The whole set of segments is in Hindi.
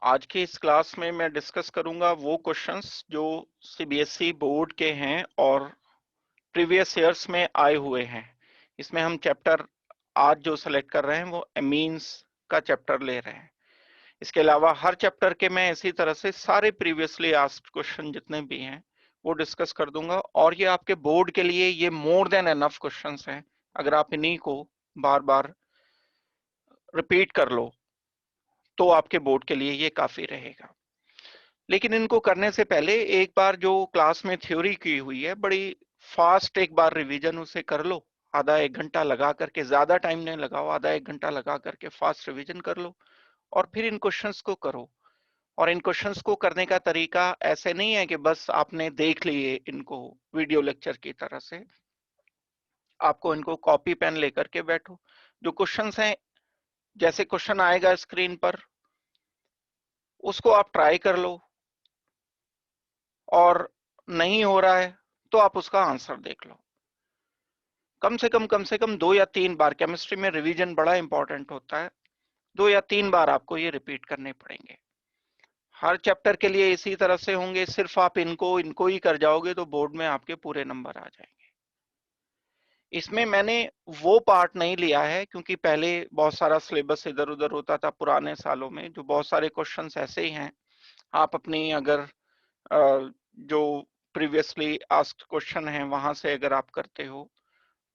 आज की इस क्लास में मैं डिस्कस करूंगा वो क्वेश्चंस जो सीबीएसई बोर्ड के हैं और प्रीवियस ईयर्स में आए हुए हैं। इसमें हम चैप्टर आज जो सेलेक्ट कर रहे हैं वो एमीन्स का चैप्टर ले रहे हैं। इसके अलावा हर चैप्टर के मैं इसी तरह से सारे प्रीवियसली आस्क्ड क्वेश्चन जितने भी हैं वो डिस्कस कर दूंगा, और ये आपके बोर्ड के लिए ये मोर देन एनफ क्वेश्चंस हैं। अगर आप इन्हीं को बार बार रिपीट कर लो तो आपके बोर्ड के लिए ये काफी रहेगा। लेकिन इनको करने से पहले एक बार जो क्लास में थ्योरी की हुई है बड़ी फास्ट एक बार रिवीजन उसे कर लो। आधा एक घंटा लगा करके, ज्यादा टाइम नहीं लगाओ, आधा एक घंटा लगा करके फास्ट रिवीजन कर लो और फिर इन क्वेश्चंस को करो। और इन क्वेश्चंस को करने का तरीका ऐसे नहीं है कि बस आपने देख लिए इनको वीडियो लेक्चर की तरह से। आपको इनको कॉपी पेन लेकर के बैठो। जो क्वेश्चंस हैं, जैसे क्वेश्चन आएगा स्क्रीन पर उसको आप ट्राई कर लो, और नहीं हो रहा है तो आप उसका आंसर देख लो। कम से कम 2 या 3 बार, केमिस्ट्री में रिवीजन बड़ा इंपॉर्टेंट होता है, 2 या 3 बार आपको ये रिपीट करने पड़ेंगे। हर चैप्टर के लिए इसी तरह से होंगे। सिर्फ आप इनको ही कर जाओगे तो बोर्ड में आपके पूरे नंबर आ जाएंगे। इसमें मैंने वो पार्ट नहीं लिया है क्योंकि पहले बहुत सारा सिलेबस इधर उधर होता था पुराने सालों में, जो बहुत सारे क्वेश्चंस ऐसे ही हैं। आप अपनी अगर जो प्रीवियसली आस्क्ड क्वेश्चन है वहां से अगर आप करते हो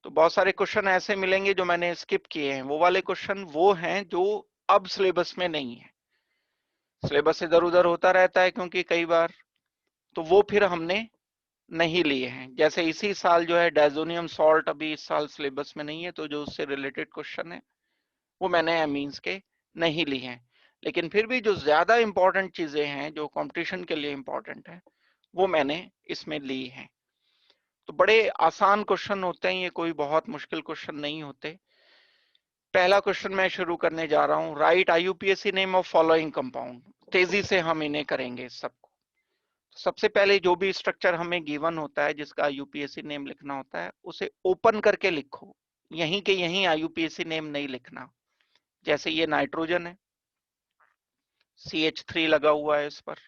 तो बहुत सारे क्वेश्चन ऐसे मिलेंगे जो मैंने स्किप किए हैं। वो वाले क्वेश्चन वो हैं जो अब सिलेबस में नहीं है। सिलेबस इधर उधर होता रहता है क्योंकि कई बार, तो वो फिर हमने नहीं लिए हैं। जैसे इसी साल जो है डायजोनियम सॉल्ट अभी इस साल सिलेबस में नहीं है, तो जो उससे रिलेटेड क्वेश्चन है वो मैंने एमीन्स के नहीं लिए हैं। लेकिन फिर भी जो ज्यादा इंपॉर्टेंट चीजें हैं जो कंपटीशन के लिए इंपॉर्टेंट है वो मैंने इसमें ली हैं। तो बड़े आसान क्वेश्चन होते हैं, ये कोई बहुत मुश्किल क्वेश्चन नहीं होते। पहला क्वेश्चन मैं शुरू करने जा रहा हूं। Right IUPAC name of following compound. तेजी से हम इन्हें करेंगे सबको। सबसे पहले जो भी स्ट्रक्चर हमें गिवन होता है जिसका आईयूपीएसी नेम लिखना होता है उसे ओपन करके लिखो। यहीं के यहीं आईयूपीएसी नेम नहीं लिखना। जैसे ये नाइट्रोजन है, CH3 लगा हुआ है इस पर।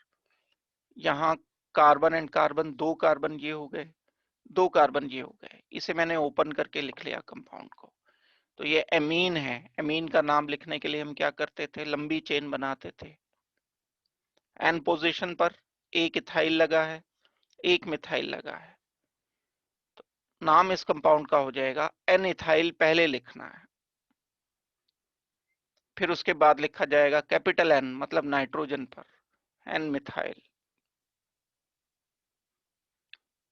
यहाँ कार्बन एंड कार्बन, 2 कार्बन ये हो गए, 2 कार्बन ये हो गए। इसे मैंने ओपन करके लिख लिया कंपाउंड को। तो ये एमीन है। एमीन का नाम लिखने के लिए हम क्या करते थे, लंबी चेन बनाते थे। एन पोजीशन पर एक इथाइल लगा है, एक मिथाइल लगा है, तो नाम इस कंपाउंड का हो जाएगा एन इथाइल। पहले लिखना है, फिर उसके बाद लिखा जाएगा कैपिटल एन मतलब नाइट्रोजन पर, एन मिथाइल।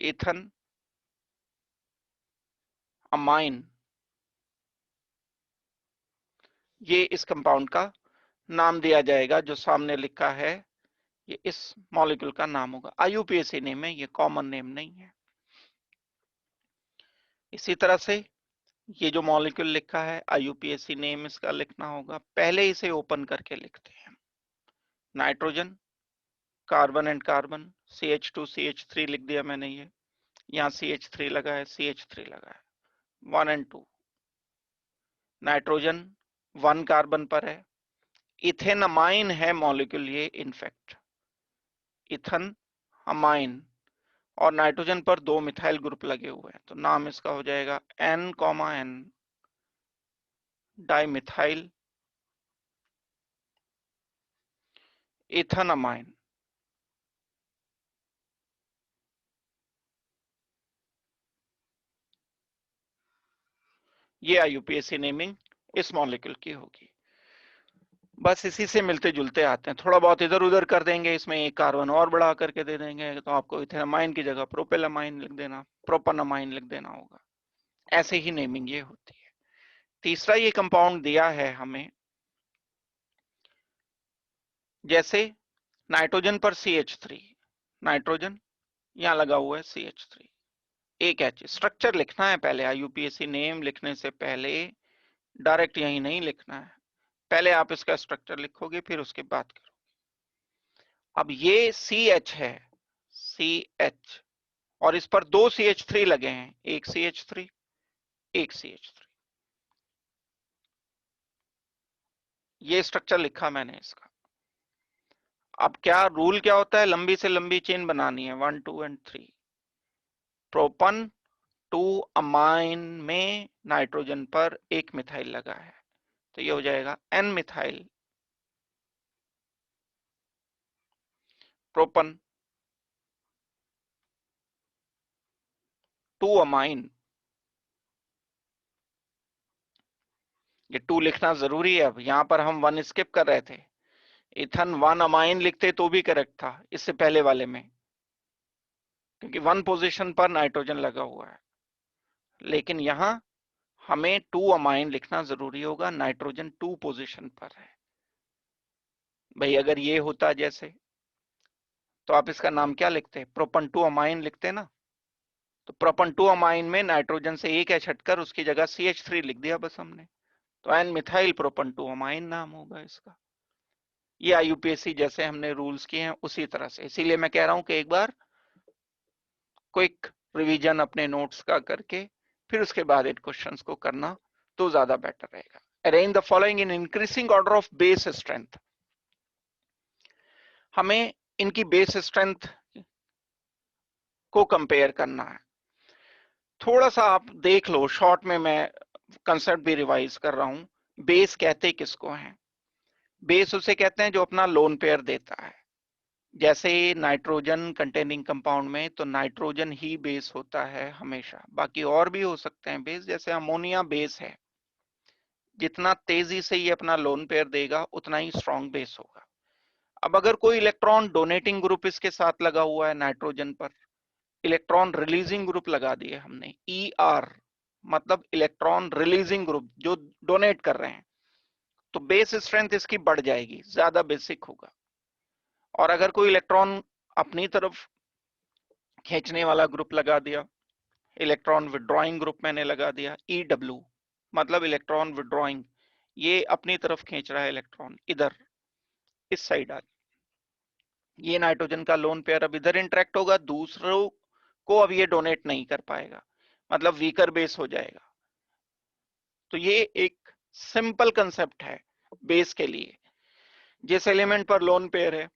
इथन अमाइन, ये इस कंपाउंड का नाम दिया जाएगा। जो सामने लिखा है ये इस मॉलिक्यूल का नाम होगा। आईयूपीएसी नेम है, ये कॉमन नेम नहीं है। इसी तरह से ये जो मॉलिक्यूल लिखा है आईयूपीएसी नेम इसका लिखना होगा। पहले इसे ओपन करके लिखते हैं। Nitrogen, carbon and carbon, CH2 CH3 लिख दिया मैंने। ये यहाँ CH3 लगा है, CH3 लगा है, 1 और 2। नाइट्रोजन 1 कार्बन पर है। इथेन अमाइन है मॉलिक्यूल ये, इनफैक्ट इथन अमाइन। और नाइट्रोजन पर 2 मिथाइल ग्रुप लगे हुए हैं, तो नाम इसका हो जाएगा N, डाइमिथाइल इथेनमाइन। ये आईयूपीएसी नेमिंग इस मॉलिक्यूल की होगी। बस इसी से मिलते जुलते आते हैं। थोड़ा बहुत इधर उधर कर देंगे, इसमें एक कार्बन और बढ़ा करके दे देंगे, तो आपको इथेनमाइन की जगह प्रोपेलामाइन लिख देना, प्रोपनामाइन लिख देना होगा। ऐसे ही नेमिंग ये होती है। तीसरा ये कंपाउंड दिया है हमें, जैसे नाइट्रोजन पर CH3, नाइट्रोजन यहां लगा हुआ है CH3, एक H। स्ट्रक्चर लिखना है पहले, आईयूपीएसी नेम लिखने से पहले डायरेक्ट यही नहीं लिखना है। पहले आप इसका स्ट्रक्चर लिखोगे फिर उसके बाद करोगे। अब ये CH है, CH, और इस पर 2 CH3 लगे हैं, एक CH3 एक CH3। ये स्ट्रक्चर लिखा मैंने इसका। अब क्या रूल क्या होता है, लंबी से लंबी चेन बनानी है, 1 2 एंड 3। प्रोपन 2 अमाइन में नाइट्रोजन पर एक मिथाइल लगा है, तो ये हो जाएगा एन मिथाइल प्रोपन 2 अमाइन। ये 2 लिखना जरूरी है, अब यहां पर हम 1 स्किप कर रहे थे। इथन 1 अमाइन लिखते तो भी करेक्ट था इससे पहले वाले में, क्योंकि 1 पोजीशन पर नाइट्रोजन लगा हुआ है। लेकिन यहां हमें 2 अमाइन लिखना जरूरी होगा, नाइट्रोजन 2 पोजीशन पर है। भाई अगर ये होता जैसे, तो आप इसका नाम क्या लिखते, प्रोपन 2 अमाइन लिखते ना। तो प्रोपन 2 अमाइन में नाइट्रोजन से एक एच हटकर उसकी जगह CH3 लिख दिया बस हमने, तो एन मिथाइल प्रोपन 2 अमाइन नाम होगा इसका। ये IUPAC जैसे हमने रूल्स किए हैं उसी तरह से, इसीलिए मैं कह रहा हूं कि एक बार क्विक रिवीजन अपने नोट्स का करके फिर उसके बाद इन क्वेश्चंस को करना तो ज्यादा बेटर रहेगा। Arrange the following in increasing order of base strength. हमें इनकी बेस स्ट्रेंथ को कंपेयर करना है। थोड़ा सा आप देख लो शॉर्ट में, मैं कंसेप्ट भी रिवाइज कर रहा हूं। बेस कहते किसको हैं? बेस उसे कहते हैं जो अपना लोन पेयर देता है। जैसे नाइट्रोजन कंटेनिंग कंपाउंड में तो नाइट्रोजन ही बेस होता है हमेशा, बाकी और भी हो सकते हैं बेस, जैसे अमोनिया बेस है, जितना तेजी से ये अपना लोन पेयर देगा उतना ही स्ट्रॉन्ग बेस होगा। अब अगर कोई इलेक्ट्रॉन डोनेटिंग ग्रुप इसके साथ लगा हुआ है नाइट्रोजन पर, इलेक्ट्रॉन रिलीजिंग ग्रुप लगा दिए हमने, ER मतलब इलेक्ट्रॉन रिलीजिंग ग्रुप जो डोनेट कर रहे हैं, तो बेस स्ट्रेंथ इसकी बढ़ जाएगी, ज्यादा बेसिक होगा। और अगर कोई इलेक्ट्रॉन अपनी तरफ खींचने वाला ग्रुप लगा दिया, इलेक्ट्रॉन विड्रॉइंग ग्रुप मैंने लगा दिया, EW मतलब इलेक्ट्रॉन विड्रॉइंग, ये अपनी तरफ खींच रहा है इलेक्ट्रॉन इधर इस साइड आ, ये नाइट्रोजन का लोन पेयर अब इधर इंटरेक्ट होगा, दूसरों को अब ये डोनेट नहीं कर पाएगा, मतलब वीकर बेस हो जाएगा। तो ये एक सिंपल कंसेप्ट है बेस के लिए। जिस एलिमेंट पर लोन पेयर है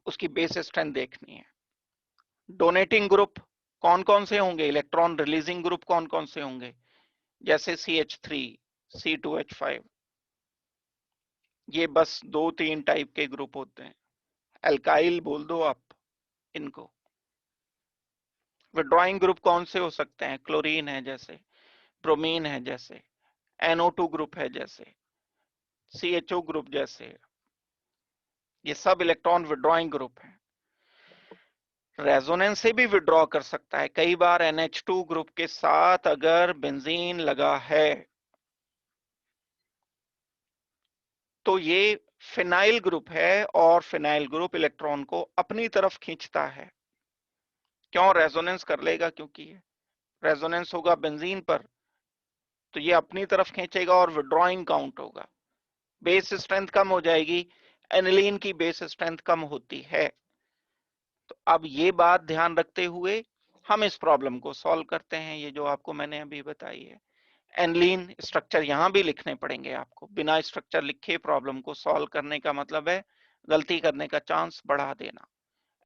उसकी बेस स्ट्रेंथ देखनी है। डोनेटिंग ग्रुप कौन कौन से होंगे, इलेक्ट्रॉन रिलीजिंग ग्रुप कौन कौन से होंगे, जैसे CH3 C2H5, ये बस 2-3 टाइप के ग्रुप होते हैं, एल्काइल बोल दो आप इनको। विड्रॉइंग ग्रुप कौन से हो सकते हैं, क्लोरीन है जैसे, ब्रोमीन है जैसे, NO2 ग्रुप है जैसे, CHO ग्रुप जैसे, ये सब इलेक्ट्रॉन विड्रॉइंग ग्रुप है। रेजोनेंस से भी विड्रॉ कर सकता है, कई बार NH2 ग्रुप के साथ अगर बेंजीन लगा है तो ये फिनाइल ग्रुप है, और फिनाइल ग्रुप इलेक्ट्रॉन को अपनी तरफ खींचता है। क्यों? रेजोनेंस कर लेगा, क्योंकि रेजोनेंस होगा बेंजीन पर, तो ये अपनी तरफ खींचेगा और विड्रॉइंग काउंट होगा, बेस स्ट्रेंथ कम हो जाएगी, एनिलीन की बेस स्ट्रेंथ कम होती है। तो अब ये बात ध्यान रखते हुए हम इस प्रॉब्लम को सॉल्व करते हैं, ये जो आपको मैंने अभी बताई है। एनिलीन स्ट्रक्चर यहां भी लिखने पड़ेंगे आपको, बिना स्ट्रक्चर लिखे प्रॉब्लम को सॉल्व करने का मतलब है गलती करने का चांस बढ़ा देना।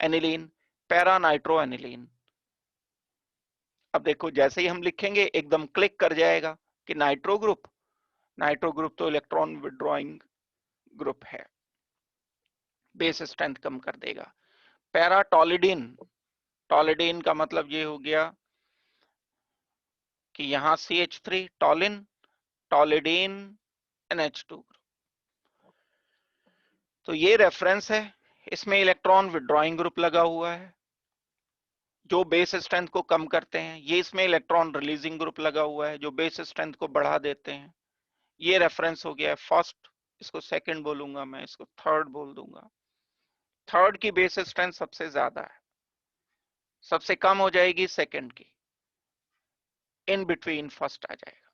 Aniline, para nitro aniline. अब देखो जैसे ही हम लिखेंगे एकदम क्लिक कर जाएगा कि नाइट्रो ग्रुप तो इलेक्ट्रॉन विड्रॉइंग ग्रुप है, बेस स्ट्रेंथ कम कर देगा। पैरा टॉलिडीन, टॉलिडीन का मतलब ये हो गया कि यहां CH3 टॉलिन, टॉलिडीन NH2, तो ये रेफरेंस है, इसमें इलेक्ट्रॉन विड्रॉइंग ग्रुप लगा हुआ है जो बेस स्ट्रेंथ को कम करते हैं, ये इसमें इलेक्ट्रॉन रिलीजिंग ग्रुप लगा हुआ है जो बेस स्ट्रेंथ को बढ़ा देते हैं। ये रेफरेंस हो गया है फर्स्ट, इसको सेकंड बोलूंगा मैं, इसको थर्ड बोल दूंगा। थर्ड की बेस स्ट्रेंथ सबसे ज्यादा है, सबसे कम हो जाएगी सेकंड की, इन बिटवीन फर्स्ट आ जाएगा।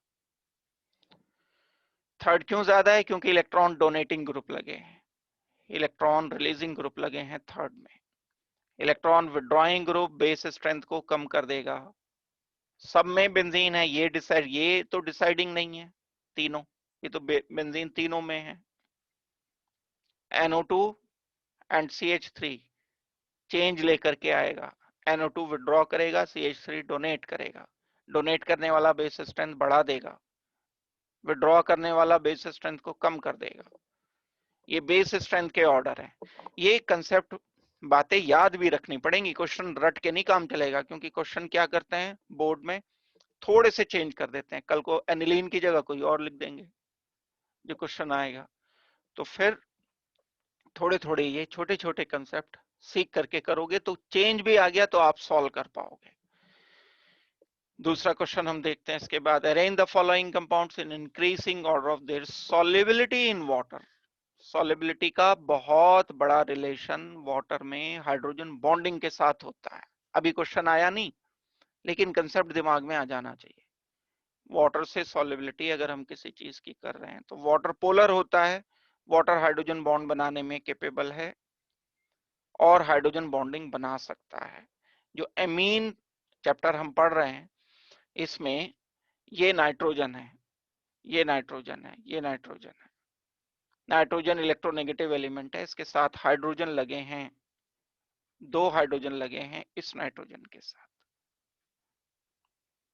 थर्ड क्यों ज्यादा है? क्योंकि इलेक्ट्रॉन डोनेटिंग ग्रुप लगे हैं, इलेक्ट्रॉन रिलीजिंग ग्रुप लगे हैं थर्ड में। Electron withdrawing group base strength को कम कर देगा। सब में बेंजीन है, ये तो डिसाइडिंग नहीं है तीनों, ये तो बेंजीन तीनों में है। NO2 एंड CH3 चेंज लेकर के आएगा, NO2 विड्रॉ करेगा, CH3 डोनेट करेगा, डोनेट करने वाला बेस स्ट्रेंथ बढ़ा देगा, विड्रॉ करने वाला बेस स्ट्रेंथ को कम कर देगा। ये बेस स्ट्रेंथ के ऑर्डर है। ये कंसेप्ट बातें याद भी रखनी पड़ेंगी, क्वेश्चन रट के नहीं काम चलेगा, क्योंकि क्वेश्चन क्या करते हैं बोर्ड में, थोड़े से चेंज कर देते हैं, कल को एनिलीन की जगह कोई और लिख देंगे जो क्वेश्चन आएगा। तो फिर थोड़े थोड़े ये छोटे छोटे कंसेप्ट सीख करके करोगे तो चेंज भी आ गया तो आप सॉल्व कर पाओगे। दूसरा क्वेश्चन हम देखते हैं इसके बाद, arrange the following compounds in increasing order of their solubility in water. Solubility का बहुत बड़ा रिलेशन वाटर में हाइड्रोजन बॉन्डिंग के साथ होता है। अभी क्वेश्चन आया नहीं, लेकिन कंसेप्ट दिमाग में आ जाना चाहिए। वाटर से सॉल्युबिलिटी अगर हम किसी चीज की कर रहे हैं तो वाटर पोलर होता है, वाटर हाइड्रोजन बॉन्ड बनाने में कैपेबल है और हाइड्रोजन बॉन्डिंग बना सकता है। जो एमीन चैप्टर हम पढ़ रहे हैं इसमें ये नाइट्रोजन है, ये नाइट्रोजन है, ये नाइट्रोजन है। नाइट्रोजन इलेक्ट्रोनेगेटिव एलिमेंट है, इसके साथ हाइड्रोजन लगे हैं, 2 हाइड्रोजन लगे हैं इस नाइट्रोजन के साथ,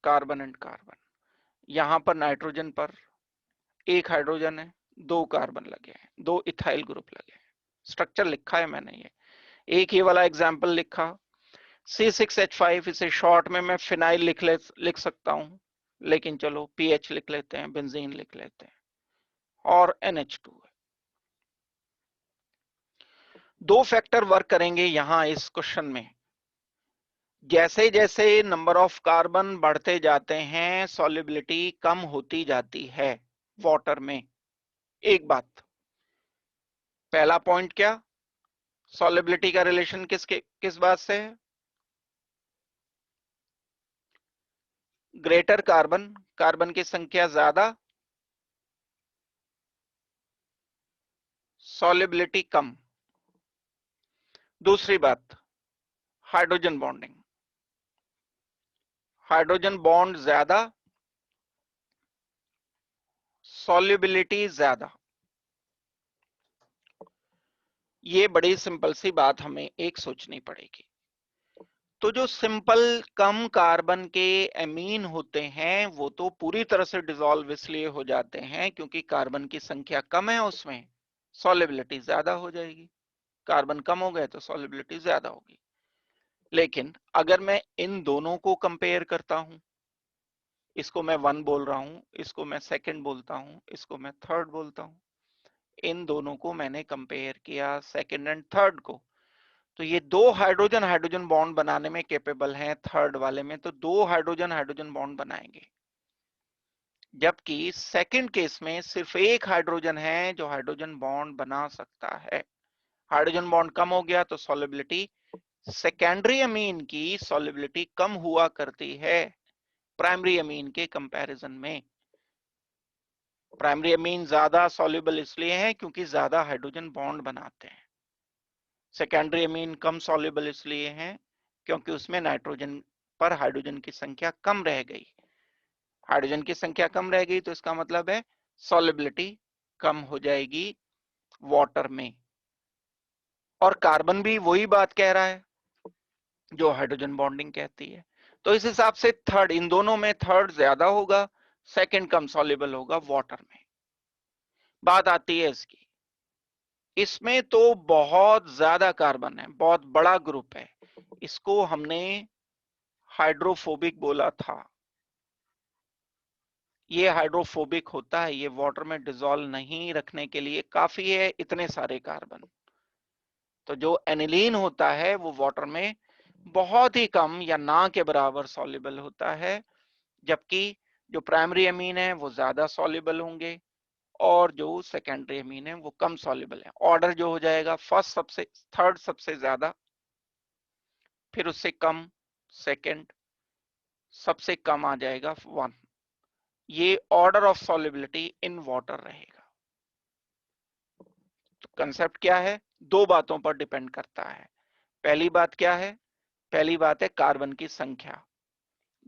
कार्बन एंड कार्बन। यहां पर नाइट्रोजन पर 1 हाइड्रोजन है, 2 कार्बन लगे हैं, 2 इथाइल ग्रुप लगे हैं। स्ट्रक्चर लिखा है मैंने, ये एक ही वाला एग्जाम्पल लिखा। C6H5, इसे शॉर्ट में मैं फिनाइल लिख सकता हूं, लेकिन चलो PH लिख लेते हैं, बेंजीन लिख लेते हैं, और NH2 है। 2 फैक्टर वर्क करेंगे यहां इस क्वेश्चन में। जैसे जैसे नंबर ऑफ कार्बन बढ़ते जाते हैं सॉल्युबिलिटी कम होती जाती है वाटर में। एक बात, पहला पॉइंट क्या, सॉल्युबिलिटी का रिलेशन किस बात से है, ग्रेटर कार्बन, कार्बन की संख्या ज्यादा, सॉल्युबिलिटी कम। दूसरी बात, हाइड्रोजन बॉन्डिंग, हाइड्रोजन बॉन्ड ज्यादा, सॉल्युबिलिटी ज्यादा। ये बड़ी सिंपल सी बात हमें एक सोचनी पड़ेगी। तो जो सिंपल कम कार्बन के एमीन होते हैं वो तो पूरी तरह से डिसॉल्व इसलिए हो जाते हैं क्योंकि कार्बन की संख्या कम है, उसमें सॉल्युबिलिटी ज्यादा हो जाएगी। कार्बन कम हो गए तो सॉल्युबिलिटी ज्यादा होगी। लेकिन अगर मैं इन दोनों को कंपेयर करता हूं, इसको मैं 1 बोल रहा हूं, इसको मैं सेकंड बोलता हूं, इसको मैं थर्ड बोलता हूं, इन दोनों को मैंने कंपेयर किया सेकंड एंड थर्ड को, तो ये 2 हाइड्रोजन हाइड्रोजन बॉन्ड बनाने में कैपेबल हैं, थर्ड वाले में तो 2 हाइड्रोजन हाइड्रोजन बॉन्ड बनाएंगे। जबकि सेकंड केस में सिर्फ 1 हाइड्रोजन है जो हाइड्रोजन बॉन्ड बना सकता है। हाइड्रोजन बॉन्ड कम हो गया तो सॉल्युबिलिटी, सेकेंडरी अमीन की सॉल्युबिलिटी कम हुआ करती है प्राइमरी अमीन के कंपैरिजन में। प्राइमरी अमीन ज्यादा सॉल्युबल इसलिए है क्योंकि ज्यादा हाइड्रोजन बॉन्ड बनाते हैं, सेकेंडरी अमीन कम सॉल्युबल इसलिए हैं क्योंकि उसमें नाइट्रोजन पर हाइड्रोजन की संख्या कम रह गई। हाइड्रोजन की संख्या कम रह गई तो इसका मतलब है सॉल्युबिलिटी कम हो जाएगी वाटर में। और कार्बन भी वही बात कह रहा है जो हाइड्रोजन बॉन्डिंग कहती है। तो इस हिसाब से थर्ड, इन दोनों में थर्ड ज्यादा होगा, सेकंड कम सॉल्युबल होगा वाटर में। बात आती है इसकी, इसमें तो बहुत ज्यादा कार्बन है, बहुत बड़ा ग्रुप है, इसको हमने हाइड्रोफोबिक बोला था। ये हाइड्रोफोबिक होता है, ये वाटर में डिसॉल्व नहीं रखने के लिए काफी है इतने सारे कार्बन। तो जो एनिलीन होता है वो वाटर में बहुत ही कम या ना के बराबर सॉल्युबल होता है, जबकि जो प्राइमरी अमीन है वो ज्यादा सॉल्युबल होंगे और जो सेकेंडरी अमीन है वो कम सॉल्युबल है। ऑर्डर जो हो जाएगा, फर्स्ट सबसे, थर्ड सबसे ज्यादा, फिर उससे कम सेकंड, सबसे कम आ जाएगा 1। ये order of solubility in water रहेगा। तो कंसेप्ट क्या है, 2 बातों पर डिपेंड करता है। पहली बात क्या है, पहली बात है कार्बन की संख्या,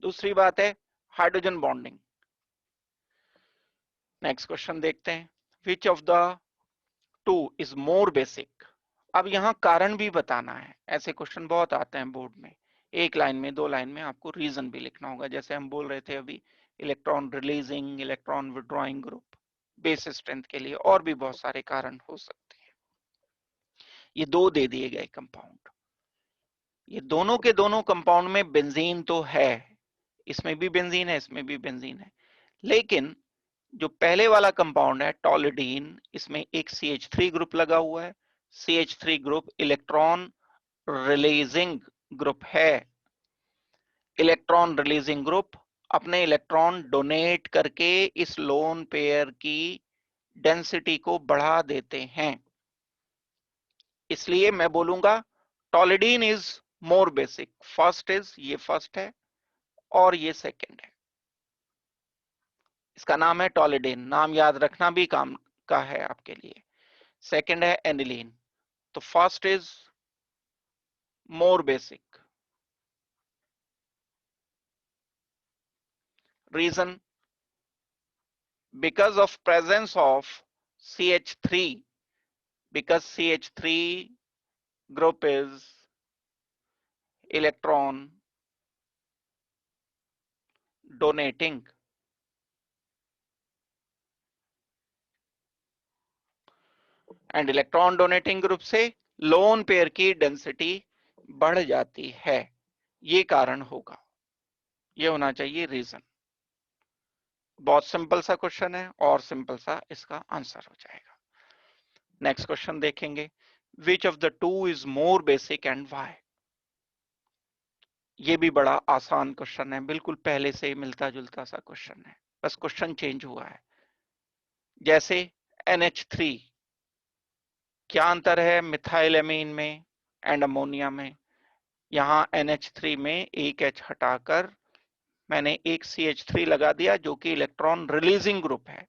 दूसरी बात है हाइड्रोजन बॉन्डिंग। नेक्स्ट क्वेश्चन देखते हैं, विच of the two is more basic. अब यहाँ कारण भी बताना है, ऐसे क्वेश्चन बहुत आते हैं बोर्ड में, एक लाइन में 2 लाइन में आपको रीजन भी लिखना होगा। जैसे हम बोल रहे थे अभी electron releasing, electron withdrawing group, base strength के लिए और भी बहुत सारे कारण हो सकते हैं। ये 2 दे दिए गए कंपाउंड, ये दोनों के दोनों कंपाउंड में बेंजीन तो है, इसमें भी बेंजीन है, इसमें भी बेंजीन है, लेकिन जो पहले वाला कंपाउंड है टॉलिडीन, इसमें एक CH3 ग्रुप लगा हुआ है। CH3 group electron releasing group है। इलेक्ट्रॉन रिलीजिंग ग्रुप अपने इलेक्ट्रॉन डोनेट करके इस लोन पेयर की डेंसिटी को बढ़ा देते हैं। इसलिए मैं बोलूंगा toluidine is more basic. First is, ये फर्स्ट है और ये सेकंड है। इसका नाम है टॉलिडीन, नाम याद रखना भी काम का है आपके लिए। सेकंड है एनिलीन। तो first is more basic. Reason, because of presence of CH3, because CH3 group is electron donating, and electron donating group से लोन पेयर की डेंसिटी बढ़ जाती है, ये कारण होगा, ये होना चाहिए रीजन। बहुत सिंपल सा क्वेश्चन है और सिंपल सा इसका आंसर हो जाएगा। नेक्स्ट क्वेश्चन देखेंगे, विच of the two is more basic and why. ये भी बड़ा आसान क्वेश्चन है, बिल्कुल पहले से मिलता जुलता सा क्वेश्चन है, बस क्वेश्चन चेंज हुआ है। जैसे NH3, क्या अंतर है मिथाइल एमीन में एंड अमोनिया में। यहां NH3 में एक H हटाकर मैंने एक CH3 लगा दिया जो कि इलेक्ट्रॉन रिलीजिंग ग्रुप है।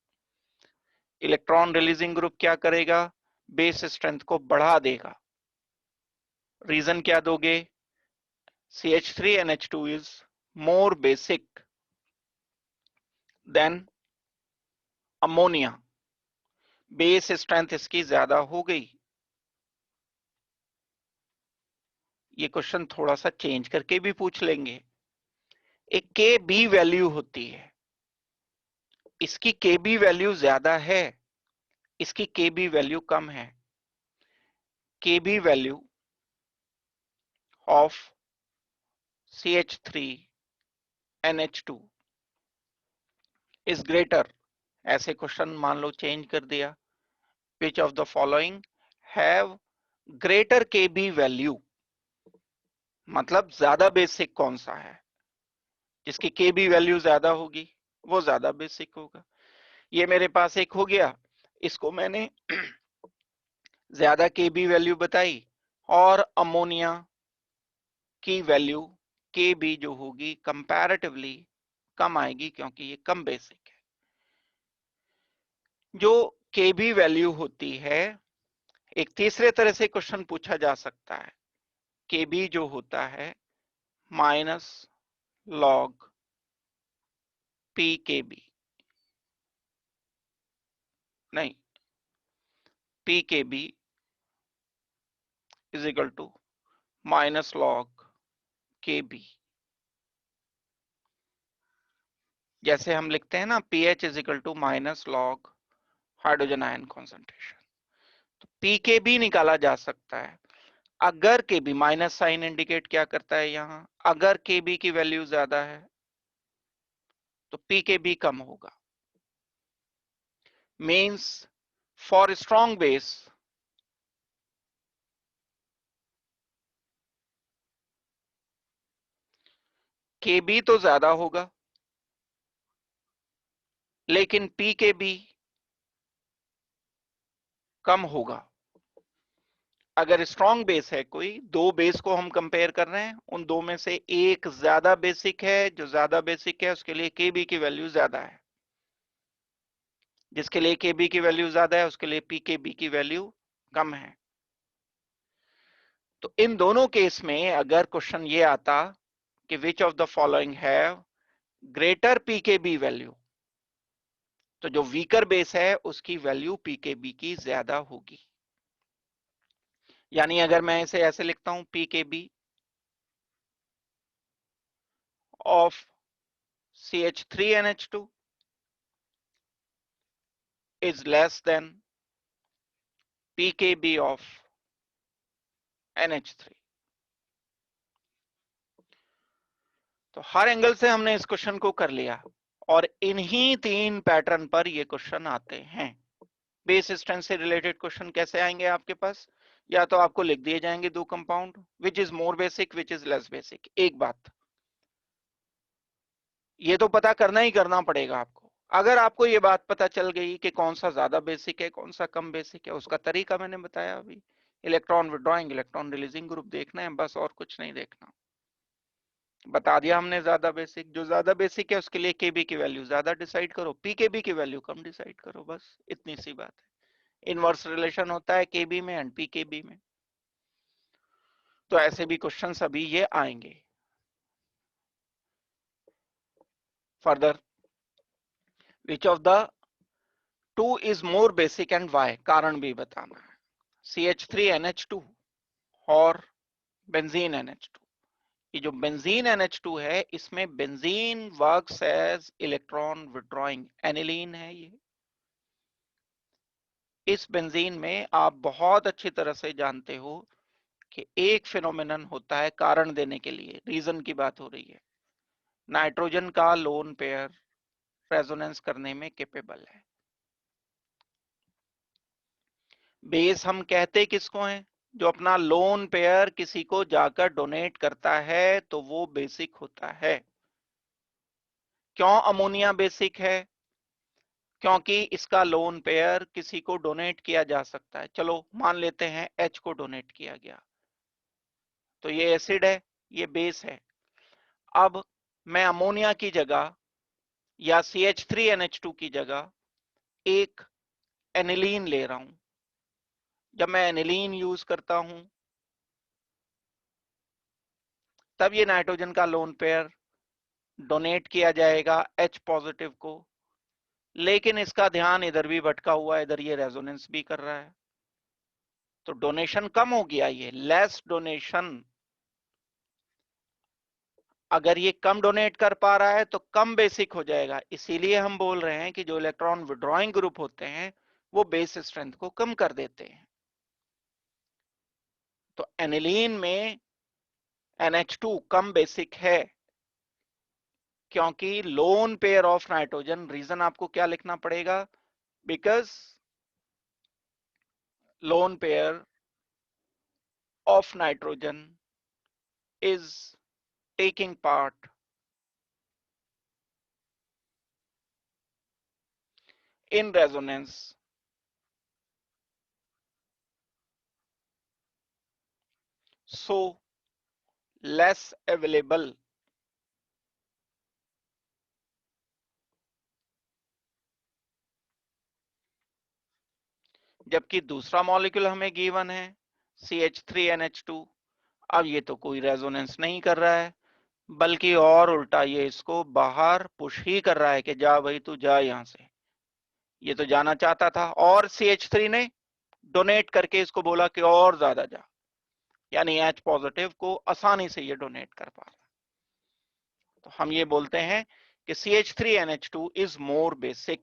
इलेक्ट्रॉन रिलीजिंग ग्रुप क्या करेगा, बेस स्ट्रेंथ को बढ़ा देगा। रीजन क्या दोगे, CH3NH2 is more basic than ammonia, base strength इसकी ज्यादा हो गई। ये क्वेश्चन थोड़ा सा चेंज करके भी पूछ लेंगे। एक Kb वैल्यू होती है, इसकी Kb वैल्यू ज्यादा है, इसकी Kb वैल्यू कम है। Kb value of CH3NH2 is greater. ऐसे क्वेश्चन मान लो चेंज कर दिया, विच of the following have greater Kb value, मतलब ज्यादा बेसिक कौन सा है, जिसकी Kb वैल्यू ज्यादा होगी वो ज्यादा बेसिक होगा। ये मेरे पास एक हो गया, इसको मैंने ज्यादा Kb वैल्यू बताई और अमोनिया की वैल्यू Kb जो होगी कंपैरेटिवली कम आएगी क्योंकि ये कम बेसिक है। जो Kb वैल्यू होती है, एक तीसरे तरह से क्वेश्चन पूछा जा सकता है, Kb जो होता है माइनस लॉग Pkb, नहीं, Pkb is equal to minus log Kb। जैसे हम लिखते हैं ना pH is equal to minus log hydrogen ion concentration, तो Pkb निकाला जा सकता है अगर Kb, माइनस साइन इंडिकेट क्या करता है यहां, अगर Kb की वैल्यू ज्यादा है तो Pkb कम होगा। Means for strong base Kb तो ज्यादा होगा लेकिन Pkb कम होगा। अगर स्ट्रॉन्ग बेस है, कोई दो बेस को हम कंपेयर कर रहे हैं, उन दो में से एक ज्यादा बेसिक है, जो ज्यादा बेसिक है उसके लिए Kb की वैल्यू ज्यादा है, जिसके लिए Kb की वैल्यू ज्यादा है उसके लिए Pkb की वैल्यू कम है। तो इन दोनों केस में अगर क्वेश्चन ये आता कि विच of the following have greater Pkb value, तो जो वीकर बेस है उसकी वैल्यू Pkb की ज्यादा होगी। यानी अगर मैं इसे ऐसे लिखता हूं, pKb of CH3NH2 is less than pKb of NH3। तो हर एंगल से हमने इस क्वेश्चन को कर लिया और इन्हीं 3 पैटर्न पर ये क्वेश्चन आते हैं। बेस स्ट्रेंथ से रिलेटेड क्वेश्चन कैसे आएंगे आपके पास? या तो आपको लिख दिए जाएंगे 2 compound, which is more basic, which is less basic. एक बात ये तो पता करना ही करना पड़ेगा आपको। अगर आपको ये बात पता चल गई कि कौन सा ज्यादा बेसिक है, कौन सा कम बेसिक है, उसका तरीका मैंने बताया अभी। Electron withdrawing, electron releasing group देखना है बस, और कुछ नहीं देखना। बता दिया हमने ज्यादा बेसिक, जो ज्यादा बेसिक है उसके लिए केबी की वैल्यू ज्यादा डिसाइड करो, पीकेबी की वैल्यू कम डिसाइड करो, बस इतनी सी बात है। इनवर्स रिलेशन होता है केबी में एंड पीकेबी में। तो ऐसे भी क्वेश्चंस अभी ये आएंगे। Further, which of the two is more basic and why, कारण भी बताना है। CH3NH2 और बेंजीन NH2। ये जो बेंजीन NH2 है, इसमें benzene works as electron withdrawing aniline है। ये इस बेंजीन में आप बहुत अच्छी तरह से जानते हो कि एक फिनोमिनन होता है कारण देने के लिए, रीजन की बात हो रही है। नाइट्रोजन का लोन पेयर रेजोनेंस करने में कैपेबल है। बेस हम कहते किसको हैं? जो अपना लोन पेयर किसी को जाकर डोनेट करता है तो वो बेसिक होता है। क्यों अमोनिया बेसिक है? क्योंकि इसका लोन पेयर किसी को डोनेट किया जा सकता है। चलो मान लेते हैं H को डोनेट किया गया, तो ये एसिड है, ये बेस है। अब मैं अमोनिया की जगह या CH3NH2 की जगह एक एनिलीन ले रहा हूं। जब मैं एनिलीन यूज करता हूं तब ये नाइट्रोजन का लोन पेयर डोनेट किया जाएगा H पॉजिटिव को, लेकिन इसका ध्यान इधर भी भटका हुआ है, इधर ये रेजोनेंस भी कर रहा है, तो डोनेशन कम हो गया, ये लेस डोनेशन। अगर ये कम डोनेट कर पा रहा है तो कम बेसिक हो जाएगा। इसीलिए हम बोल रहे हैं कि जो इलेक्ट्रॉन विड्रॉइंग ग्रुप होते हैं वो बेस स्ट्रेंथ को कम कर देते हैं। तो एनिलीन में NH2 कम बेसिक है क्योंकि lone pair of nitrogen, reason आपको क्या लिखना पड़ेगा? Because lone pair of nitrogen is taking part in resonance so less available। जबकि दूसरा मॉलिक्यूल हमें गिवन है CH3NH2, अब ये तो कोई रेजोनेंस नहीं कर रहा है, बल्कि और उल्टा ये इसको बाहर पुश ही कर रहा है कि जा भाई तू जा यहां से। ये तो जाना चाहता था और CH3 ने डोनेट करके इसको बोला कि और ज्यादा जा, यानी H पॉजिटिव को आसानी से ये डोनेट कर पा रहा है। तो हम ये बोलते हैं कि CH3NH2 is more basic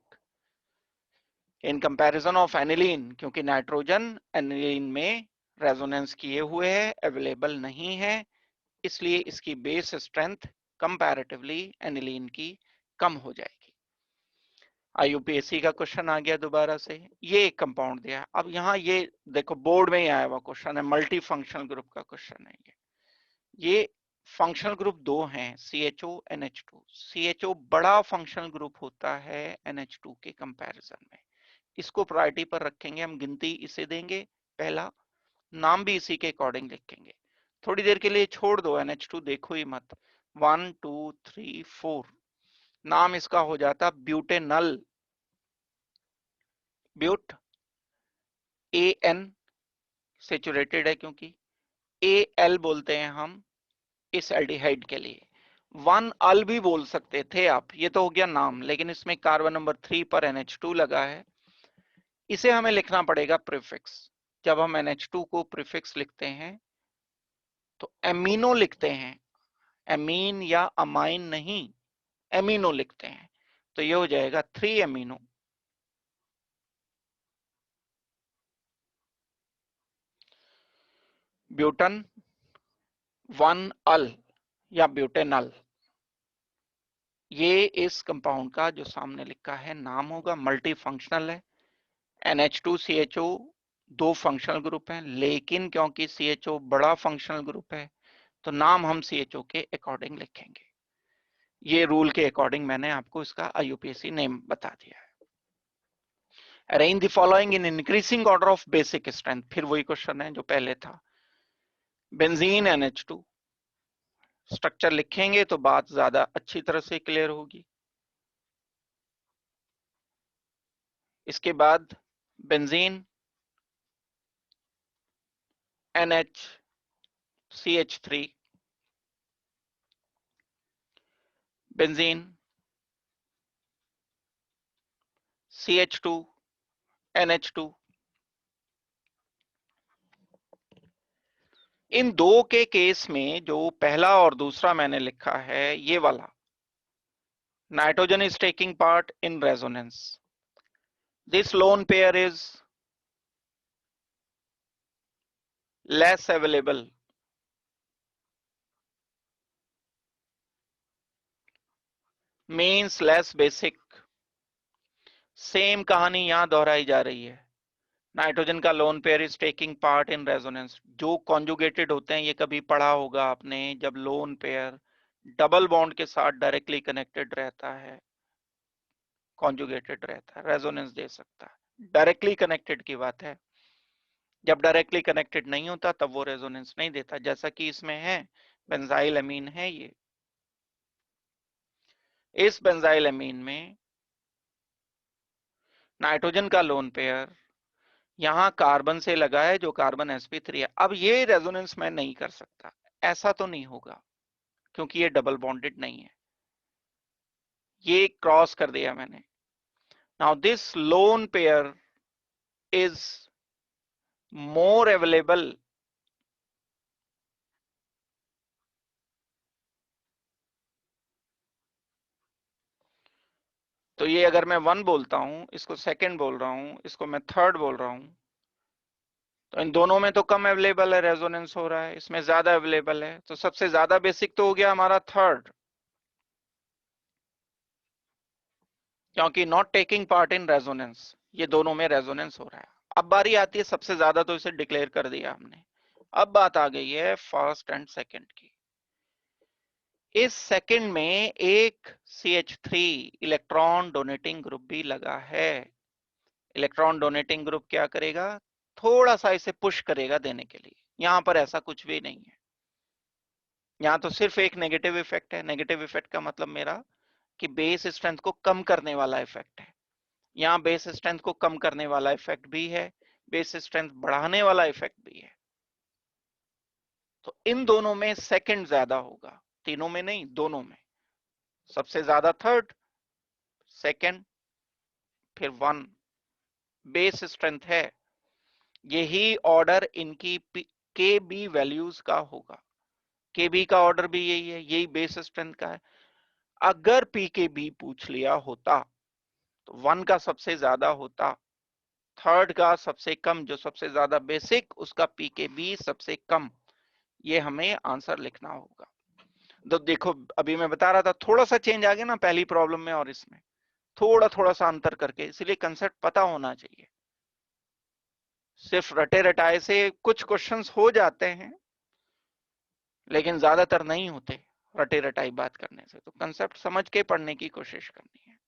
in comparison of aniline, क्योंकि नाइट्रोजन एनिलीन में रेजोनेंस किए हुए है, अवेलेबल नहीं है, इसलिए इसकी बेस स्ट्रेंथ कंपैरेटिवली एनिलीन की कम हो जाएगी। IUPAC का क्वेश्चन आ गया दोबारा से, ये एक कंपाउंड दिया। अब यहाँ ये देखो बोर्ड में ही आया हुआ क्वेश्चन है, मल्टी फंक्शनल ग्रुप का क्वेश्चन है ये फंक्शनल ग्रुप दो हैं, CHO NH2। CHO बड़ा फंक्शनल ग्रुप होता है NH2 के कंपैरिजन में, इसको प्रायोरिटी पर रखेंगे हम, गिनती इसे देंगे पहला, नाम भी इसी के अकॉर्डिंग लिखेंगे। थोड़ी देर के लिए छोड़ दो NH2, देखो ही मत। 1 2 3 4 नाम इसका हो जाता ब्यूटेनल, ब्यूट AN सेचुरेटेड है क्योंकि, AL बोलते हैं हम इस एल्डिहाइड के लिए। 1 अल भी बोल सकते थे आप, ये तो हो गया नाम, लेकिन इसमें कार्बन नंबर 3 पर NH2 लगा है, इसे हमें लिखना पड़ेगा प्रीफिक्स। जब हम NH2 को प्रीफिक्स लिखते हैं तो एमिनो लिखते हैं, एमीन या अमाइन नहीं, एमिनो लिखते हैं। तो ये हो जाएगा 3 एमिनो ब्यूटन 1 अल या ब्यूटेनल। ये इस कंपाउंड का जो सामने लिखा है नाम होगा, मल्टी फंक्शनल है। NH2CHO 2 फंक्शनल ग्रुप हैं, लेकिन क्योंकि CHO बड़ा फंक्शनल ग्रुप है तो नाम हम CHO के अकॉर्डिंग लिखेंगे। ये रूल के अकॉर्डिंग मैंने आपको इसका IUPAC नेम बता दिया है। Arrange the following in increasing order of basic strength, फिर वही क्वेश्चन है जो पहले था। बेंजीन NH2, स्ट्रक्चर लिखेंगे तो बात ज्यादा अच्छी तरह से क्लियर होगी। इसके बाद benzene NHCH3, benzene CH2 NH2। इन दो के केस में जो पहला और दूसरा मैंने लिखा है ये वाला, nitrogen is taking part in resonance, this loan pair is less available, means less basic. Same कहानी यहां दोहराई जा रही है। नाइट्रोजन का loan pair is taking part in resonance, जो कॉन्जुगेटेड होते हैं, ये कभी पढ़ा होगा आपने, जब लोन पेयर डबल बॉन्ड के साथ डायरेक्टली कनेक्टेड रहता है, कॉन्जुगेटेड रहता है, रेजोनेंस दे सकता है। डायरेक्टली कनेक्टेड की बात है, जब डायरेक्टली कनेक्टेड नहीं होता तब वो रेजोनेंस नहीं देता, जैसा कि इसमें है। बेंजाइल अमीन है ये, इस बेंजाइल अमीन में नाइट्रोजन का लोन पेयर यहां कार्बन से लगा है जो कार्बन sp3 है। अब ये रेजोनेंस मैं नहीं कर सकता, ऐसा तो नहीं होगा क्योंकि ये डबल बॉन्डेड नहीं है, ये क्रॉस कर दिया मैंने। Now this loan pair is more available, तो ये अगर मैं 1 बोलता हूं, इसको सेकंड बोल रहा हूं, इसको मैं थर्ड बोल रहा हूं, तो इन दोनों में तो कम अवेलेबल है, रेजोनेंस हो रहा है, इसमें ज्यादा अवेलेबल है, तो सबसे ज्यादा बेसिक तो हो गया हमारा थर्ड, क्योंकि not taking part in resonance, ये दोनों में रेजोनेंस हो रहा है। अब बारी आती है सबसे ज्यादा, तो इसे डिक्लेयर कर दिया हमने। अब बात आ गई है फर्स्ट एंड सेकंड की। इस सेकंड में एक CH3 इलेक्ट्रॉन डोनेटिंग ग्रुप भी लगा है। इलेक्ट्रॉन डोनेटिंग ग्रुप क्या करेगा, थोड़ा सा इसे पुश करेगा देने के लिए। यहां पर ऐसा कुछ भी नहीं है, यहां तो सिर्फ एक नेगेटिव इफेक्ट है। नेगेटिव इफेक्ट का मतलब मेरा कि बेस स्ट्रेंथ को कम करने वाला इफेक्ट है। यहां बेस स्ट्रेंथ को कम करने वाला इफेक्ट भी है, बेस स्ट्रेंथ बढ़ाने वाला इफेक्ट भी है। तो इन दोनों में सेकंड ज्यादा होगा, तीनों में नहीं, दोनों में। सबसे ज्यादा थर्ड, सेकंड, फिर 1 बेस स्ट्रेंथ है। यही ऑर्डर इनकी के बी वैल्यूज का होगा। के बी का ऑर्डर भी यही है, यही बेस स्ट्रेंथ का है। अगर पी के बी पूछ लिया होता तो 1 का सबसे ज्यादा होता, थर्ड का सबसे कम, जो सबसे ज्यादा बेसिक उसका पी के बी सबसे कम, ये हमें आंसर लिखना होगा। तो देखो अभी मैं बता रहा था, थोड़ा सा चेंज आ गया ना पहली प्रॉब्लम में और इसमें, थोड़ा थोड़ा सा अंतर करके, इसलिए कंसेप्ट पता होना चाहिए। सिर्फ रटे रटाए से कुछ क्वेश्चंस हो जाते हैं, लेकिन ज्यादातर नहीं होते रटे रटाई बात करने से। तो कंसेप्ट समझ के पढ़ने की कोशिश करनी है।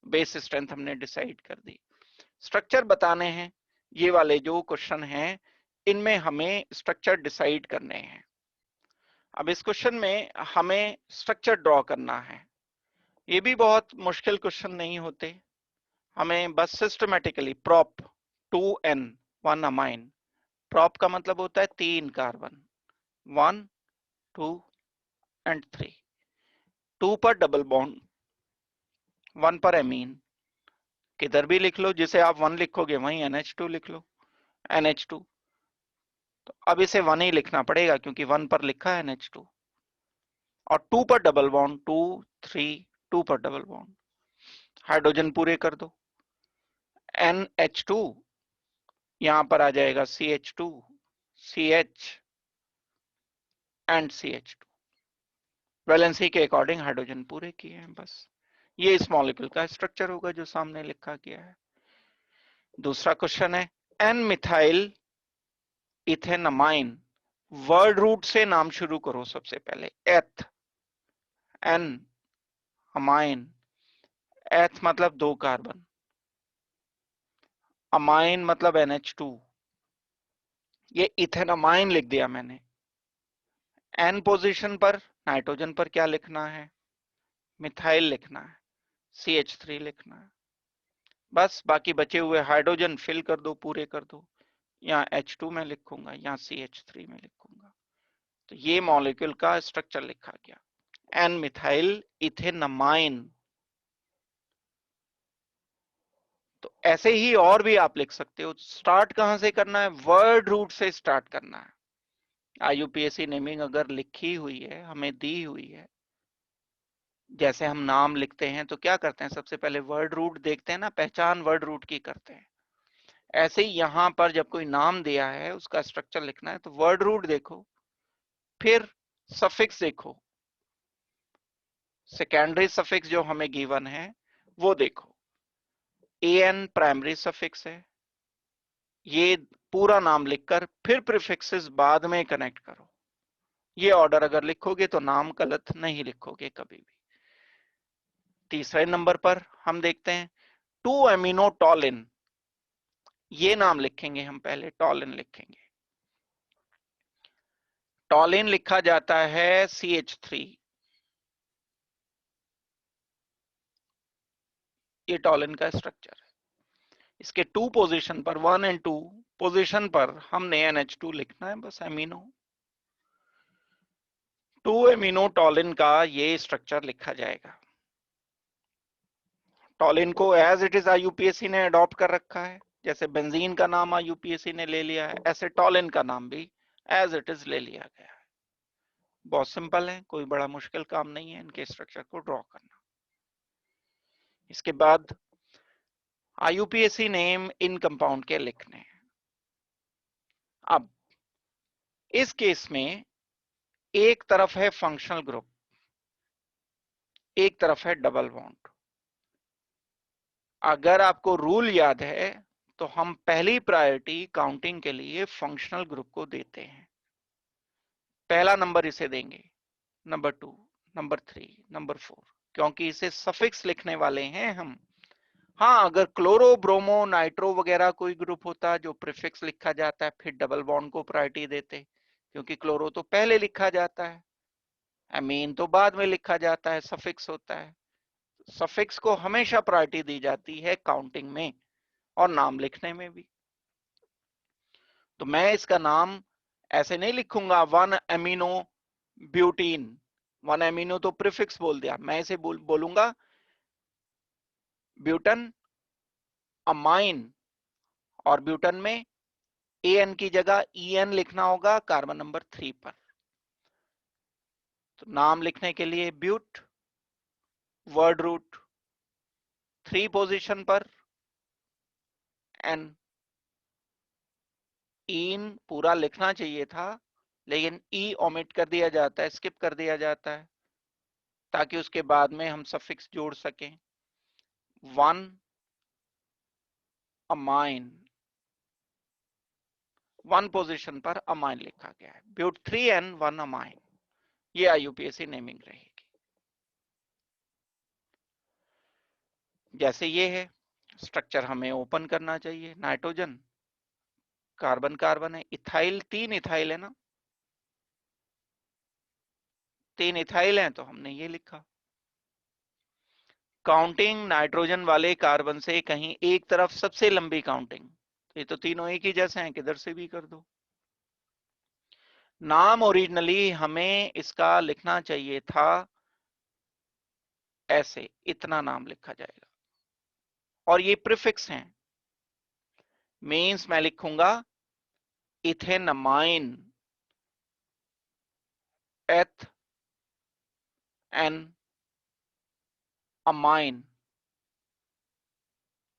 बेस स्ट्रेंथ हमने डिसाइड कर दी, स्ट्रक्चर बताने हैं। ये वाले जो क्वेश्चन हैं इनमें हमें स्ट्रक्चर डिसाइड करने हैं। अब इस क्वेश्चन में हमें स्ट्रक्चर ड्रॉ करना है। ये भी बहुत मुश्किल क्वेश्चन नहीं होते, हमें बस systematically prop 2n 1 amine, prop का मतलब होता है 3 कार्बन, 1 2 एंड 3, 2 पर डबल बॉन्ड, 1 पर एमीन, किधर भी लिख लो, जिसे आप 1 लिखोगे वहीं NH2 लिख लो। NH2, तो अब इसे 1 ही लिखना पड़ेगा क्योंकि 1 पर लिखा है NH2, और 2 पर डबल बॉन्ड, 2 3 2 पर डबल बॉन्ड, हाइड्रोजन पूरे कर दो। NH2 यहां पर आ जाएगा CH2, CH and CH2, valency के अकॉर्डिंग हाइड्रोजन पूरे किए हैं। बस ये इस मॉलिक्यूल का स्ट्रक्चर होगा जो सामने लिखा गया है। दूसरा क्वेश्चन है एन मिथाइल इथेनमाइन, वर्ड रूट से नाम शुरू करो सबसे पहले। एथ, एन अमाइन, एथ मतलब 2 कार्बन, अमाइन मतलब NH2, ये इथेनमाइन लिख दिया मैंने। एन पोजीशन पर नाइट्रोजन पर क्या लिखना है, मिथाइल लिखना है, CH3 लिखना है। बस बाकी बचे हुए हाइड्रोजन फिल कर दो, पूरे कर दो। यहाँ H2 में लिखूंगा, यहाँ CH3 में लिखूंगा। तो ये मॉलिक्यूल का स्ट्रक्चर लिखा गया, एन मिथाइल इथेनमाइन। तो ऐसे ही और भी आप लिख सकते हो। स्टार्ट कहां से करना है, वर्ड रूट से स्टार्ट करना है। IUPAC नेमिंग अगर लिखी हुई है, हमें दी हुई है, जैसे हम नाम लिखते हैं तो क्या करते हैं, सबसे पहले वर्ड रूट देखते हैं ना, पहचान वर्ड रूट की करते हैं। ऐसे ही यहां पर जब कोई नाम दिया है उसका स्ट्रक्चर लिखना है तो वर्ड रूट देखो, फिर सफिक्स देखो, सेकेंडरी सफिक्स जो हमें गिवन है वो देखो। AN प्राइमरी सफिक्स है, ये पूरा नाम लिखकर फिर प्रीफिक्सेस बाद में कनेक्ट करो। ये ऑर्डर अगर लिखोगे तो नाम गलत नहीं लिखोगे कभी भी। तीसरे नंबर पर हम देखते हैं 2 एमिनो टॉलिन, ये नाम लिखेंगे हम, पहले टॉलिन लिखेंगे। टॉलिन लिखा जाता है CH3, ये टॉलिन का स्ट्रक्चर है। इसके 2 पोजीशन पर, 1 एंड 2 पोजीशन पर हमने NH2 लिखना है, बस एमिनो। 2 एमिनो टॉलिन का ये स्ट्रक्चर लिखा जाएगा। टॉलिन को एज इट इज IUPAC ने अडॉप्ट कर रखा है, जैसे बेंजीन का नाम IUPAC ने ले लिया है, ऐसे टॉलिन का नाम भी एज इट इज ले लिया गया है। बहुत सिंपल है, कोई बड़ा मुश्किल काम नहीं है इनके स्ट्रक्चर को ड्रॉ करना। इसके बाद IUPAC नेम इन कंपाउंड के लिखने हैं। अब इस केस में एक तरफ है फंक्शनल ग्रुप, एक तरफ है डबल बॉन्ड। अगर आपको रूल याद है तो हम पहली प्रायोरिटी काउंटिंग के लिए फंक्शनल ग्रुप को देते हैं। पहला नंबर इसे देंगे, नंबर 2, नंबर 3, नंबर 4, क्योंकि इसे सफिक्स लिखने वाले हैं हम। हाँ, अगर क्लोरो, ब्रोमो, नाइट्रो वगैरह कोई ग्रुप होता जो प्रीफिक्स लिखा जाता है, फिर डबल बॉन्ड को प्रायोरिटी देते, क्योंकि क्लोरो तो पहले लिखा जाता है, एमीन तो बाद में लिखा जाता है, सफिक्स होता है। सफिक्स को हमेशा प्रायोरिटी दी जाती है काउंटिंग में और नाम लिखने में भी। तो मैं इसका नाम ऐसे नहीं लिखूंगा 1 एमिनो ब्यूटीन, 1 एमिनो तो प्रीफिक्स बोल दिया, मैं इसे बोलूंगा ब्यूटन अमाइन, और ब्यूटन में AN की जगह EN लिखना होगा कार्बन नंबर 3 पर। तो नाम लिखने के लिए ब्यूट, वर्ड रूट 3 पोजीशन पर N, इन पूरा लिखना चाहिए था लेकिन E ओमिट कर दिया जाता है, स्किप कर दिया जाता है, ताकि उसके बाद में हम सफिक्स जोड़ सकें। 1 अमाइन, 1 पोजीशन पर अमाइन लिखा गया है, ब्यूट 3N 1 अमाइन, ये IUPAC नेमिंग रहेगी। जैसे ये है स्ट्रक्चर, हमें ओपन करना चाहिए। नाइट्रोजन, कार्बन कार्बन है, इथाइल 3 इथाइल है ना, 3 इथाइल है तो हमने ये लिखा। काउंटिंग नाइट्रोजन वाले कार्बन से कहीं एक तरफ सबसे लंबी काउंटिंग, ये तो तीनों एक ही जैसे हैं, किधर से भी कर दो। नाम ओरिजिनली हमें इसका लिखना चाहिए था ऐसे, इतना नाम लिखा जाएगा, और ये प्रीफिक्स हैं, मींस मैं लिखूंगा इथेनमाइन एथ एन अमाइन,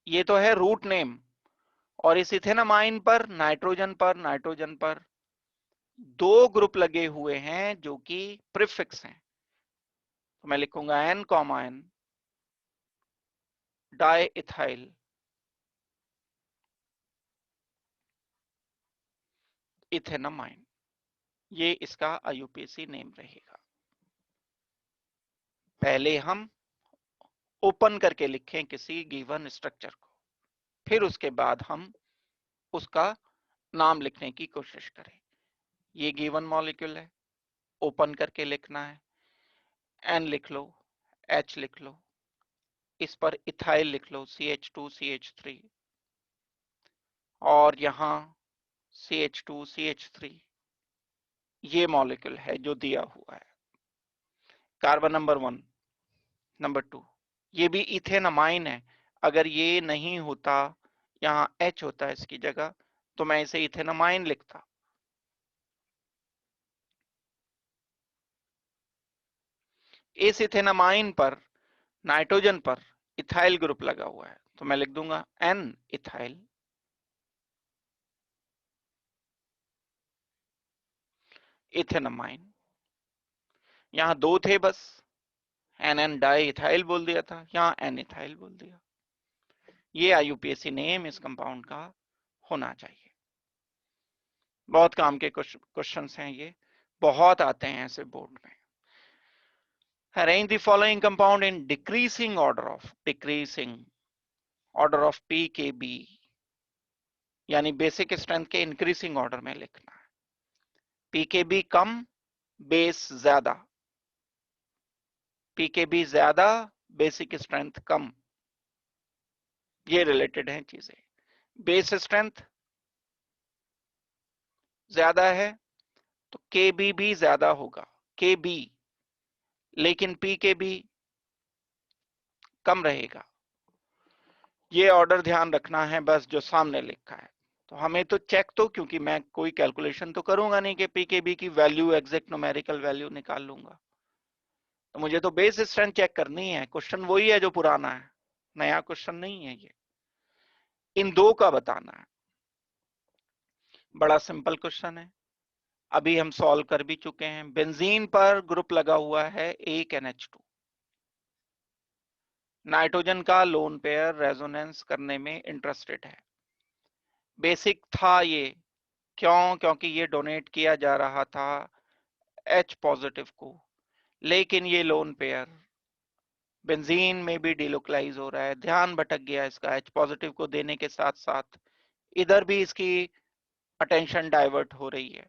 ये तो है रूट नेम। और इस इथेनमाइन पर नाइट्रोजन पर दो ग्रुप लगे हुए हैं जो कि प्रीफिक्स हैं। तो मैं लिखूंगा N comma N di ethyl ethanamine, ये इसका आईयूपीएसी नेम रहेगा। पहले हम ओपन करके लिखें किसी गिवन स्ट्रक्चर को, फिर उसके बाद हम उसका नाम लिखने की कोशिश करें। ये गिवन मॉलिक्यूल है, ओपन करके लिखना है। एन लिख लो, एच लिख लो, इस पर इथाइल लिख लो CH2CH3, और यहां CH2CH3, ये मॉलिक्यूल है जो दिया हुआ है। कार्बन नंबर 1, नंबर 2, ये भी इथेनमाइन है। अगर ये नहीं होता, यहाँ H होता है इसकी जगह, तो मैं इसे इथेनमाइन लिखता। इस इथेनमाइन पर नाइट्रोजन पर इथाइल ग्रुप लगा हुआ है, तो मैं लिख दूंगा N इथाइल, इथेनमाइन। यहां दो थे बस, NN डाई इथाइल बोल दिया था, यहाँ N इथाइल बोल दिया। ये आईयूपीएसी नेम इस कंपाउंड का होना चाहिए। बहुत काम के क्वेश्चंस हैं ये, बहुत आते हैं ऐसे बोर्ड में। Arrange the following compound in decreasing order of pKb, यानी बेसिक स्ट्रेंथ के इंक्रीजिंग ऑर्डर में लिखना है। pKb कम, बेस ज्यादा, pKb ज्यादा, बेसिक स्ट्रेंथ कम, ये रिलेटेड हैं चीजें। बेस स्ट्रेंथ ज्यादा है तो Kb भी ज्यादा होगा, Kb, लेकिन pKb कम रहेगा। ये ऑर्डर ध्यान रखना है बस, जो सामने लिखा है। तो हमें तो चेक, तो क्योंकि मैं कोई कैलकुलेशन तो करूंगा नहीं कि पीकेबी की वैल्यू एग्जैक्ट न्यूमेरिकल वैल्यू निकाल लूंगा, तो मुझे तो बेस स्ट्रेंथ चेक करनी है। क्वेश्चन वही है जो पुराना है, नया क्वेश्चन नहीं है ये। इन दो का बताना है, बड़ा सिंपल क्वेश्चन है, अभी हम सॉल्व कर भी चुके हैं। बेंजीन पर ग्रुप लगा हुआ है एक NH2, नाइट्रोजन का लोन पेयर रेजोनेंस करने में इंटरेस्टेड है। बेसिक था ये, क्यों? क्योंकि ये डोनेट किया जा रहा था H पॉजिटिव को, लेकिन ये लोन पेयर बेंजीन में भी डिलोकलाइज हो रहा है, ध्यान भटक गया इसका। H पॉजिटिव को देने के साथ साथ इधर भी इसकी अटेंशन डाइवर्ट हो रही है,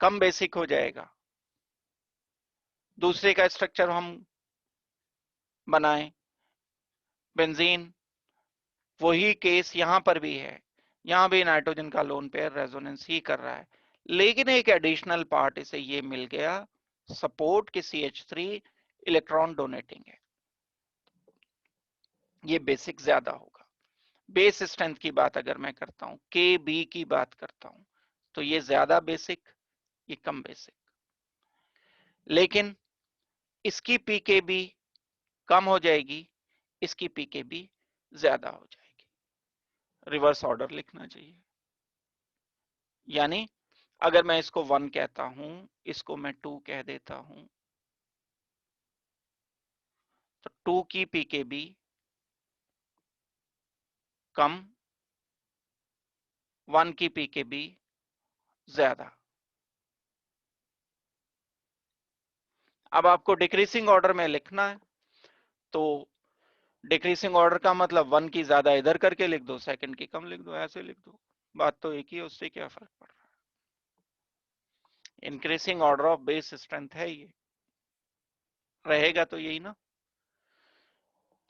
कम बेसिक हो जाएगा। दूसरे का स्ट्रक्चर हम बनाएं, बेंजीन, वही केस यहां पर भी है, यहां भी नाइट्रोजन का लोन पेयर रेजोनेंस ही कर रहा है, लेकिन एक एडिशनल पार्ट इसे ये मिल गया, सपोर्ट के CH3 इलेक्ट्रॉन डोनेटिंग है, ये बेसिक ज्यादा होगा। बेस स्ट्रेंथ की बात अगर मैं करता हूं, Kb की बात करता हूं, तो ये ज्यादा बेसिक, ये कम बेसिक, लेकिन इसकी pKb कम हो जाएगी, इसकी pKb ज्यादा हो जाएगी। रिवर्स ऑर्डर लिखना चाहिए, यानी अगर मैं इसको 1 कहता हूं, इसको मैं 2 कह देता हूं, तो 2 की pKb कम, 1 की pKb ज्यादा। अब आपको डिक्रीसिंग ऑर्डर में लिखना है, तो डिक्रीसिंग ऑर्डर का मतलब 1 की ज्यादा इधर करके लिख दो, सेकंड की कम लिख दो, ऐसे लिख दो, बात तो एक ही है, उससे क्या फर्क पड़ रहा है। इंक्रीसिंग ऑर्डर ऑफ बेस स्ट्रेंथ है ये, रहेगा तो यही ना।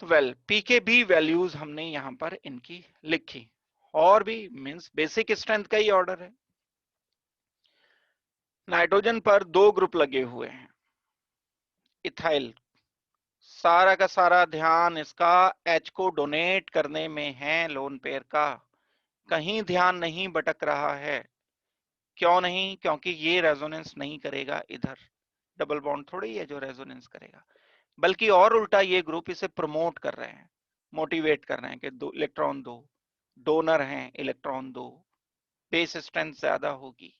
तो वेल पीकेबी वैल्यूज हमने यहां पर इनकी लिखी, और भी मींस बेसिक स्ट्रेंथ का ही ऑर्डर है। नाइट्रोजन पर दो ग्रुप लगे हुए हैं, इथाइल, सारा का सारा ध्यान इसका H को डोनेट करने में है लोन पेयर का, कहीं ध्यान नहीं भटक रहा है। क्यों नहीं? क्योंकि ये रेजोनेंस नहीं करेगा इधर, डबल बॉन्ड थोड़ी है जो रेजोनेंस करेगा, बल्कि और उल्टा ये ग्रुप इसे प्रमोट कर रहे हैं, मोटिवेट कर रहे हैं कि दो इलेक्ट्रॉन दो, डोनर हैं इलेक्ट्रॉन दो, बेस स्ट्रेंथ ज्यादा होगी।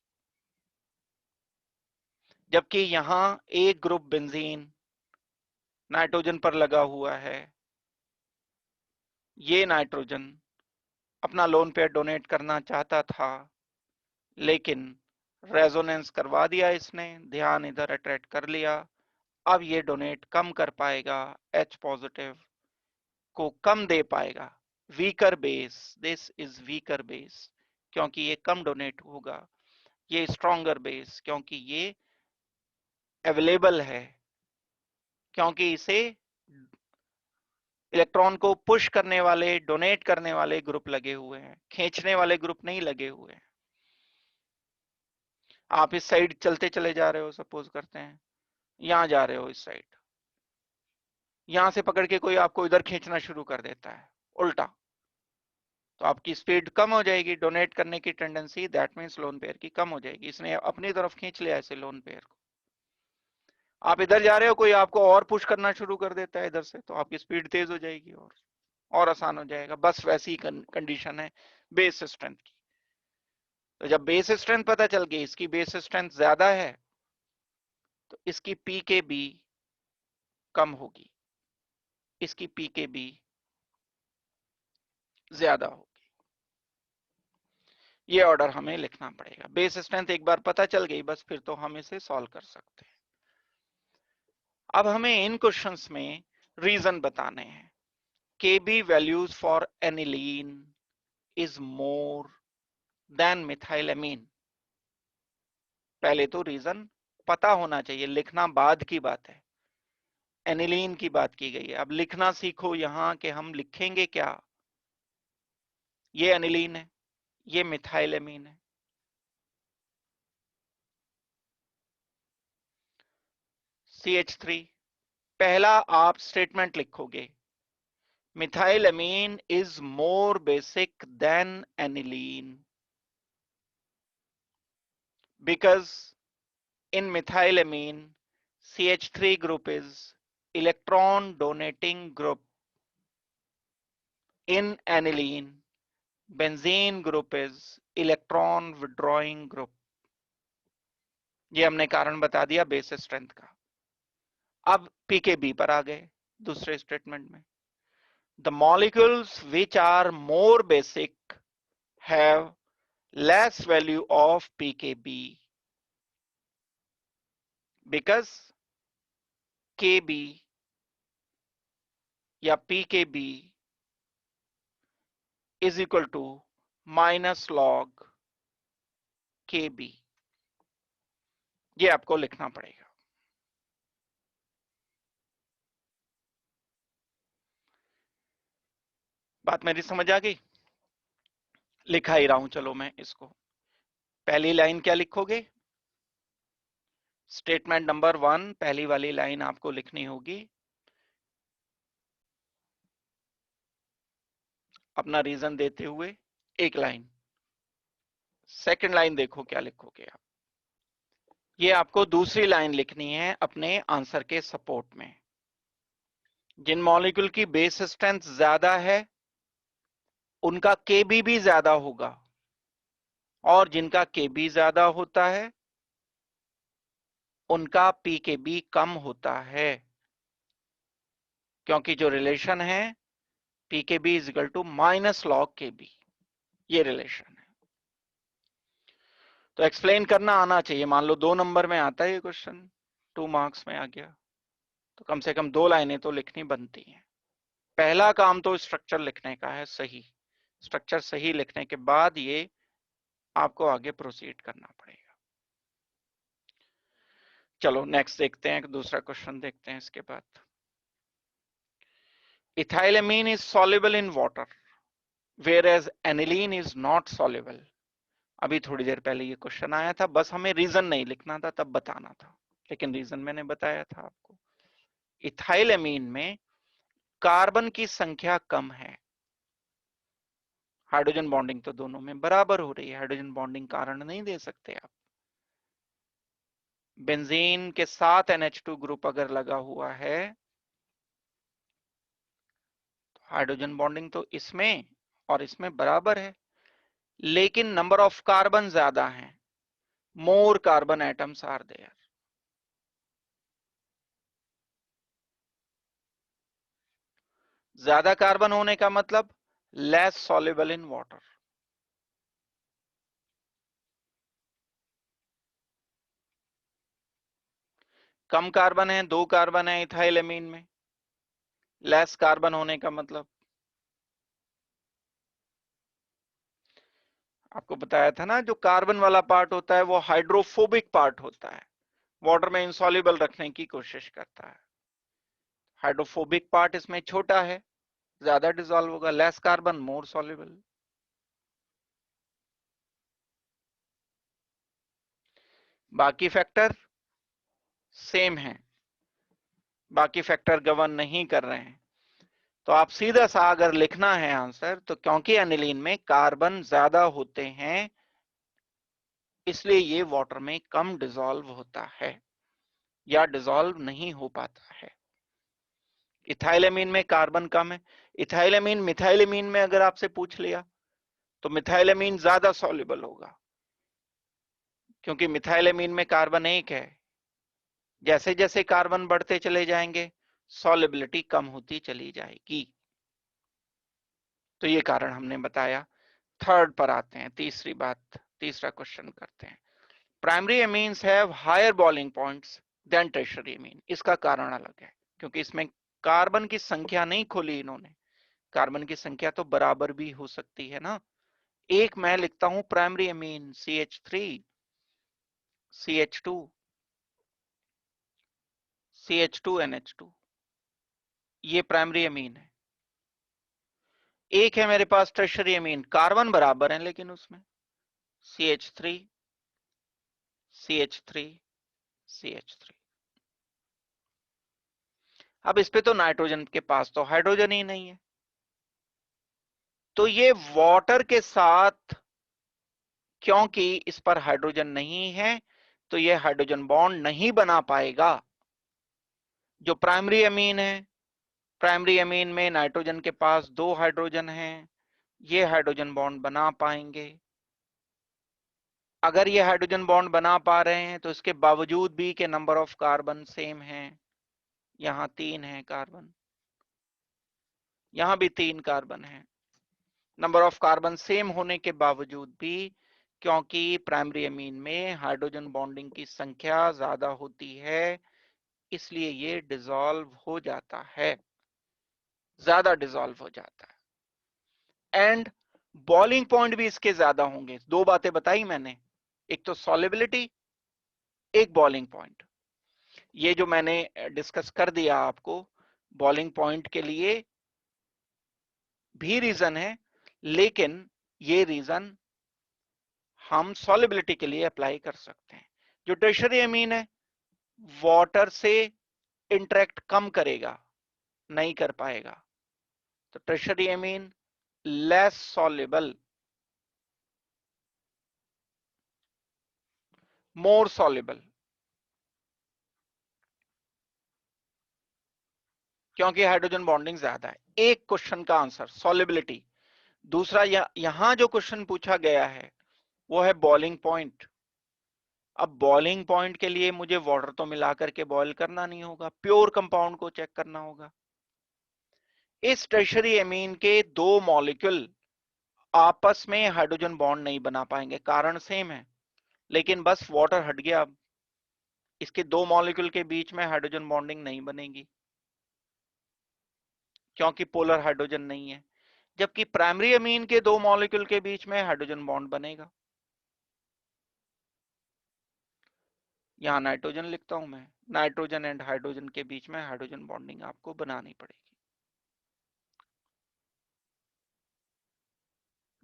जबकि यहां एक ग्रुप बेंजीन नाइट्रोजन पर लगा हुआ है, ये नाइट्रोजन अपना लोन पेयर डोनेट करना चाहता था, लेकिन रेजोनेंस करवा दिया इसने, ध्यान इधर अट्रैक्ट कर लिया। अब ये डोनेट कम कर पाएगा, H पॉजिटिव को कम दे पाएगा। Weaker base, this is weaker base, क्योंकि ये कम डोनेट होगा। ये स्ट्रॉन्गर बेस, क्योंकि ये अवेलेबल है, क्योंकि इसे इलेक्ट्रॉन को पुश करने वाले, डोनेट करने वाले ग्रुप लगे हुए हैं, खींचने वाले ग्रुप नहीं लगे हुए हैं। आप इस साइड चलते चले जा रहे हो, सपोज करते हैं यहां जा रहे हो इस साइड, यहां से पकड़ के कोई आपको इधर खींचना शुरू कर देता है उल्टा, तो आपकी स्पीड कम हो जाएगी, डोनेट करने की tendency, that means lone pair की कम हो जाएगी। इसने अपनी तरफ खींच लिया ऐसे लोन पेयर को। आप इधर जा रहे हो, कोई आपको और पुश करना शुरू कर देता है इधर से, तो आपकी स्पीड तेज हो जाएगी और आसान हो जाएगा। बस वैसी ही कंडीशन है बेस स्ट्रेंथ की। तो जब बेस स्ट्रेंथ पता चल गई, इसकी बेस स्ट्रेंथ ज्यादा है, तो इसकी पी के बी कम होगी, इसकी पी के बी ज्यादा होगी। ये ऑर्डर हमें लिखना पड़ेगा। बेस स्ट्रेंथ एक बार पता चल गई, बस फिर तो हम इसे सॉल्व कर सकते हैं। अब हमें इन क्वेश्चंस में रीजन बताने हैं। Kb values for aniline is more than methylamine। पहले तो रीजन पता होना चाहिए, लिखना बाद की बात है। एनिलीन की बात की गई है, अब लिखना सीखो यहां कि हम लिखेंगे क्या। ये एनिलीन है, ये मिथाइलेमीन है। CH3, पहला आप स्टेटमेंट लिखोगे, methylamine is more basic than aniline because in methylamine, CH3 group is electron donating group. In aniline, benzene group is electron withdrawing group. ये हमने कारण बता दिया बेस स्ट्रेंथ का। अब पीकेबी पर आ गए दूसरे स्टेटमेंट में। The molecules which are more basic have less value of pKb because Kb या pKb is equal to minus log Kb। ये आपको लिखना पड़ेगा। बात मेरी समझ आ गई? लिखा ही रहा हूं, चलो मैं इसको। पहली लाइन क्या लिखोगे? स्टेटमेंट नंबर 1, पहली वाली लाइन आपको लिखनी होगी, अपना रीजन देते हुए एक लाइन। सेकंड लाइन देखो क्या लिखोगे आप। ये आपको दूसरी लाइन लिखनी है अपने आंसर के सपोर्ट में। जिन मॉलिक्यूल की बेस स्ट्रेंथ ज्यादा है उनका केबी भी ज्यादा होगा, और जिनका केबी ज्यादा होता है उनका पीकेबी कम होता है, क्योंकि जो रिलेशन है pKb is equal to minus log Kb, ये रिलेशन है। तो एक्सप्लेन करना आना चाहिए। मान लो 2 नंबर में आता है ये क्वेश्चन, 2 मार्क्स में आ गया, तो कम से कम 2 लाइनें तो लिखनी बनती हैं। पहला काम तो स्ट्रक्चर लिखने का है, सही स्ट्रक्चर सही लिखने के बाद ये आपको आगे प्रोसीड करना पड़ेगा। चलो नेक्स्ट देखते हैं, दूसरा क्वेश्चन देखते हैं इसके बाद। Ethylamine is soluble in water whereas aniline is not soluble। अभी थोड़ी देर पहले ये क्वेश्चन आया था, बस हमें रीजन नहीं लिखना था, तब बताना था, लेकिन रीजन मैंने बताया था आपको। इथाइलेमीन में कार्बन की संख्या कम है, हाइड्रोजन बॉन्डिंग तो दोनों में बराबर हो रही है, हाइड्रोजन बॉन्डिंग कारण नहीं दे सकते आप। बेंजीन के साथ NH2 ग्रुप अगर लगा हुआ है तो हाइड्रोजन बॉन्डिंग तो इसमें और इसमें बराबर है, लेकिन नंबर ऑफ कार्बन ज्यादा है, more carbon atoms are there. ज्यादा कार्बन होने का मतलब लेस सॉल्युबल इन वाटर। कम कार्बन है, 2 कार्बन है इथाइल एमीन में, लेस कार्बन होने का मतलब, आपको बताया था ना, जो कार्बन वाला पार्ट होता है वो हाइड्रोफोबिक पार्ट होता है, वाटर में इंसॉल्युबल रखने की कोशिश करता है। हाइड्रोफोबिक पार्ट इसमें छोटा है, ज्यादा डिसॉल्व होगा, लेस कार्बन मोर सॉल्युबल। बाकी फैक्टर सेम है, बाकी फैक्टर गवर्न नहीं कर रहे हैं। तो आप सीधा सा अगर लिखना है आंसर, तो क्योंकि एनिलीन में कार्बन ज्यादा होते हैं इसलिए ये वाटर में कम डिसॉल्व होता है या डिसॉल्व नहीं हो पाता है। इथाइलेमीन में कार्बन कम है, इथाइलेमीन मिथाइलेमीन में अगर आपसे पूछ लिया तो मिथाइलेमीन ज्यादा सॉल्युबल होगा, क्योंकि मिथाइलेमीन में कार्बन एक है। जैसे जैसे कार्बन बढ़ते चले जाएंगे सॉल्युबिलिटी कम होती चली जाएगी। तो ये कारण हमने बताया। थर्ड पर आते हैं, तीसरी बात, तीसरा क्वेश्चन करते हैं। Primary amines have higher boiling points than tertiary amine. इसका कारण अलग है, क्योंकि इसमें कार्बन की संख्या नहीं खोली इन्होंने, कार्बन की संख्या तो बराबर भी हो सकती है ना। एक मैं लिखता हूं primary amine CH3, CH2, CH2NH2, ये प्राइमरी एमीन है। एक है मेरे पास टर्शियरी एमीन, कार्बन बराबर है लेकिन उसमें CH3, CH3, CH3। अब इस पे तो नाइट्रोजन के पास तो हाइड्रोजन ही नहीं है, तो ये वाटर के साथ, क्योंकि इस पर हाइड्रोजन नहीं है तो ये हाइड्रोजन बॉन्ड नहीं बना पाएगा। जो प्राइमरी अमीन है, प्राइमरी अमीन में नाइट्रोजन के पास 2 हाइड्रोजन हैं, ये हाइड्रोजन बॉन्ड बना पाएंगे। अगर ये हाइड्रोजन बॉन्ड बना पा रहे हैं तो इसके बावजूद भी के नंबर ऑफ कार्बन सेम है, यहां 3 है कार्बन, यहां भी 3 कार्बन है। नंबर ऑफ कार्बन सेम होने के बावजूद भी, क्योंकि प्राइमरी अमीन में हाइड्रोजन बॉन्डिंग की संख्या ज्यादा होती है, इसलिए ये डिसॉल्व हो जाता है, ज्यादा डिसॉल्व हो जाता है। एंड बॉइलिंग पॉइंट भी इसके ज्यादा होंगे। 2 बातें बताई मैंने, एक तो सॉल्युबिलिटी, एक बॉइलिंग पॉइंट। ये जो मैंने डिस्कस कर दिया आपको, बॉइलिंग पॉइंट के लिए भी रीजन है, लेकिन ये रीजन हम सॉल्युबिलिटी के लिए अप्लाई कर सकते हैं। जो टर्शियरी अमीन है वाटर से इंटरेक्ट कम करेगा, नहीं कर पाएगा, तो टर्शियरी अमीन लेस सॉल्युबल, मोर सॉल्युबल, क्योंकि हाइड्रोजन बॉन्डिंग ज्यादा है। एक क्वेश्चन का आंसर सॉल्युबिलिटी। दूसरा यहां जो क्वेश्चन पूछा गया है वो है बॉइलिंग पॉइंट। अब बॉइलिंग पॉइंट के लिए मुझे वाटर तो मिला करके बॉईल करना नहीं होगा, प्योर कंपाउंड को चेक करना होगा। इस टर्शियरी एमीन के 2 मॉलिक्यूल आपस में हाइड्रोजन बॉन्ड नहीं बना पाएंगे, कारण सेम है, लेकिन बस वाटर हट गया। अब इसके 2 मॉलिक्यूल के बीच में हाइड्रोजन बॉन्डिंग नहीं बनेगी, क्योंकि पोलर हाइड्रोजन नहीं है। जबकि प्राइमरी अमीन के 2 मॉलिक्यूल के बीच में हाइड्रोजन बॉन्ड बनेगा। यहां नाइट्रोजन लिखता हूं मैं, नाइट्रोजन एंड हाइड्रोजन के बीच में हाइड्रोजन बॉन्डिंग आपको बनानी पड़ेगी।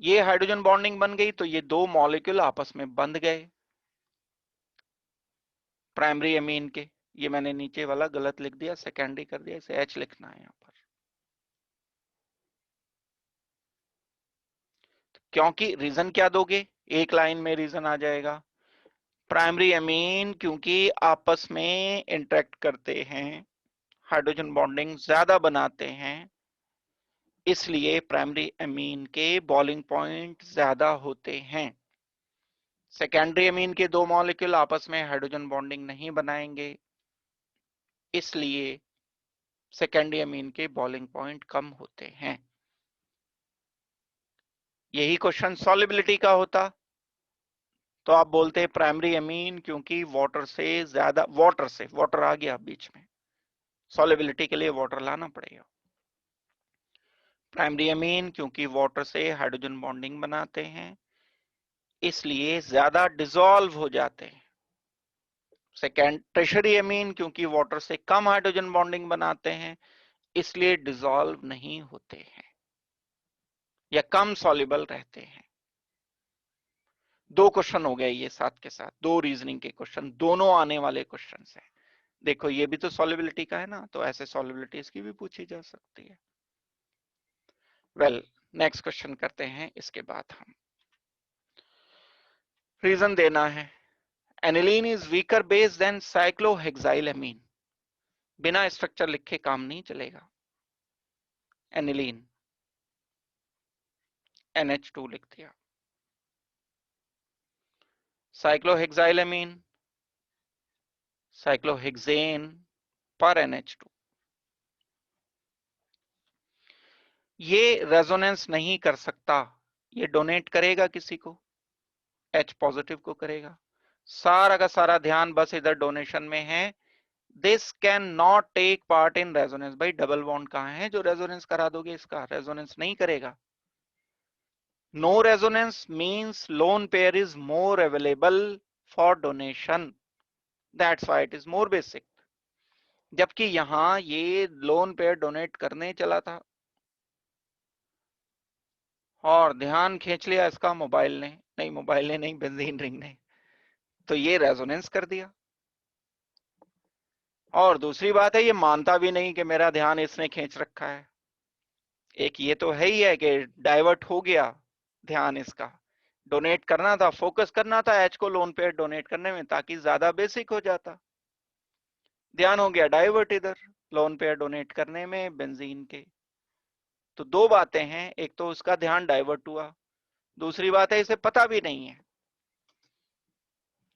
ये हाइड्रोजन बॉन्डिंग बन गई तो ये 2 मॉलिक्यूल आपस में बंध गए प्राइमरी अमीन के। ये मैंने नीचे वाला गलत लिख दिया, सेकेंडरी कर दिया, इसे H लिखना है यहां पर। क्योंकि रीजन क्या दोगे, एक लाइन में रीजन आ जाएगा। प्राइमरी अमीन क्योंकि आपस में इंटरेक्ट करते हैं, हाइड्रोजन बॉन्डिंग ज्यादा बनाते हैं, इसलिए प्राइमरी अमीन के बॉइलिंग पॉइंट ज्यादा होते हैं। सेकेंडरी अमीन के दो मॉलिक्यूल आपस में हाइड्रोजन बॉन्डिंग नहीं बनाएंगे, इसलिए सेकेंडरी अमीन के बॉइलिंग पॉइंट कम होते हैं। यही क्वेश्चन सॉल्युबिलिटी का होता तो आप बोलते प्राइमरी अमीन क्योंकि वाटर से ज्यादा, वाटर आ गया बीच में, सॉल्युबिलिटी के लिए वाटर लाना पड़ेगा। प्राइमरी अमीन क्योंकि वाटर से हाइड्रोजन बॉन्डिंग बनाते हैं, इसलिए ज्यादा डिसॉल्व हो जाते हैं। सेकेंड टर्शियरी अमीन क्योंकि वाटर से कम हाइड्रोजन बॉन्डिंग बनाते हैं, इसलिए डिसॉल्व नहीं होते हैं या कम सॉल्युबल रहते हैं। दो क्वेश्चन हो गए ये साथ के साथ, दो रीजनिंग के क्वेश्चन, दोनों आने वाले क्वेश्चन है। देखो ये भी तो सॉल्युबिलिटी का है ना, तो ऐसे सॉल्युबिलिटी इसकी भी पूछी जा सकती है। वेल, नेक्स्ट क्वेश्चन करते हैं, इसके बाद हम रीजन देना है। Aniline is weaker base than cyclohexylamine. बिना स्ट्रक्चर लिखे काम नहीं चलेगा। एनिलीन NH2 लिख दिया, साइक्लोहेक्साइलएमीन साइक्लोहेक्सेन पर NH2। ये रेजोनेंस नहीं कर सकता, ये डोनेट करेगा किसी को, H पॉजिटिव को करेगा। सारा का सारा ध्यान बस इधर डोनेशन में है। This can not take part in resonance. भाई डबल बॉन्ड कहां है जो रेजोनेंस करा दोगे, इसका रेजोनेंस नहीं करेगा। No resonance means lone pair is more available for donation, that's why it is more basic. जबकि यहां ये लोन पेयर डोनेट करने चला था और ध्यान खींच लिया इसका मोबाइल ने, नहीं बेंजीन रिंग ने, तो ये रेजोनेंस कर दिया। और दूसरी बात है, ये मानता भी नहीं कि मेरा ध्यान इसने खींच रखा है। एक ये तो है ही है कि डाइवर्ट हो गया ध्यान इसका, डोनेट करना था, फोकस करना था एच को लोन पेयर डोनेट करने में ताकि ज्यादा बेसिक हो जाता, ध्यान हो गया डाइवर्ट इधर लोन पेयर डोनेट करने में बेंजीन के। तो दो बातें हैं, एक तो उसका ध्यान डाइवर्ट हुआ, दूसरी बात है इसे पता भी नहीं है,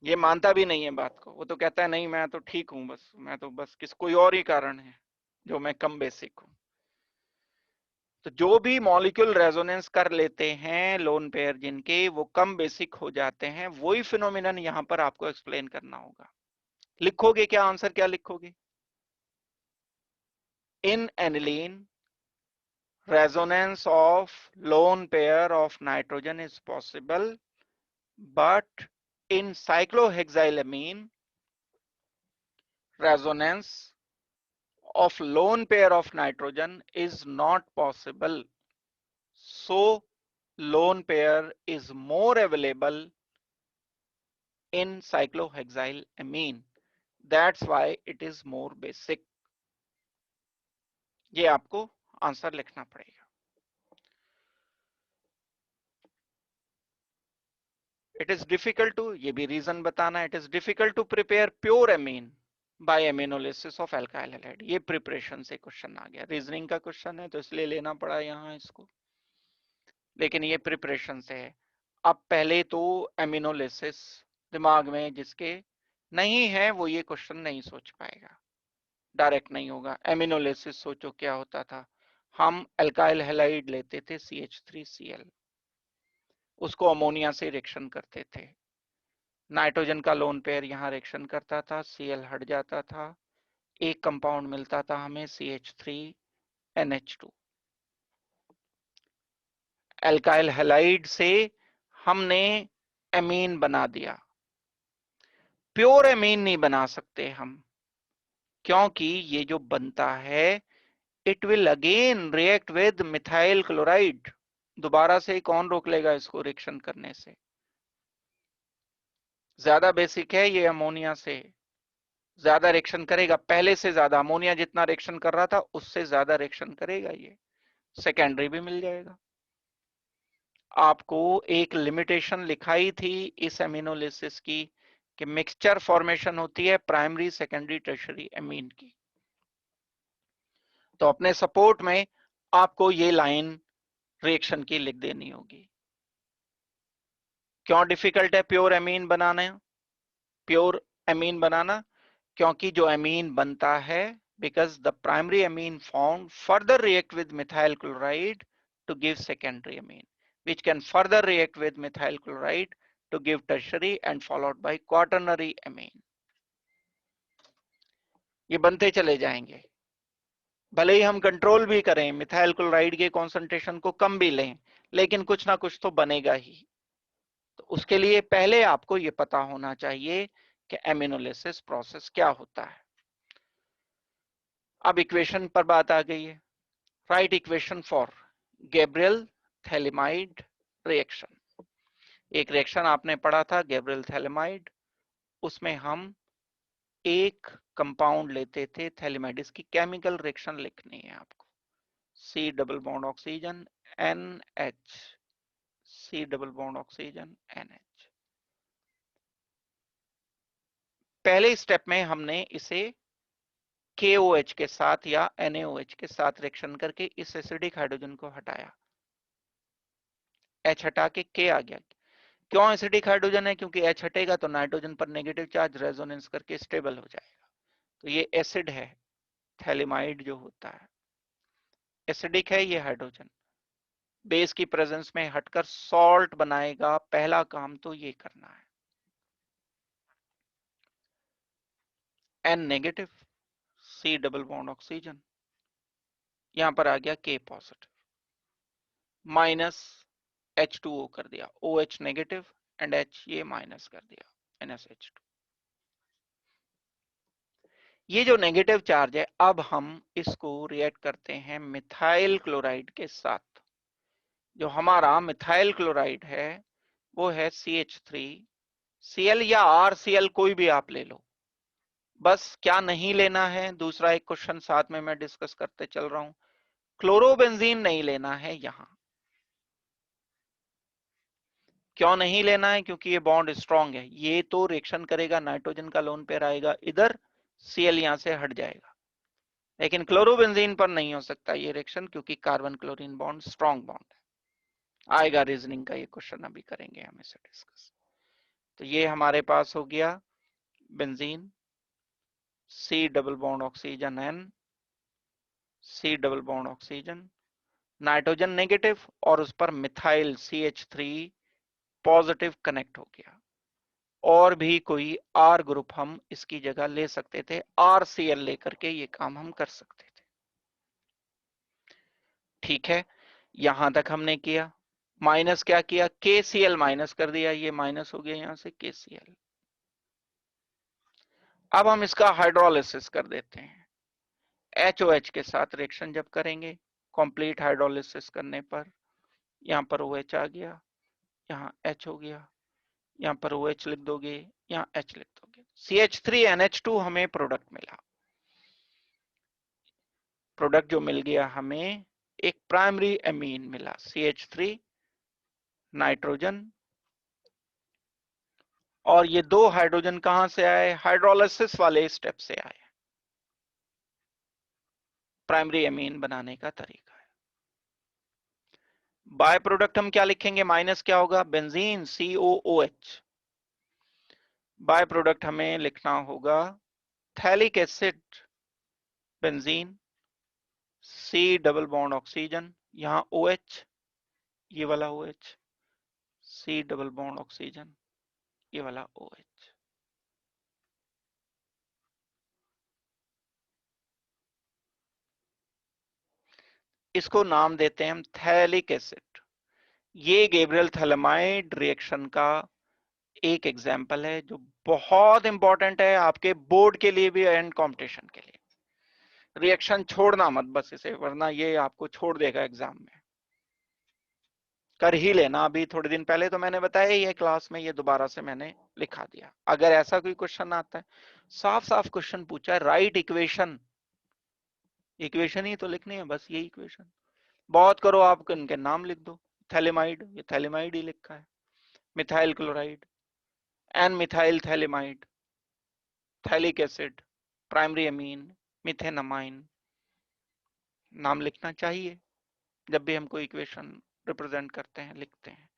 ये मानता भी नहीं है बात को। वो तो कहता है नहीं मैं तो ठीक हूं, बस मैं तो बस कोई और ही कारण है जो मैं कम बेसिक हूं। तो जो भी मॉलिक्यूल रेजोनेंस कर लेते हैं लोन पेयर जिनके, वो कम बेसिक हो जाते हैं। वही फिनोमिनन यहां पर आपको एक्सप्लेन करना होगा। लिखोगे क्या, आंसर क्या लिखोगे? इन aniline resonance of lone pair of nitrogen is possible, but in cyclohexylamine resonance of lone pair of nitrogen is not possible, so lone pair is more available in cyclohexylamine, that's why it is more basic। ये आपको आंसर लिखना पड़ेगा। इट इज डिफिकल्ट टू, ये भी रीजन बताना, it is difficult to prepare pure amine by ammonolysis of alkyl halide. ये प्रिपरेशन से क्वेश्चन आ गया, रीजनिंग का क्वेश्चन है तो इसलिए लेना पड़ा यहां इसको, लेकिन ये प्रिपरेशन से है। अब पहले तो एमिनोलिसिस दिमाग में जिसके नहीं है वो ये क्वेश्चन नहीं सोच पाएगा, डायरेक्ट नहीं होगा। एमिनोलिसिस सोचो क्या होता था, हम एल्काइल हैलाइड लेते थे CH3Cl, उसको अमोनिया से रिएक्शन करते थे, नाइट्रोजन का लोन पेयर यहां रिएक्शन करता था, Cl हट जाता था, एक कंपाउंड मिलता था हमें CH3NH2। एल्काइल हैलाइड से हमने एमीन बना दिया, प्योर एमीन नहीं बना सकते हम, क्योंकि ये जो बनता है it will again react with methyl chloride. दोबारा से कौन रोक लेगा इसको रिएक्शन करने से? ज्यादा बेसिक है ये, अमोनिया से ज्यादा रिएक्शन करेगा, पहले से ज्यादा, अमोनिया जितना रिएक्शन कर रहा था उससे ज्यादा रिएक्शन करेगा, ये सेकेंडरी भी मिल जाएगा। आपको एक लिमिटेशन लिखाई थी इस एमिनोलिसिस की कि मिक्सचर फॉर्मेशन होती है प्राइमरी सेकेंडरी टर्शियरी एमीन की। तो अपने सपोर्ट में आपको ये लाइन रिएक्शन की लिख देनी होगी। क्यों डिफिकल्ट है प्योर एमीन बनाना? प्योर एमीन बनाना क्योंकि जो एमीन बनता है, because the primary amine formed further react with methyl chloride to give secondary amine, which can further react with methyl chloride to give tertiary and followed by quaternary amine. ये बनते चले जाएंगे, भले ही हम कंट्रोल भी करें, मिथाइल क्लोराइड के कॉन्सेंट्रेशन को कम भी लें, लेकिन कुछ ना कुछ तो बनेगा ही। तो उसके लिए पहले आपको ये पता होना चाहिए कि एमिनोलिसिस प्रोसेस क्या होता है। अब इक्वेशन पर बात आ गई है। Right equation for Gabriel phthalimide reaction. एक रिएक्शन आपने पढ़ा था गैब्रियल थैलेमाइड, उसमें हम एक कंपाउंड लेते थे थैलेमाइड, इसकी केमिकल रिएक्शन लिखनी है आपको। C double bond oxygen NH, C double bond oxygen NH। पहले स्टेप में हमने इसे KOH के साथ या NaOH के साथ रिएक्शन करके इस एसिडिक हाइड्रोजन को हटाया, H हटा के K आ गया। क्यों एसिडिक हाइड्रोजन है? क्योंकि H हटेगा तो नाइट्रोजन पर नेगेटिव चार्ज रेजोनेंस करके स्टेबल हो जाएगा। तो ये एसिड है, थैलेमाइड जो होता है एसिडिक है। ये हाइड्रोजन बेस की प्रेजेंस में हटकर सॉल्ट बनाएगा। पहला काम तो ये करना है। N negative, C double bond oxygen, यहां पर आ गया K पॉजिटिव, माइनस H2O कर दिया, OH नेगेटिव एंड H ये माइनस कर दिया, NSH2। ये जो नेगेटिव चार्ज है, अब हम इसको रिएक्ट करते हैं मिथाइल क्लोराइड के साथ। जो हमारा मिथाइल क्लोराइड है वो है CH3Cl या RCl, कोई भी आप ले लो। बस क्या नहीं लेना है, दूसरा एक क्वेश्चन साथ में मैं डिस्कस करते चल रहा हूं, क्लोरोबेंजीन नहीं लेना है यहां। क्यों नहीं लेना है? क्योंकि ये बॉन्ड स्ट्रांग है, ये तो रिएक्शन करेगा, नाइट्रोजन का लोन पेयर आएगा इधर, Cl यहां से हट जाएगा, लेकिन क्लोरोबेंजीन पर नहीं हो सकता ये रिएक्शन क्योंकि carbon chlorine bond strong bond है। आएगा रीजनिंग का ये क्वेश्चन, अभी करेंगे हम इसे डिस्कस। तो ये हमारे पास हो गया benzene, C double bond oxygen N, C double bond oxygen, nitrogen negative और उस पर मिथाइल CH3 पॉजिटिव कनेक्ट हो गया। और भी कोई R ग्रुप हम इसकी जगह ले सकते थे, RCl लेकर के ये काम हम कर सकते थे। ठीक है, यहां तक हमने किया। माइनस क्या किया? KCl माइनस कर दिया, ये माइनस हो गया यहां से KCl। अब हम इसका हाइड्रोलिसिस कर देते हैं। HOH के साथ रिएक्शन जब करेंगे, कंप्लीट हाइड्रोलिसिस करने पर यहां पर OH आ गया, यहाँ H हो गया, यहाँ पर OH लिख दोगे, यहाँ H लिख दोगे। CH3NH2 हमें प्रोडक्ट मिला। प्रोडक्ट जो मिल गया हमें, एक प्राइमरी एमीन मिला CH3 नाइट्रोजन, और ये दो हाइड्रोजन कहां से आए? हाइड्रोलिसिस वाले स्टेप से आए। प्राइमरी एमीन बनाने का तरीका है। बाय प्रोडक्ट हम क्या लिखेंगे? माइनस क्या होगा? Benzene COOH। बाय प्रोडक्ट हमें लिखना होगा phthalic acid benzene, C double bond oxygen, यहां OH, ये वाला OH, C double bond oxygen, ये वाला OH। इसको नाम देते हैं हम थैलिक एसिड। ये गैब्रियल थैलेमाइड रिएक्शन का एक एग्जाम्पल है जो बहुत इंपॉर्टेंट है आपके बोर्ड के लिए भी एंड कॉम्पिटिशन के लिए। रिएक्शन छोड़ना मत बस इसे, वरना ये आपको छोड़ देगा एग्जाम में। कर ही लेना। अभी थोड़े दिन पहले तो मैंने बताया ही है क्लास में, ये दोबारा से मैंने लिखा दिया। अगर ऐसा कोई क्वेश्चन आता है, साफ साफ क्वेश्चन पूछा है, राइट इक्वेशन, इक्वेशन ही तो लिखनी है बस, ये इक्वेशन। बहुत करो आप इनके नाम लिख दो, थैलेमाइड, ये थैलेमाइड ही लिखा है, methyl chloride, N methyl phthalimide, phthalic acid, primary amine, methanamine, नाम लिखना चाहिए जब भी हम कोई इक्वेशन रिप्रेजेंट करते हैं, लिखते हैं।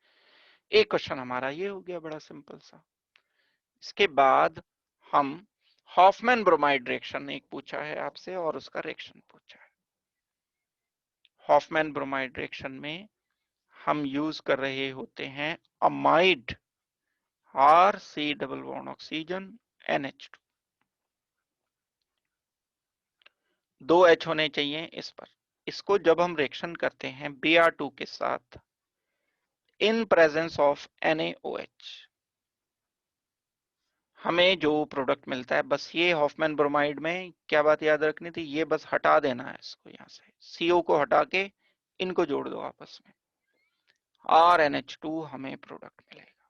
एक क्वेश्चन हमारा ये हो गया, बड़ा सिंपल सा। इसके बाद हम हॉफमैन ब्रोमाइड रिएक्शन एक पूछा है आपसे और उसका रिएक्शन पूछा है। हॉफमैन ब्रोमाइड रिएक्शन में हम यूज कर रहे होते हैं amide, RC double bond oxygen NH2, 2 H होने चाहिए इस पर। इसको जब हम रिएक्शन करते हैं Br2 के साथ इन प्रेजेंस ऑफ NaOH, हमें जो प्रोडक्ट मिलता है, बस ये हॉफमैन ब्रोमाइड में क्या बात याद रखनी थी, ये बस हटा देना है इसको, यहां से CO को हटा के इनको जोड़ दो आपस में, RNH2 हमें प्रोडक्ट मिलेगा।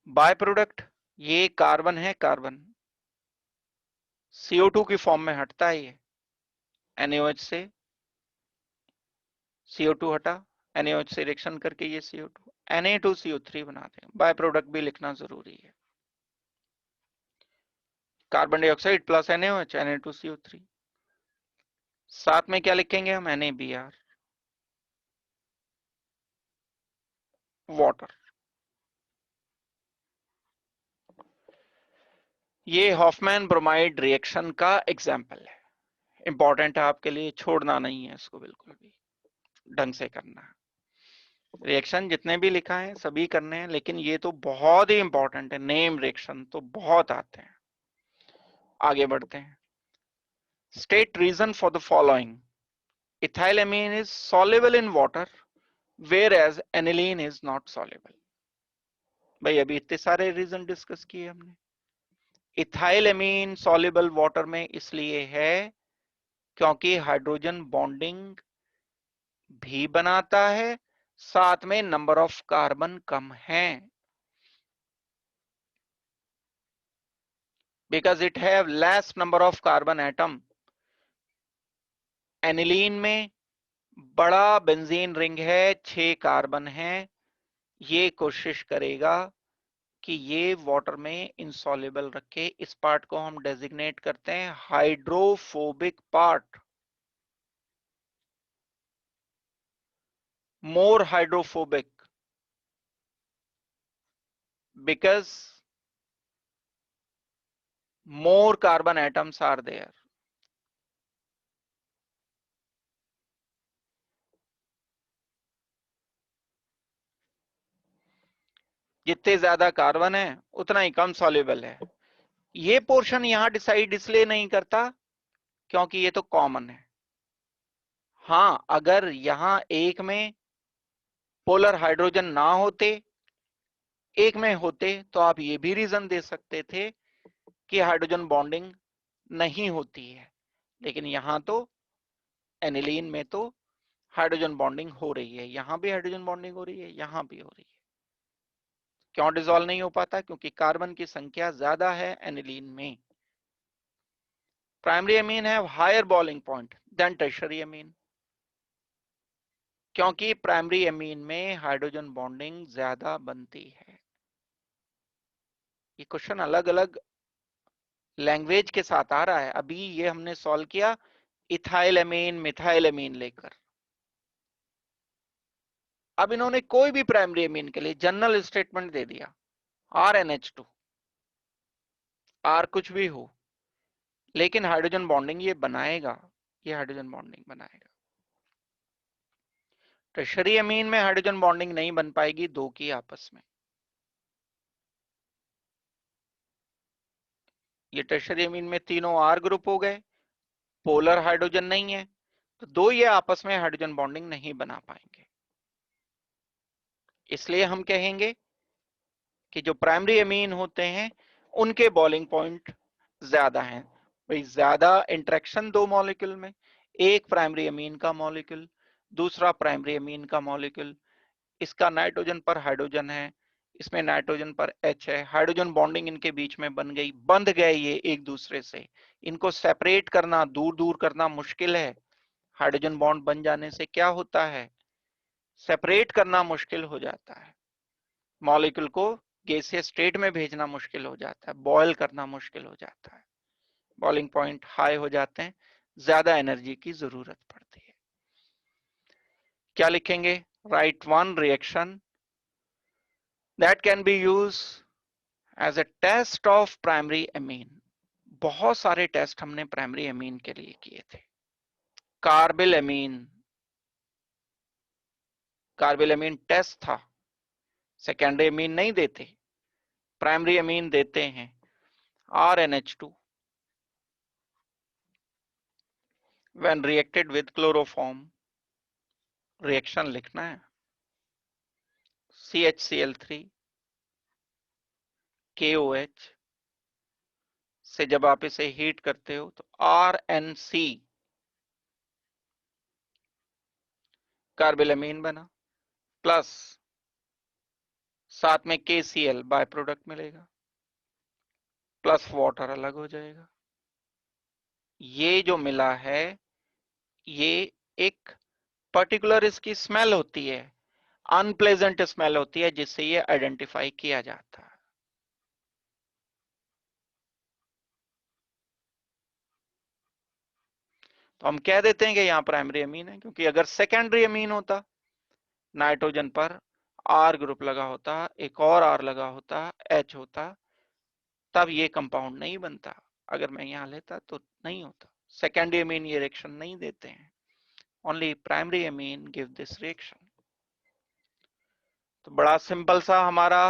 बाय प्रोडक्ट ये कार्बन है, कार्बन CO2 की फॉर्म में हटता है, ये NaOH से CO2 हटा, NaOH से रिएक्शन करके ये CO2 Na2CO3 बनाते हैं। बाय प्रोडक्ट भी लिखना जरूरी है, carbon dioxide plus NaOH Na2CO3, साथ में क्या लिखेंगे हम, NaBr, वाटर। ये हॉफमैन ब्रोमाइड रिएक्शन का एग्जाम्पल है, इंपॉर्टेंट है आपके लिए, छोड़ना नहीं है इसको, बिल्कुल भी ढंग से करना है। रिएक्शन जितने भी लिखा है सभी करने हैं, लेकिन ये तो बहुत ही इंपॉर्टेंट है, नेम रिएक्शन तो बहुत आते हैं। आगे बढ़ते हैं। State reason for the following, ethylamine is soluble in water whereas aniline is not soluble। भाई अभी इतने सारे रीजन डिस्कस किए हमने। इथाइलएमीन सॉल्युबल वाटर में इसलिए है क्योंकि हाइड्रोजन बॉन्डिंग भी बनाता है, साथ में नंबर ऑफ कार्बन कम है, because it have less number of carbon atom। Aniline में बड़ा बेंजीन रिंग है, 6 कार्बन है, ये कोशिश करेगा कि ये वाटर में इंसॉल्युबल रखे। इस पार्ट को हम डेजिग्नेट करते हैं hydrophobic part, more hydrophobic, because more carbon atoms are there. जितने ज्यादा कार्बन है उतना ही कम सॉल्युबल है। ये पोर्शन यहां डिसाइड इसलिए नहीं करता क्योंकि ये तो कॉमन है। हाँ, अगर यहां एक में पोलर हाइड्रोजन ना होते, एक में होते, तो आप ये भी रीजन दे सकते थे कि हाइड्रोजन बॉन्डिंग नहीं होती है, लेकिन यहां तो एनिलीन में तो हाइड्रोजन बॉन्डिंग हो रही है, यहां भी हाइड्रोजन बॉन्डिंग हो रही है, यहां भी हो रही है। क्यों डिसॉल्व नहीं हो पाता, क्योंकि कार्बन की संख्या ज्यादा है एनिलीन में। प्राइमरी अमीन है higher boiling point than tertiary amine, क्योंकि प्राइमरी अमीन में हाइड्रोजन बॉन्डिंग ज्यादा बनती है। ये क्वेश्चन अलग अलग लैंग्वेज के साथ आ रहा है। अभी ये हमने सॉल्व किया इथाइलएमीन मिथाइलएमीन लेकर। अब इन्होंने कोई भी प्राइमरी अमीन के लिए जनरल स्टेटमेंट दे दिया, RNH2, R कुछ भी हो, लेकिन हाइड्रोजन बॉन्डिंग ये बनाएगा, ये हाइड्रोजन बॉन्डिंग बनाएगा। टर्शियरी अमीन में हाइड्रोजन बॉन्डिंग नहीं बन पाएगी दो की आपस में। ये टर्शियरी अमीन में तीनों R ग्रुप हो गए, पोलर हाइड्रोजन नहीं है, तो दो ये आपस में हाइड्रोजन बॉन्डिंग नहीं बना पाएंगे। इसलिए हम कहेंगे कि जो प्राइमरी अमीन होते हैं उनके बॉइलिंग पॉइंट ज्यादा हैं। भाई ज्यादा इंटरेक्शन दो मॉलिक्यूल में, एक प्राइमरी अमीन का मॉलिक्यूल, दूसरा प्राइमरी अमीन का मॉलिक्यूल, इसका नाइट्रोजन पर हाइड्रोजन है, इसमें नाइट्रोजन पर H है, हाइड्रोजन बॉन्डिंग इनके बीच में बन गई, बंध गए ये एक दूसरे से। इनको सेपरेट करना, दूर दूर करना मुश्किल है, हाइड्रोजन बॉन्ड बन जाने से क्या होता है, सेपरेट करना मुश्किल हो जाता है, मॉलिक्यूल को गैसियस स्टेट में भेजना मुश्किल हो जाता है, बॉयल करना मुश्किल हो जाता है, बॉइलिंग पॉइंट हाई हो जाते हैं, ज्यादा एनर्जी की जरूरत पड़ती है। क्या लिखेंगे, write one reaction that can be use as a test of primary amine. बहुत सारे टेस्ट हमने प्राइमरी एमीन के लिए किए थे। Carbyl amine, carbyl amine test था, सेकेंडरी एमीन नहीं देते, प्राइमरी एमीन देते हैं। RNH2 when reacted with chloroform, reaction लिखना है, CHCl3 KOH से जब आप इसे हीट करते हो तो RNC कार्बिलमीन बना, प्लस साथ में KCl बाय प्रोडक्ट मिलेगा, प्लस वाटर अलग हो जाएगा। ये जो मिला है ये एक पर्टिकुलर इसकी स्मेल होती है, अनप्लेजेंट स्मेल होती है, जिससे ये आइडेंटिफाई किया जाता है। तो हम कह देते हैं कि यहाँ प्राइमरी अमीन है, क्योंकि अगर सेकेंडरी अमीन होता, नाइट्रोजन पर R ग्रुप लगा होता, एक और R लगा होता, H होता, तब ये कंपाउंड नहीं बनता। अगर मैं यहाँ लेता तो नहीं होता। सेकेंडरी अमीन ये रिएक्शन नहीं देते हैं, only primary amine give this reaction. तो बड़ा सिंपल सा हमारा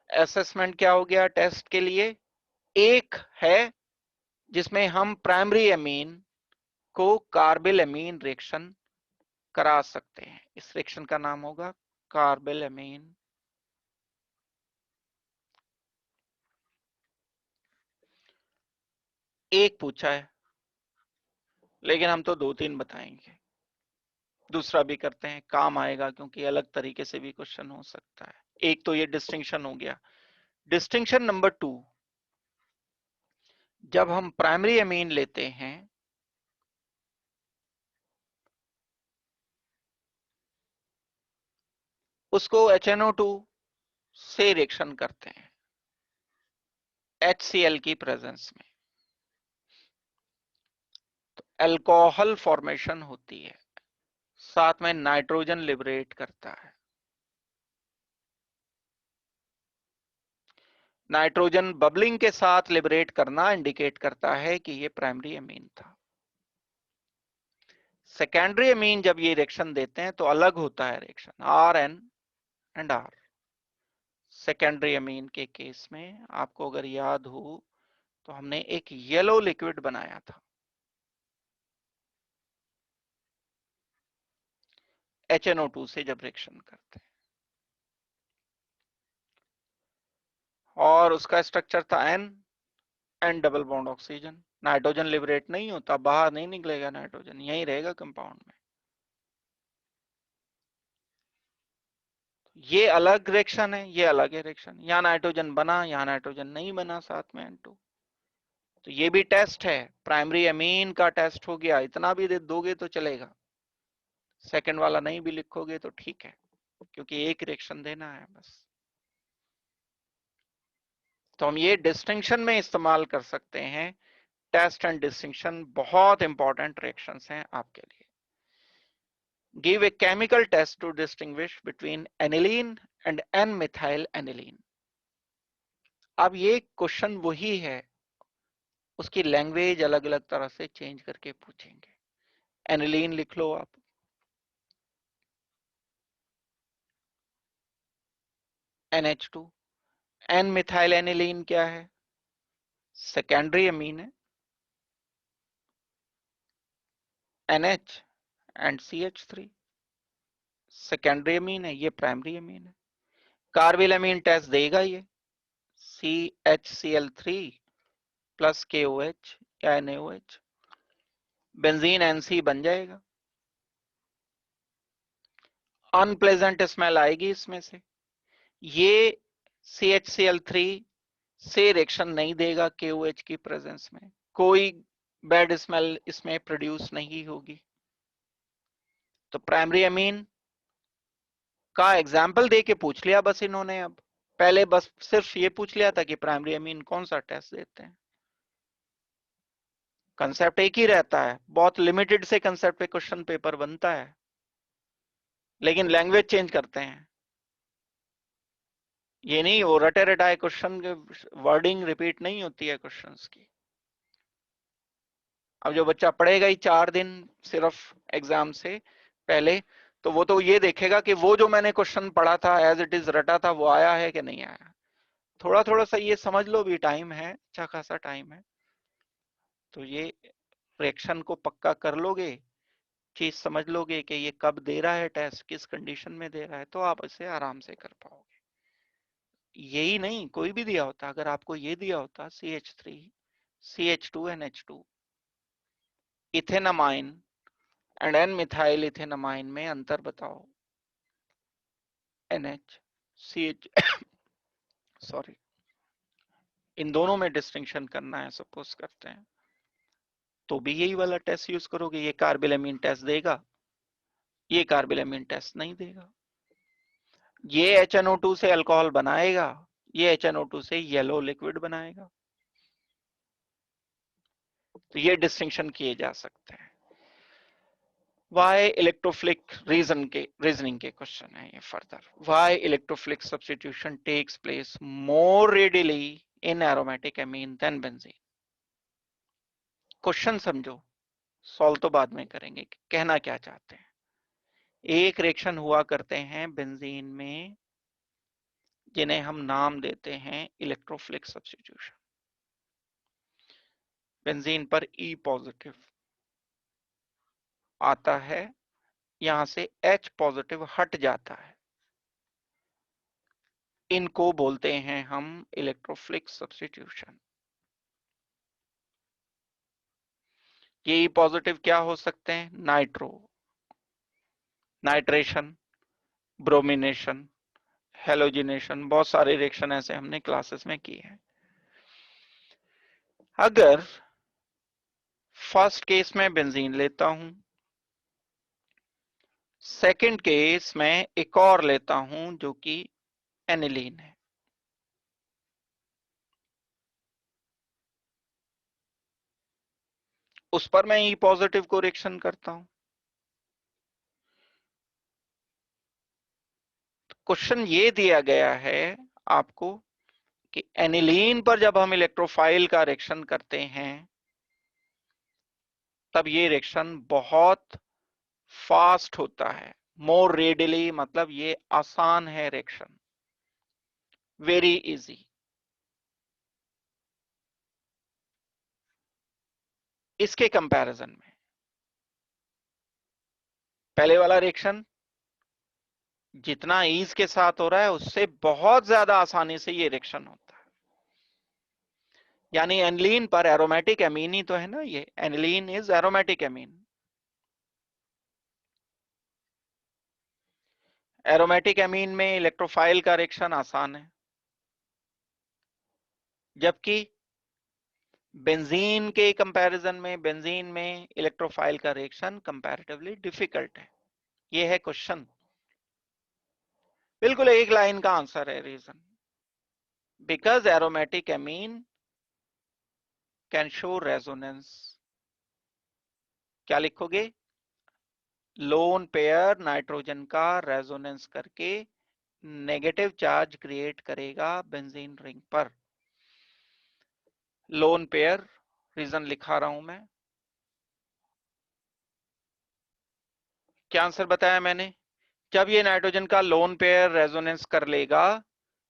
असेसमेंट क्या हो गया टेस्ट के लिए, एक है जिसमें हम प्राइमरी अमीन को कार्बिल अमीन रिएक्शन करा सकते हैं। इस रिएक्शन का नाम होगा कार्बिल अमीन। एक पूछा है, लेकिन हम तो 2-3 बताएंगे, दूसरा भी करते हैं, काम आएगा, क्योंकि अलग तरीके से भी क्वेश्चन हो सकता है। एक तो ये डिस्टिंक्शन हो गया। डिस्टिंक्शन नंबर 2, जब हम प्राइमरी अमीन लेते हैं उसको HNO2 से रिएक्शन करते हैं HCl की प्रेजेंस में, तो अल्कोहल फॉर्मेशन होती है, साथ में नाइट्रोजन लिबरेट करता है। नाइट्रोजन बबलिंग के साथ लिबरेट करना इंडिकेट करता है कि ये प्राइमरी अमीन था। सेकेंडरी अमीन जब ये रिएक्शन देते हैं तो अलग होता है reaction, RN and R। Secondary amine के केस में आपको अगर याद हो तो हमने एक येलो लिक्विड बनाया था, HNO2 से जब रिएक्शन करते हैं, और उसका स्ट्रक्चर था N double bond oxygen. Nitrogen liberate नहीं होता, बाहर नहीं निकलेगा नाइट्रोजन, यहीं रहेगा कंपाउंड में। ये अलग रिएक्शन है, ये अलग है रिएक्शन, यहाँ नाइट्रोजन बना, यहाँ नाइट्रोजन नहीं बना, साथ में N2। तो ये भी टेस्ट है, प्राइमरी अमीन का टेस्ट हो गया। इतना भी दे दोगे तो चलेगा, सेकंड वाला नहीं भी लिखोगे तो ठीक है, क्योंकि एक रिएक्शन देना है बस। तो हम ये डिस्टिंक्शन में इस्तेमाल कर सकते हैं। टेस्ट एंड डिस्टिंक्शन बहुत इंपॉर्टेंट रिएक्शंस हैं आपके लिए। Give a chemical test to distinguish between aniline and N methyl aniline. अब ये क्वेश्चन वही है, उसकी लैंग्वेज अलग अलग तरह से चेंज करके पूछेंगे। एनिलीन लिख लो आप, NH2। एन मिथाइल एनिलीन क्या है, सेकेंडरी अमीन है, NH and CH3। Secondary amine है, ये प्राइमरी अमीन है। कार्बिल अमीन टेस्ट देगा ये, CHCl3 प्लस KOH या NaOH, बेंजीन NC बन जाएगा। अनप्लेजेंट स्मेल आएगी इसमें से। ये CHCl3 से रिएक्शन नहीं देगा KOH की प्रेजेंस में, कोई बैड स्मेल इसमें प्रोड्यूस नहीं होगी। तो प्राइमरी अमीन का एग्जाम्पल दे के पूछ लिया बस इन्होंने। अब पहले बस सिर्फ ये पूछ लिया था कि प्राइमरी अमीन कौन सा टेस्ट देते हैं। कंसेप्ट एक ही रहता है, बहुत लिमिटेड से कंसेप्ट पे क्वेश्चन पेपर बनता है, लेकिन लैंग्वेज चेंज करते हैं। ये नहीं वो रटे रटाए क्वेश्चन के वर्डिंग रिपीट नहीं होती है क्वेश्चंस की। अब जो बच्चा पढ़ेगा ही 4 दिन सिर्फ एग्जाम से पहले, तो वो तो ये देखेगा कि वो जो मैंने क्वेश्चन पढ़ा था एज इट इज रटा था वो आया है कि नहीं आया। थोड़ा थोड़ा सा ये समझ लो भी, टाइम है, अच्छा खासा टाइम है, तो ये रिएक्शन को पक्का कर लोगे, चीज समझ लोगे कि ये कब दे रहा है टेस्ट, किस कंडीशन में दे रहा है, तो आप इसे आराम से कर पाओगे। यही नहीं, कोई भी दिया होता, अगर आपको ये दिया होता CH3 CH2 NH2 ethanamine and N methyl ethanamine में अंतर बताओ, NH CH सॉरी, इन दोनों में डिस्टिंक्शन करना है सपोज करते हैं, तो भी यही वाला टेस्ट यूज करोगे। ये कार्बिलमिन टेस्ट देगा, ये कार्बिलमिन टेस्ट नहीं देगा। ये HNO2 से अल्कोहल बनाएगा, ये HNO2 से येलो लिक्विड बनाएगा। तो ये डिस्टिंक्शन किए जा सकते हैं। वाई इलेक्ट्रोफिलिक रीजनिंग के क्वेश्चन है ये further. Why electrophilic substitution takes place more readily in aromatic amine than benzene. Question समझो, सॉल्व तो बाद में करेंगे, कहना क्या चाहते हैं। एक रिएक्शन हुआ करते हैं बेंजीन में जिन्हें हम नाम देते हैं इलेक्ट्रोफिलिक सब्स्टिट्यूशन। बेंजीन पर E पॉजिटिव आता है, यहां से H पॉजिटिव हट जाता है, इनको बोलते हैं हम इलेक्ट्रोफिलिक सब्स्टिट्यूशन। ये E पॉजिटिव क्या हो सकते हैं, नाइट्रो, नाइट्रेशन, ब्रोमिनेशन, हेलोजिनेशन, बहुत सारे रिएक्शन ऐसे हमने क्लासेस में किए हैं। अगर फर्स्ट केस में बेंजीन लेता हूं, सेकंड केस में एक और लेता हूं जो कि एनिलीन है, उस पर मैं E पॉजिटिव को रिएक्शन करता हूं। क्वेश्चन ये दिया गया है आपको कि एनिलीन पर जब हम इलेक्ट्रोफाइल का रिएक्शन करते हैं तब ये रिएक्शन बहुत फास्ट होता है, मोर रेडिली, मतलब ये आसान है रिएक्शन, वेरी इजी। इसके कंपैरिजन में पहले वाला रिएक्शन जितना ईज के साथ हो रहा है उससे बहुत ज्यादा आसानी से ये रिएक्शन होता है। यानी एनिलीन पर एरोमेटिक एमीन ही तो है ना, ये aniline is aromatic amine. Aromatic amine में इलेक्ट्रोफाइल का रिएक्शन आसान है, जबकि बेंजीन के कंपैरिजन में बेंजीन में इलेक्ट्रोफाइल का रिएक्शन कंपैरेटिवली डिफिकल्ट है। ये है क्वेश्चन, बिल्कुल एक लाइन का आंसर है। Reason, because aromatic amine can show resonance. क्या लिखोगे, लोन पेयर नाइट्रोजन का रेजोनेंस करके नेगेटिव चार्ज क्रिएट करेगा बेंजीन रिंग पर। लोन पेयर रीजन लिखा रहा हूं मैं। क्या आंसर बताया मैंने, जब ये नाइट्रोजन का लोन पेयर रेजोनेंस कर लेगा,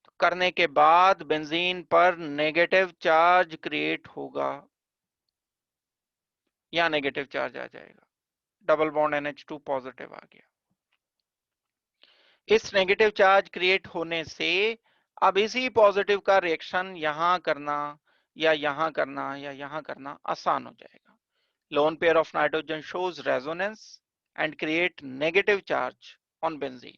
तो करने के बाद बेंजीन पर नेगेटिव चार्ज क्रिएट होगा, यहां नेगेटिव चार्ज आ जाएगा, डबल बॉन्ड NH2 पॉजिटिव आ गया। इस नेगेटिव चार्ज क्रिएट होने से अब इसी पॉजिटिव का रिएक्शन यहां करना या यहां करना या यहां करना आसान हो जाएगा। Loan pair of nitrogen shows resonance and create negative charge on benzene.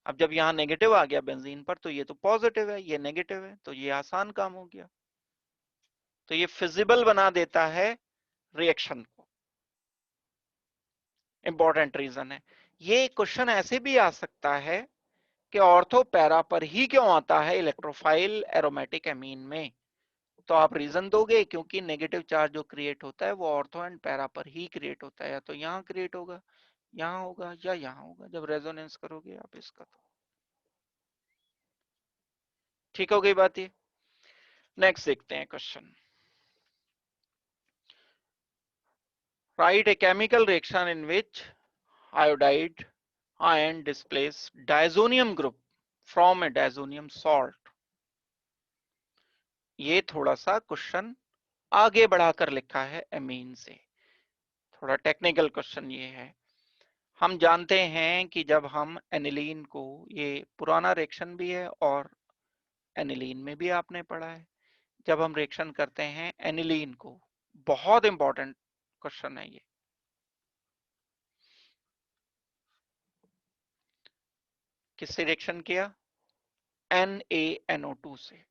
अब जब यहां नेगेटिव आ गया बेंजीन पर, तो ये तो पॉजिटिव है, ये नेगेटिव है, तो ये आसान काम हो गया। तो ये फिजिबल बना देता है रिएक्शन को। इंपॉर्टेंट रीजन है। ये क्वेश्चन ऐसे भी आ सकता है कि ऑर्थो पैरा पर ही क्यों आता है इलेक्ट्रोफाइल एरोमेटिक एमीन में, तो आप रीजन दोगे क्योंकि नेगेटिव चार्ज जो क्रिएट होता है वो ऑर्थो एंड पैरा पर ही क्रिएट होता है, या तो यहाँ क्रिएट होगा, यहाँ होगा, या यहाँ होगा जब रेजोनेंस करोगे आप इसका। तो ठीक हो गई बात ये। नेक्स्ट देखते हैं question. Right a chemical reaction in which iodide ion displace diazonium group from a diazonium salt। ये थोड़ा सा क्वेश्चन आगे बढ़ाकर लिखा है एमीन से, थोड़ा टेक्निकल क्वेश्चन ये है। हम जानते हैं कि जब हम एनिलीन को, ये पुराना रिएक्शन भी है और एनिलीन में भी आपने पढ़ा है, जब हम रिएक्शन करते हैं एनिलीन को, बहुत इंपॉर्टेंट क्वेश्चन है ये, किससे रिएक्शन किया, NaNO2 से,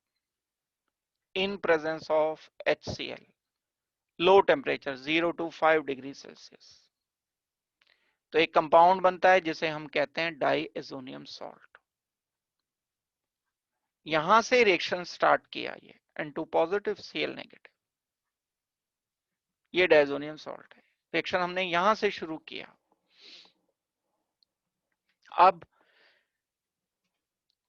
in presence of HCl, low temperature 0 to 5 degree Celsius. तो एक कंपाउंड बनता है जिसे हम कहते हैं डाइएजोनियम सॉल्ट। यहां से रिएक्शन स्टार्ट किया ये N2 पॉजिटिव Cl नेगेटिव, ये डाइएजोनियम सॉल्ट है। रिएक्शन हमने यहां से शुरू किया। अब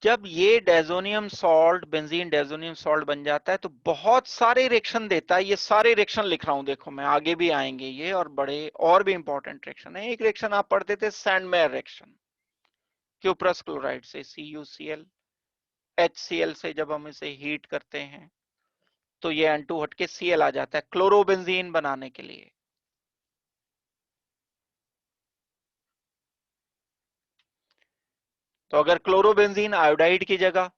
जब ये diazonium salt benzene diazonium salt बन जाता है तो बहुत सारे रिएक्शन देता है। ये सारे रिएक्शन लिख रहा हूं, देखो मैं आगे भी आएंगे ये, और बड़े और भी इंपॉर्टेंट रिएक्शन है। एक रिएक्शन आप पढ़ते थे सैंडमेयर रिएक्शन, क्यूप्रस क्लोराइड से CuCl, HCl से जब हम इसे हीट करते हैं तो ये N2 हट के Cl आ जाता है क्लोरोबेंजीन बनाने के लिए। तो अगर क्लोरोबेंजीन आयोडाइड की जगह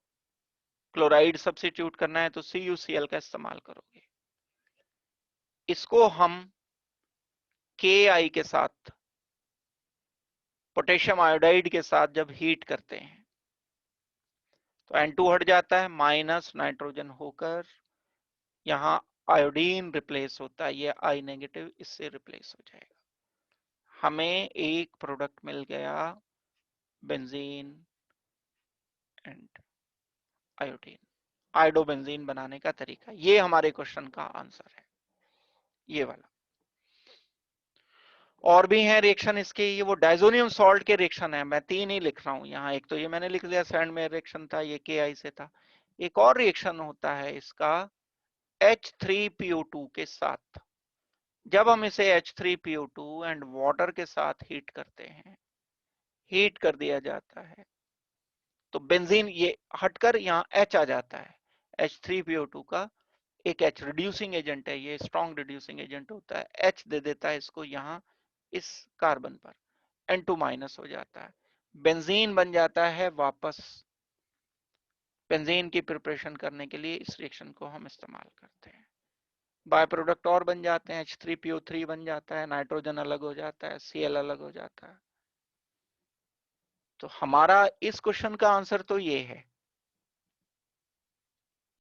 क्लोराइड सब्स्टिट्यूट करना है तो CuCl का इस्तेमाल करोगे। इसको हम Ki के साथ, पोटेशियम आयोडाइड के साथ जब हीट करते हैं तो N2 हट जाता है, माइनस नाइट्रोजन होकर यहाँ आयोडीन रिप्लेस होता है, ये I नेगेटिव इससे रिप्लेस हो जाएगा। हमें एक प्रोडक्ट मिल गया बेंजीन एंड आयोडीन, आयोडोबेंजीन बनाने का तरीका। ये हमारे क्वेश्चन का आंसर है, ये वाला। और भी हैं रिएक्शन इसके, ये वो डाइजोनियम सॉल्ट के रिएक्शन है, मैं 3 ही लिख रहा हूं यहाँ। एक तो ये मैंने लिख दिया सैंड में रिएक्शन था, ये Ki से था। एक और रिएक्शन होता है इसका H3PO2 के साथ। जब हम इसे H3PO2 एंड वाटर के साथ हीट करते हैं, हीट कर दिया जाता है तो बेंजीन ये हटकर यहाँ H आ जाता है। H3PO2 का एक H रिड्यूसिंग एजेंट है, ये स्ट्रॉन्ग रिड्यूसिंग एजेंट होता है, H दे देता है इसको यहाँ इस कार्बन पर, N2 माइनस हो जाता है, बेंजीन बन जाता है वापस। बेंजीन की प्रिपरेशन करने के लिए इस रिएक्शन को हम इस्तेमाल करते हैं। बाय प्रोडक्ट और बन जाते हैं, H3PO3 बन जाता है, नाइट्रोजन अलग हो जाता है, Cl अलग हो जाता है। तो हमारा इस क्वेश्चन का आंसर तो ये है।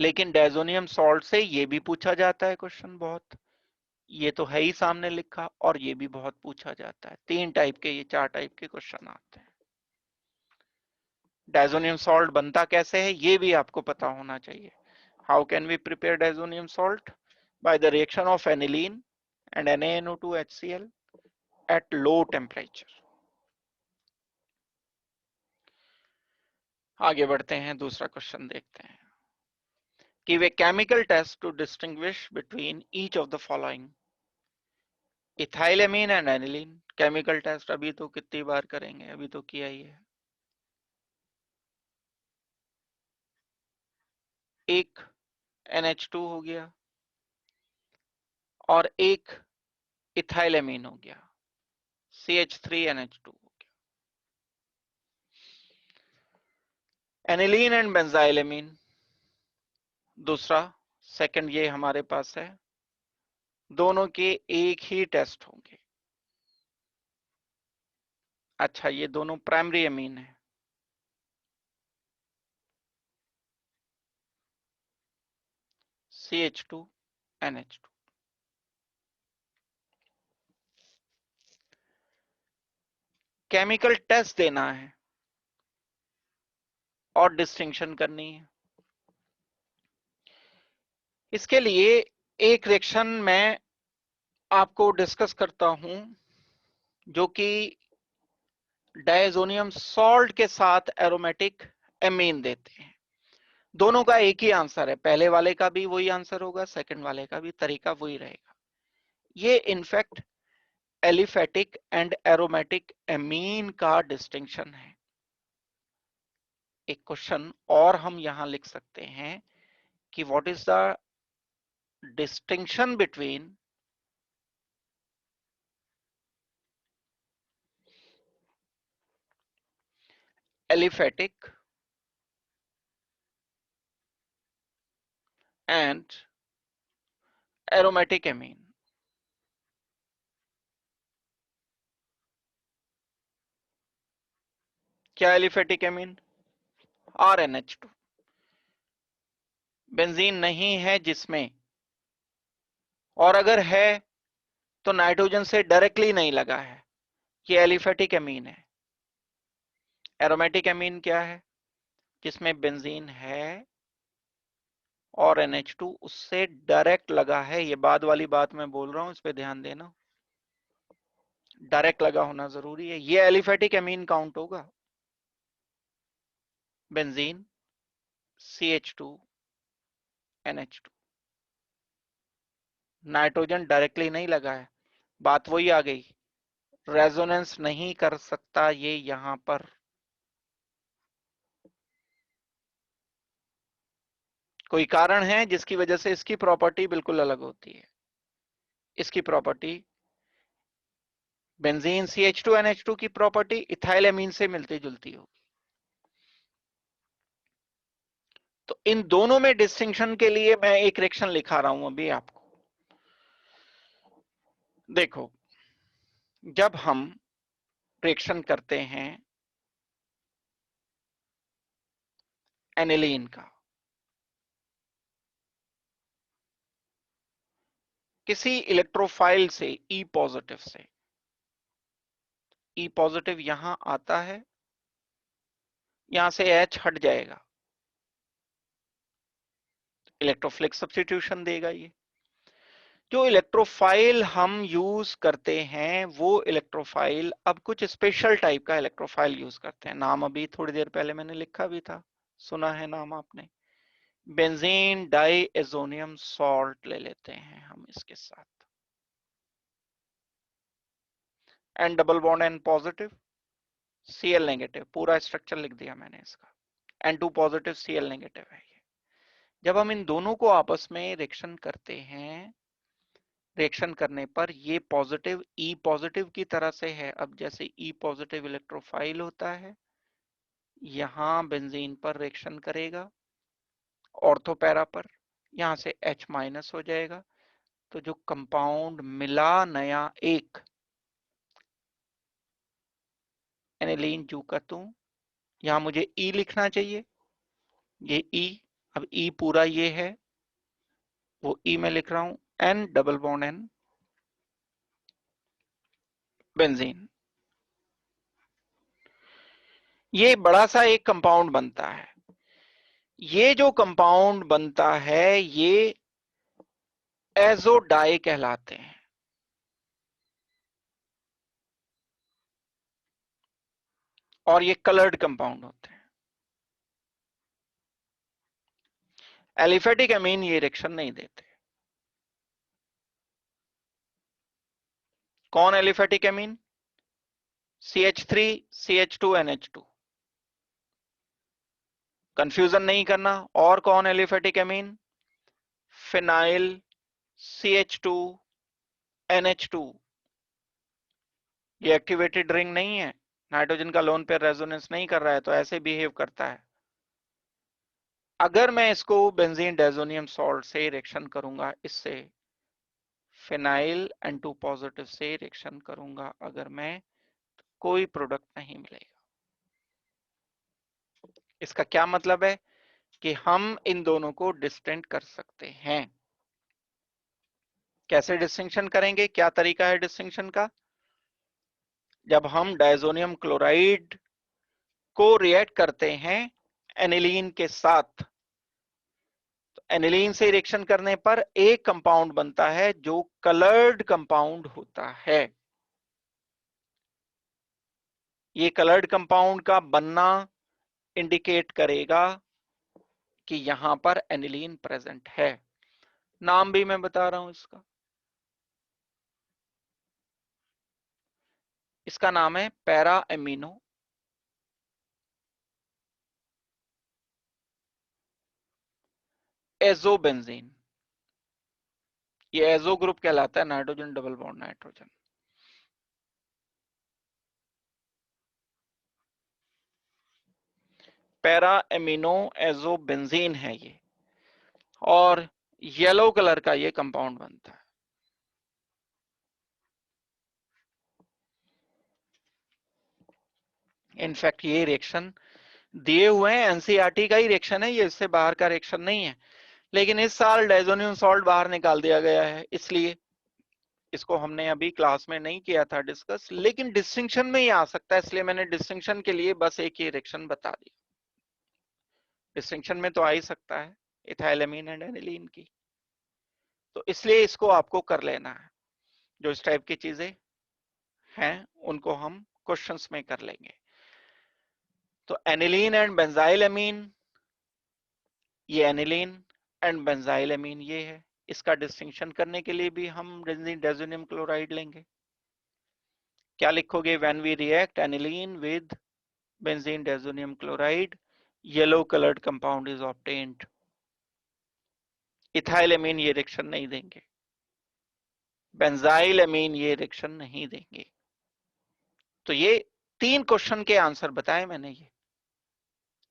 लेकिन डाइजोनियम सॉल्ट से ये भी पूछा जाता है क्वेश्चन बहुत, ये तो है ही सामने लिखा, और ये भी बहुत पूछा जाता है। 3 टाइप के, ये 4 टाइप के क्वेश्चन आते हैं। डाइजोनियम सॉल्ट बनता कैसे है ये भी आपको पता होना चाहिए। How can we prepare diazonium salt? By the reaction of aniline and NaNO2 HCl at low temperature। आगे बढ़ते हैं, दूसरा क्वेश्चन देखते हैं। Give a chemical test to distinguish between each of the following: ethylamine and aniline. Chemical test अभी तो कितनी बार करेंगे, अभी तो किया ही है। एक NH2 हो गया और एक इथाइलेमीन हो गया, CH3NH2 हो गया। एनिलीन एंड बेंजाइलेमीन दूसरा, सेकंड ये हमारे पास है। दोनों के एक ही टेस्ट होंगे। अच्छा, ये दोनों प्राइमरी अमीन है, CH2NH2। केमिकल टेस्ट देना है और डिस्टिंक्शन करनी है। इसके लिए एक रिएक्शन मैं आपको डिस्कस करता हूं जो कि डायजोनियम सॉल्ट के साथ एरोमेटिक एमीन देते हैं। दोनों का एक ही आंसर है, पहले वाले का भी वही आंसर होगा, सेकंड वाले का भी तरीका वही रहेगा। ये in fact aliphatic and aromatic amine का डिस्टिंक्शन है। एक क्वेश्चन और हम यहां लिख सकते हैं कि what is the distinction between aliphatic and aromatic amine. क्या एलिफेटिक एमीन? RNH2। बेंजीन नहीं है जिसमें, और अगर है तो नाइट्रोजन से डायरेक्टली नहीं लगा है, ये एलिफेटिक एमीन है। एरोमेटिक एमीन क्या है? जिसमें बेंजीन है और NH2 उससे डायरेक्ट लगा है। ये बाद वाली बात मैं बोल रहा हूं, इस पे ध्यान देना, डायरेक्ट लगा होना जरूरी है। ये एलिफेटिक एमीन काउंट होगा। Benzene CH2 NH2, nitrogen directly नहीं लगा है, बात वही आ गई, रेजोनेंस नहीं कर सकता ये यहां पर। कोई कारण है जिसकी वजह से इसकी प्रॉपर्टी बिल्कुल अलग होती है। इसकी प्रॉपर्टी बेंजीन CH2NH2 की प्रॉपर्टी इथाइल एमीन से मिलती जुलती होगी। तो इन दोनों में डिस्टिंक्शन के लिए मैं एक रिएक्शन लिखा रहा हूं अभी आपको। देखो, जब हम रिएक्शन करते हैं एनिलीन का किसी इलेक्ट्रोफाइल से, E पॉजिटिव से, E पॉजिटिव यहां आता है, यहां से H हट जाएगा, इलेक्ट्रोफिलिक सब्स्टिट्यूशन देगा। ये जो इलेक्ट्रोफाइल हम यूज करते हैं वो इलेक्ट्रोफाइल अब कुछ स्पेशल टाइप का इलेक्ट्रोफाइल यूज करते हैं। नाम अभी थोड़ी देर पहले मैंने लिखा भी था, सुना है नाम आपने। बेंजीन डाइएजोनियम सॉल्ट ले लेते हैं हम इसके साथ, N double bond N positive, Cl negative, पूरा स्ट्रक्चर लिख दिया मैंने इसका, N2 पॉजिटिव Cl नेगेटिव है ये। जब हम इन दोनों को आपस में रिएक्शन करते हैं, रिएक्शन करने पर ये पॉजिटिव E पॉजिटिव की तरह से है। अब जैसे E पॉजिटिव इलेक्ट्रोफाइल होता है, यहां बेंजीन पर रिएक्शन करेगा ऑर्थो पैरा पर, यहां से H माइनस हो जाएगा, तो जो कंपाउंड मिला नया एक एनिलीन जूकातू, यहां मुझे E लिखना चाहिए, ये E, अब E पूरा ये है, वो E में लिख रहा हूं, N double bond N benzene. ये बड़ा सा एक कंपाउंड बनता है। ये जो कंपाउंड बनता है ये एजोडाई कहलाते हैं। और ये कलर्ड कंपाउंड होते हैं। एलिफेटिक एमीन ये रिएक्शन नहीं देते। कौन aliphatic amine? CH3 CH2 NH2, confusion नहीं करना। और कौन aliphatic amine? Phenyl CH2 NH2। ये एक्टिवेटेड रिंग नहीं है, नाइट्रोजन का लोन पेयर रेजोनेंस नहीं कर रहा है, तो ऐसे बिहेव करता है। अगर मैं इसको बेंजीन डायजोनियम सॉल्ट से रिएक्शन करूंगा, इससे फिनाइल N2 पॉजिटिव से रिएक्शन करूंगा अगर मैं, कोई प्रोडक्ट नहीं मिलेगा। इसका क्या मतलब है कि हम इन दोनों को डिस्टिंक्ट कर सकते हैं। कैसे डिस्टिंक्शन करेंगे, क्या तरीका है डिस्टिंक्शन का? जब हम डायजोनियम क्लोराइड को रिएक्ट करते हैं एनिलीन के साथ, तो एनिलीन से रिएक्शन करने पर एक कंपाउंड बनता है जो कलर्ड कंपाउंड होता है। ये कलर्ड कंपाउंड का बनना इंडिकेट करेगा कि यहां पर एनिलीन प्रेजेंट है। नाम भी मैं बता रहा हूं इसका। इसका नाम है पैरा एमिनो एजोबेंजीन। ये एजो ग्रुप कहलाता है, nitrogen double bond nitrogen. Para amino azobenzene है ये, और येलो कलर का ये कंपाउंड बनता है। इनफैक्ट ये रिएक्शन दिए हुए हैं, एनसीईआरटी का ही रिएक्शन है ये, इससे बाहर का रिएक्शन नहीं है। लेकिन इस साल डायजोनियम सॉल्ट बाहर निकाल दिया गया है, इसलिए इसको हमने अभी क्लास में नहीं किया था डिस्कस, लेकिन डिस्टिंक्शन में ही आ सकता है, इसलिए मैंने डिस्टिंक्शन के लिए बस एक ही रिएक्शन बता दी। डिस्टिंक्शन में तो आ ही सकता है इथाइलेमीन एंड एनिलीन की, तो इसलिए इसको आपको कर लेना है। जो इस टाइप की चीजें हैं उनको हम क्वेश्चंस में कर लेंगे। तो एनिलीन एंड बेंजाइल एमीन, ये एनिलीन एंड बेंजाइल एमीन ये है। इसका डिस्टिंक्शन करने के लिए भी हम डायजोनियम क्लोराइड लेंगे। क्या लिखोगे? When we react aniline with benzene diazonium chloride, yellow coloured compound is obtained. Ethyl amine ये रिएक्शन नहीं देंगे, बेंजाइल एमीन ये रिएक्शन नहीं देंगे। तो ये 3 क्वेश्चन के आंसर बताए मैंने। ये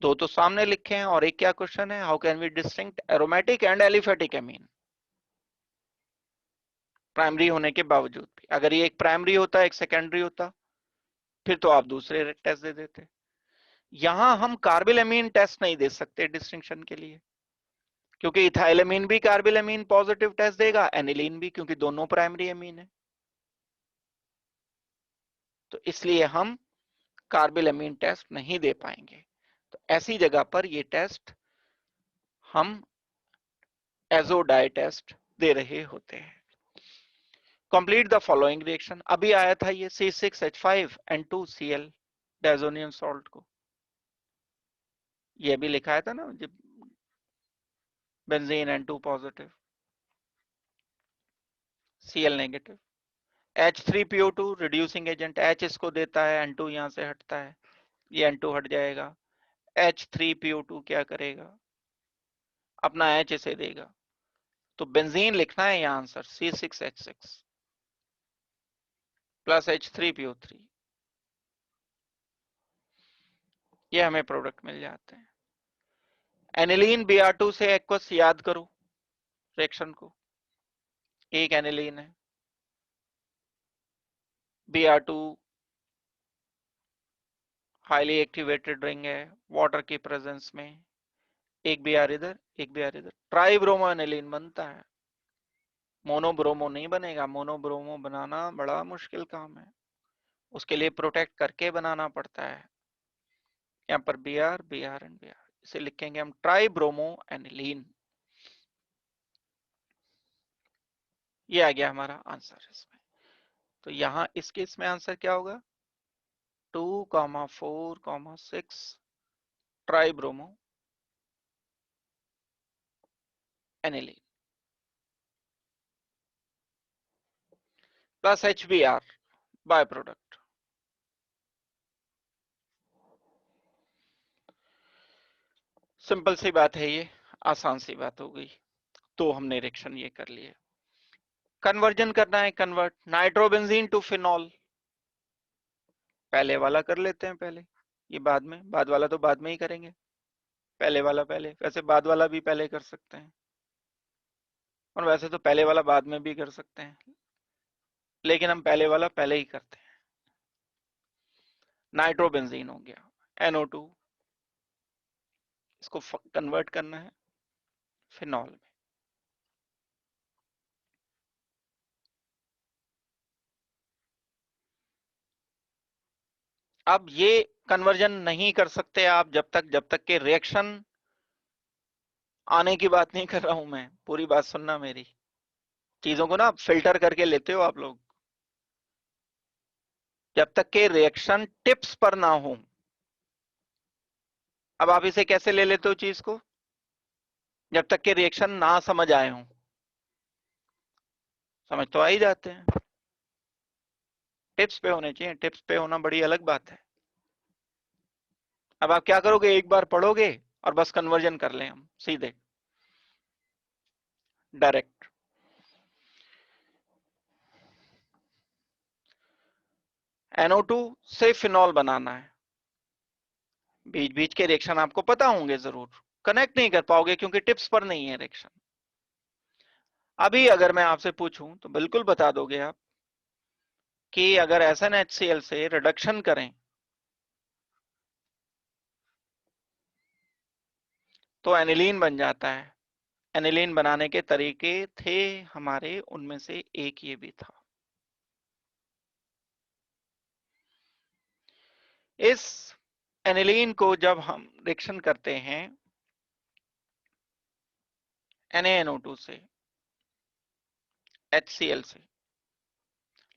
2 तो सामने लिखे हैं, और एक क्या क्वेश्चन है, how can we distinct aromatic and aliphatic amine, primary होने के बावजूद भी। अगर ये एक प्राइमरी होता, एक सेकेंडरी होता, फिर तो आप दूसरे टेस्ट दे देते। यहां हम कार्बिलएमीन टेस्ट नहीं दे सकते डिस्टिंक्शन के लिए, क्योंकि इथाइलएमीन भी कार्बिलएमीन पॉजिटिव टेस्ट देगा, एनिलीन भी, क्योंकि दोनों प्राइमरी एमीन है। तो इसलिए हम कार्बिलएमीन टेस्ट नहीं दे पाएंगे। तो ऐसी जगह पर ये टेस्ट हम एजोडाई टेस्ट दे रहे होते हैं। कंप्लीट द फॉलोइंग रिएक्शन, अभी आया था ये C6H5N2Cl डायजोनियम सॉल्ट को, ये भी लिखाया था ना, जब benzene N2 positive, Cl negative, H3PO2 reducing agent, H इसको देता है, N2 यहां से हटता है, ये N2 हट जाएगा, H3PO2 क्या करेगा, अपना H इसे देगा। तो बेंजीन लिखना है यहां आंसर C6H6 प्लस H3PO3, ये हमें प्रोडक्ट मिल जाते हैं। एनिलीन Br2 से एक्वस याद करो रिएक्शन को, एक एनिलीन है, Br2 हाईली एक्टिवेटेड रिंग है वाटर की प्रेजेंस में, एक Br इधर एक Br इधर, ट्राइब्रोमो एनिलीन बनता है। मोनोब्रोमो नहीं बनेगा, मोनोब्रोमो बनाना बड़ा मुश्किल काम है, उसके लिए प्रोटेक्ट करके बनाना पड़ता है। यहाँ पर Br एंड Br, इसे लिखेंगे हम ट्राइब्रोमो एनिलीन। ये आ गया हमारा आंसर इसमें। तो यहाँ इस केस में आंसर क्या होगा, 2,4,6 tribromo aniline plus HBr by product. Simple सी बात है, ये आसान सी बात हो गई। तो हमने रिएक्शन ये कर लिए। कन्वर्जन करना है, कन्वर्ट नाइट्रोबेंजीन टू फिनॉल, पहले वाला कर लेते हैं पहले, ये बाद में, बाद वाला तो बाद में ही करेंगे, पहले वाला पहले। वैसे बाद वाला भी पहले कर सकते हैं, और वैसे तो पहले वाला बाद में भी कर सकते हैं, लेकिन हम पहले वाला पहले ही करते हैं। नाइट्रोबेंजीन हो गया NO2, इसको कन्वर्ट करना है फिनॉल में। अब ये कन्वर्जन नहीं कर सकते आप जब तक के रिएक्शन आने की बात नहीं कर रहा हूं मैं, पूरी बात सुनना मेरी। चीजों को ना फिल्टर करके लेते हो आप लोग। जब तक के रिएक्शन टिप्स पर ना हो। अब आप इसे कैसे ले लेते हो चीज को? जब तक के रिएक्शन ना समझ आए हो। समझ तो आ ही जाते हैं, टिप्स पे होने चाहिए। टिप्स पे होना बड़ी अलग बात है। अब आप क्या करोगे, एक बार पढ़ोगे और बस कन्वर्जन कर लें हम सीधे डायरेक्ट। NO2 से फिनॉल बनाना है। बीच बीच के रिएक्शन आपको पता होंगे जरूर, कनेक्ट नहीं कर पाओगे क्योंकि टिप्स पर नहीं है रिएक्शन। अभी अगर मैं आपसे पूछूं तो बिल्कुल बता दोगे आप कि अगर SnHCl से रिडक्शन करें तो एनिलीन बन जाता है। एनिलीन बनाने के तरीके थे हमारे, उनमें से एक ये भी था। इस एनिलीन को जब हम रिएक्शन करते हैं NaNO2 से HCl से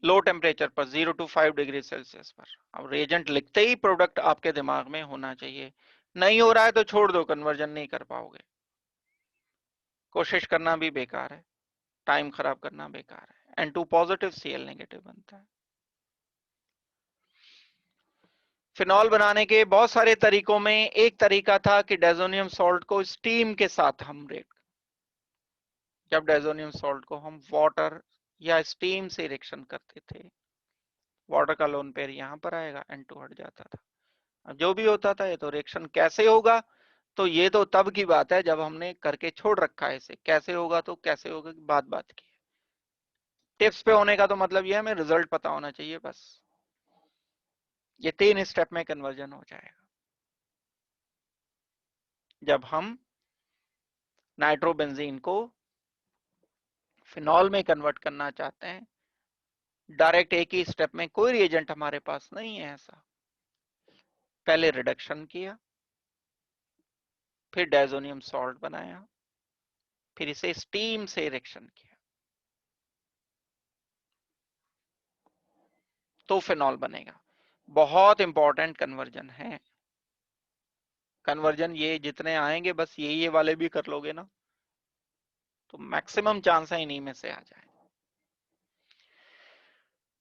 लो टेम्परेचर पर 0 to 5 डिग्री सेल्सियस पर, अब रिएजेंट लिखते ही प्रोडक्ट आपके दिमाग में होना चाहिए। नहीं हो रहा है तो छोड़ दो, कन्वर्जन नहीं कर पाओगे। कोशिश करना भी बेकार है, टाइम खराब करना बेकार है। N2 पॉजिटिव Cl नेगेटिव बनता है। फिनॉल बनाने के बहुत सारे तरीकों में एक तरीका था कि डायजोनियम सॉल्ट को स्टीम के साथ हम जब डायजोनियम सॉल्ट को हम वाटर या स्टीम से रिएक्शन करते थे, वाटर का लोन पेयर यहां पर आएगा, N2 हट जाता था। अब जो भी होता था, ये तो रिएक्शन कैसे होगा, तो ये तो तब की बात है जब हमने करके छोड़ रखा है इसे। कैसे होगा तो कैसे होगा की बात की। टिप्स पे होने का तो मतलब ये है हमें रिजल्ट पता होना चाहिए बस। ये 3 स्टेप में कन्वर्जन हो जाएगा। जब हम नाइट्रोबेंजीन को फिनॉल में कन्वर्ट करना चाहते हैं, डायरेक्ट एक ही स्टेप में, कोई रिएजेंट हमारे पास नहीं है ऐसा। पहले रिडक्शन किया, फिर डायजोनियम सॉल्ट बनाया, फिर इसे स्टीम से रिएक्शन किया, तो फिनॉल बनेगा। बहुत इंपॉर्टेंट कन्वर्जन है। कन्वर्जन ये जितने आएंगे बस ये वाले भी कर लोगे ना तो मैक्सिमम चांस है इन्हीं में से आ जाए।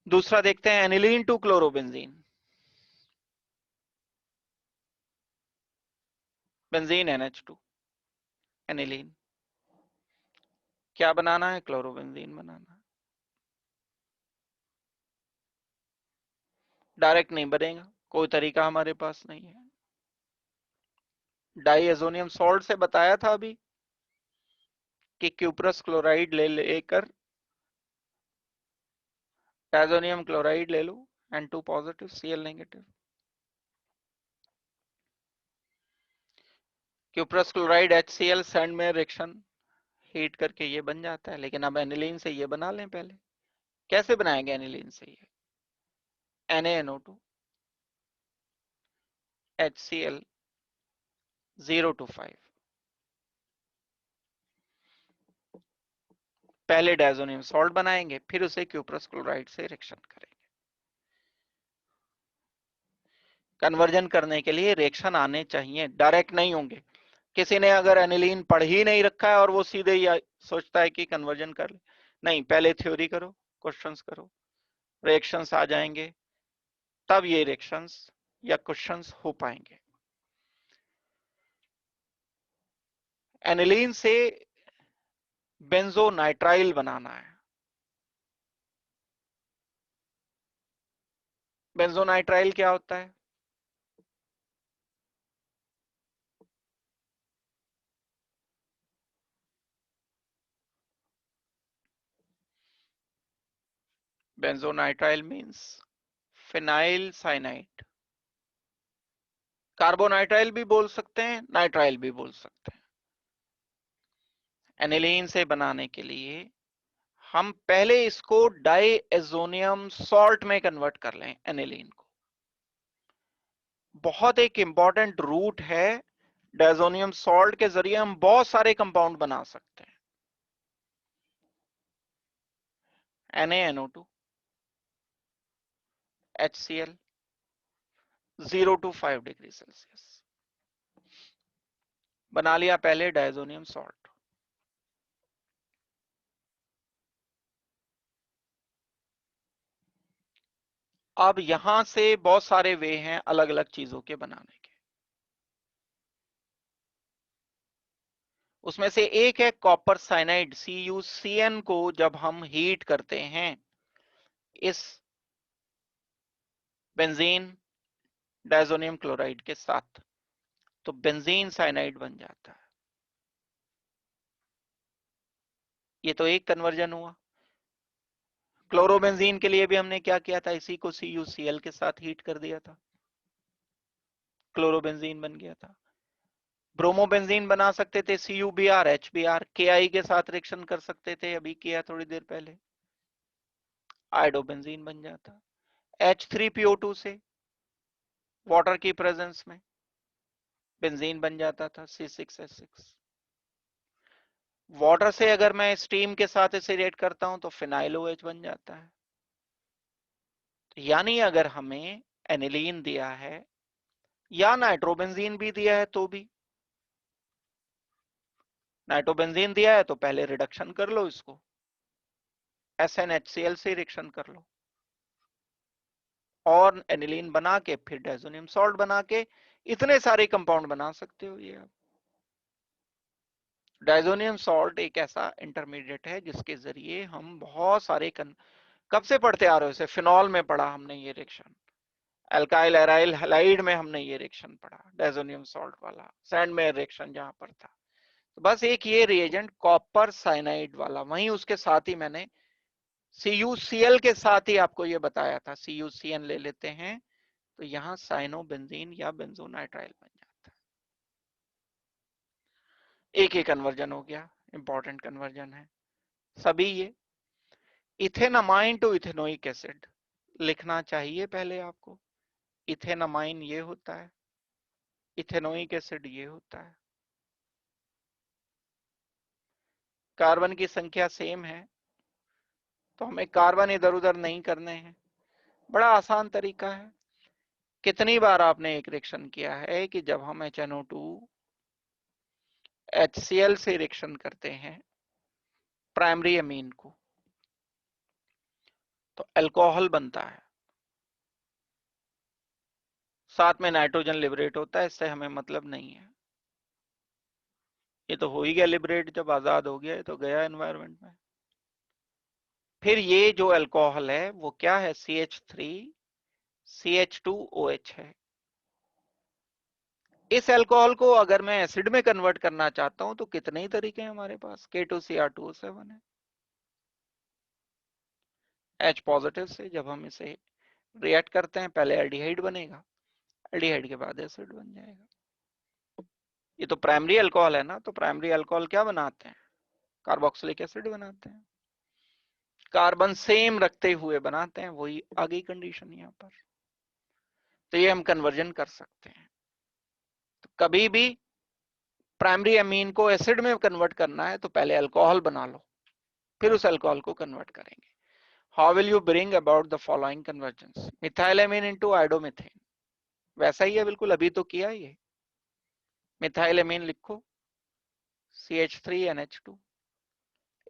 दूसरा देखते हैं, aniline to chlorobenzene. Benzene NH2, aniline क्या बनाना है, क्लोरोबेंजीन बनाना है। डायरेक्ट नहीं बनेगा, कोई तरीका हमारे पास नहीं है। डाईएजोनियम सॉल्ट से बताया था अभी कि क्यूप्रस क्लोराइड लेकर डायजोनियम क्लोराइड ले लो, N2 positive Cl negative. Cuprous chloride HCl sand में रिएक्शन हीट करके ये बन जाता है, लेकिन अब एनिलीन से ये बना लें पहले। कैसे बनाएंगे एनिलीन से ये? NaNO2 HCl 0 to 5, पहले डायजोनियम सॉल्ट बनाएंगे, फिर उसे क्यूप्रस क्लोराइड से रिएक्शन करेंगे। कन्वर्जन करने के लिए रिएक्शन आने चाहिए, डायरेक्ट नहीं होंगे। किसी ने अगर एनिलीन पढ़ ही नहीं रखा है और वो सीधे ही सोचता है कि कन्वर्जन कर ले, नहीं, पहले थ्योरी करो, क्वेश्चंस करो, रिएक्शंस आ जाएंगे, तब ये रिएक्शंस या क्वेश्चंस हो पाएंगे। एनिलीन से बेंजोनाइट्राइल बनाना है। बेंजोनाइट्राइल क्या होता है? बेंजोनाइट्राइल मींस फिनाइल साइनाइड। कार्बोनाइट्राइल भी बोल सकते हैं, नाइट्राइल भी बोल सकते हैं। एनिलीन से बनाने के लिए हम पहले इसको डाईएजोनियम सॉल्ट में कन्वर्ट कर लें एनिलीन को। बहुत एक इंपॉर्टेंट रूट है, डायजोनियम सॉल्ट के जरिए हम बहुत सारे कंपाउंड बना सकते हैं। NaNO2, HCl, 0 to 5 degree Celsius बना लिया पहले डायजोनियम सॉल्ट। अब यहां से बहुत सारे वे हैं अलग अलग चीजों के बनाने के। उसमें से एक है कॉपर साइनाइड, CuCN को जब हम हीट करते हैं इस बेंजीन डायजोनियम क्लोराइड के साथ, तो बेंजीन साइनाइड बन जाता है। ये तो एक कन्वर्जन हुआ। क्लोरोबेंजीन के लिए भी हमने क्या किया था, इसी को CuCl के साथ हीट कर दिया था, क्लोरोबेंजीन बन गया था। ब्रोमोबेंजीन बना सकते थे, CuBr HBr Ki के साथ रिएक्शन कर सकते थे, अभी किया थोड़ी देर पहले, आयोडोबेंजीन बन जाता। H3PO2 से वाटर की प्रेजेंस में बेंजीन बन जाता था, C6H6। वाटर से अगर मैं स्टीम के साथ इसे रिएक्ट करता हूं तो फिनाइल OH बन जाता है। यानी अगर हमें एनिलीन दिया है या नाइट्रोबेंजीन भी दिया है तो भी, नाइट्रोबेंजीन दिया है तो पहले रिडक्शन कर लो, इसको SnHCl से रिएक्शन कर लो और एनिलीन बना के फिर डायजोनियम सॉल्ट बना के इतने सारे कंपाउंड बना सकते हो। ये आप डायजोनियम सॉल्ट एक ऐसा इंटरमीडिएट है जिसके जरिए हम बहुत सारे कब से पढ़ते आ रहे हो इसे, फिनॉल में पढ़ा हमने ये रिएक्शन, अल्काइल एराइल हैलाइड में हमने ये रिएक्शन पढ़ा, डायजोनियम सॉल्ट वाला सैंड में रिएक्शन जहां पर था। तो बस एक ये रिएजेंट कॉपर साइनाइड वाला, वहीं उसके साथ ही मैंने CuCl के साथ ही आपको ये बताया था, CuCN ले लेते हैं तो यहां साइनोबेंजीन या बेंजोनाइट्राइल बन जाता है। एक ही कन्वर्जन हो गया, इंपॉर्टेंट कन्वर्जन है सभी ये। इथेनामाइन टू इथेनोइक एसिड लिखना चाहिए पहले आपको। इथेनामाइन ये होता है, इथेनोइक एसिड ये होता है। कार्बन की संख्या सेम है तो हमें कार्बन इधर उधर नहीं करने हैं, बड़ा आसान तरीका है। कितनी बार आपने एक रिएक्शन किया है कि जब हम HNO2 HCl से रिएक्शन करते हैं प्राइमरी अमीन को तो अल्कोहल बनता है, साथ में नाइट्रोजन लिबरेट होता है, इससे हमें मतलब नहीं है। ये तो हो ही गया लिबरेट, जब आजाद हो गया, ये तो गया एनवायरमेंट में। फिर ये जो अल्कोहल है वो क्या है, CH3CH2OH है। इस अल्कोहल को अगर मैं एसिड में कन्वर्ट करना चाहता हूं तो कितने ही तरीके हैं हमारे पास, K2Cr2O7 है। H पॉजिटिव से जब हम इसे रिएक्ट करते हैं पहले एल्डिहाइड बनेगा, एल्डिहाइड के बाद एसिड बन जाएगा। ये तो प्राइमरी अल्कोहल है ना, तो प्राइमरी अल्कोहल क्या बनाते हैं, कार्बोक्सिलिक एसिड बनाते हैं, कार्बन सेम रखते हुए बनाते हैं, वही आ गई कंडीशन यहाँ पर। तो ये हम कन्वर्जन कर सकते हैं। तो कभी भी प्राइमरी अमीन को एसिड में कन्वर्ट करना है तो पहले अल्कोहल बना लो, फिर उस अल्कोहल को कन्वर्ट करेंगे। How will you bring about the following conversion, methylamine into iodomethane, वैसा ही है बिल्कुल, अभी तो किया ये। मिथाइलएमीन लिखो, CH3NH2,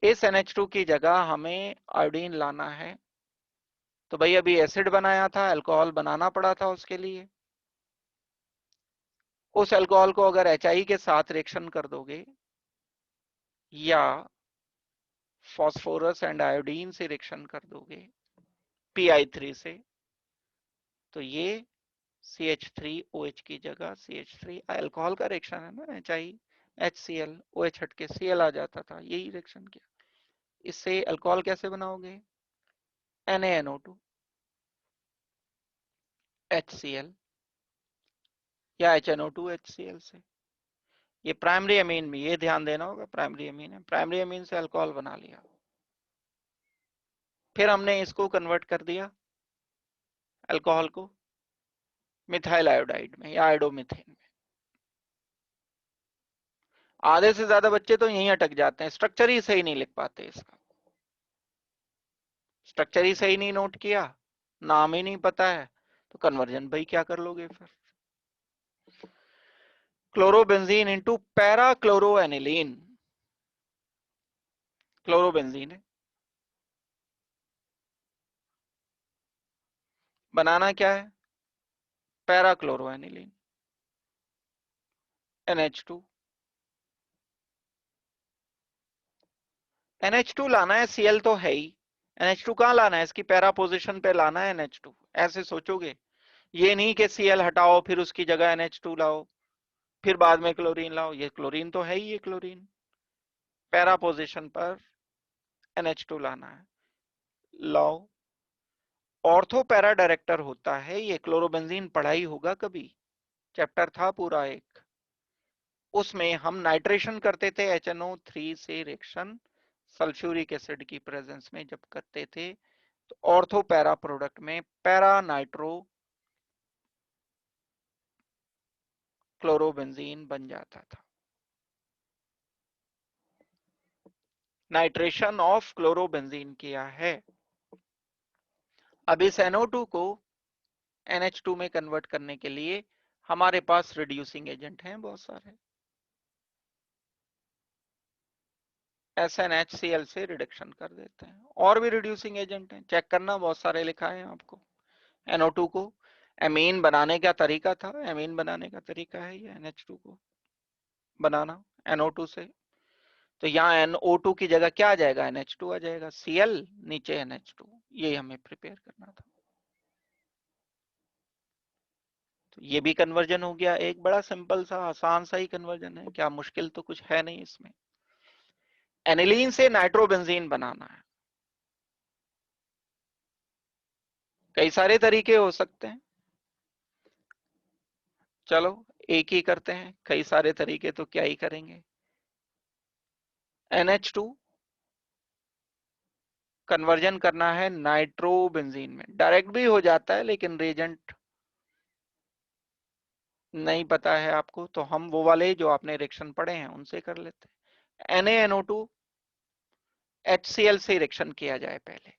इस NH2 की जगह हमें आयोडीन लाना है, तो भाई अभी एसिड बनाया था, अल्कोहल बनाना पड़ा था उसके लिए। उस अल्कोहल को अगर HI के साथ रिएक्शन कर दोगे या फास्फोरस एंड आयोडीन से रिएक्शन कर दोगे Pi3 से, तो ये CH3OH की जगह CH3, अल्कोहल का रिएक्शन है ना, HI HCl, OH हट के Cl आ जाता था, यही रिएक्शन किया। इससे अल्कोहल कैसे बनाओगे, NaNO2 HCl या HNO2 HCl से। ये प्राइमरी अमीन में, ये ध्यान देना होगा, प्राइमरी अमीन है, प्राइमरी अमीन से अल्कोहल बना लिया, फिर हमने इसको कन्वर्ट कर दिया अल्कोहल को मिथाइल आयोडाइड में या आयोडोमिथेन में। आधे से ज्यादा बच्चे तो यहीं अटक जाते हैं, स्ट्रक्चर ही सही नहीं लिख पाते, इसका स्ट्रक्चर ही सही नहीं नोट किया, नाम ही नहीं पता है, तो कन्वर्जन भाई क्या कर लोगे फिर। क्लोरोबेंजीन इंटू पैरा क्लोरोएनिलीन, क्लोरोबेंजीन है, बनाना क्या है, पैरा क्लोरोएनिलीन NH2। NH2 लाना है, Cl तो है ही, NH2 कहां लाना है, इसकी पैरा पोजीशन पे लाना है NH2, ऐसे सोचोगे, ये नहीं कि Cl हटाओ फिर उसकी जगह NH2 लाओ फिर बाद में क्लोरीन लाओ, ये क्लोरीन तो है ही, ये क्लोरीन पैरा पोजीशन पर NH2 लाना है, लाओ। ऑर्थो पैरा डायरेक्टर होता है ये, क्लोरोबेंजीन पढ़ा ही होगा कभी, चैप्टर था पूरा एक, उसमें हम नाइट्रेशन करते थे HNO3 से रिएक्शन सल्फ्यूरिक एसिड की प्रेजेंस में जब करते थे, तो ऑर्थो पैरा प्रोडक्ट में पैरा नाइट्रो क्लोरोबेंजीन बन जाता था। नाइट्रेशन ऑफ क्लोरोबेंजीन किया है। अब इस NO2 को NH2 में कन्वर्ट करने के लिए हमारे पास रिड्यूसिंग एजेंट हैं बहुत सारे, SnHCl से रिडक्शन कर देते हैं, और भी रिड्यूसिंग एजेंट हैं, चेक करना, बहुत सारे लिखा है आपको। NO2 को एमीन बनाने का तरीका था, एमीन बनाने का तरीका है ये NH2 को बनाना NO2 से, तो यहाँ NO2 की जगह क्या आ जाएगा, NH2 आ जाएगा, Cl नीचे NH2, ये हमें प्रिपेयर करना था। तो ये भी कन्वर्जन हो गया, एक बड़ा सिंपल सा आसान सा ही कन्वर्जन है, क्या मुश्किल तो कुछ है नहीं इसमें। एनिलीन से नाइट्रोबेंजीन बनाना है, कई सारे तरीके हो सकते हैं, चलो एक ही करते हैं, कई सारे तरीके तो क्या ही करेंगे। NH2 कन्वर्जन करना है नाइट्रोबेंजीन में, डायरेक्ट भी हो जाता है लेकिन रिएजेंट नहीं पता है आपको, तो हम वो वाले जो आपने रिएक्शन पढ़े हैं उनसे कर लेते हैं। NaNO2 HCl से रिएक्शन किया जाए पहले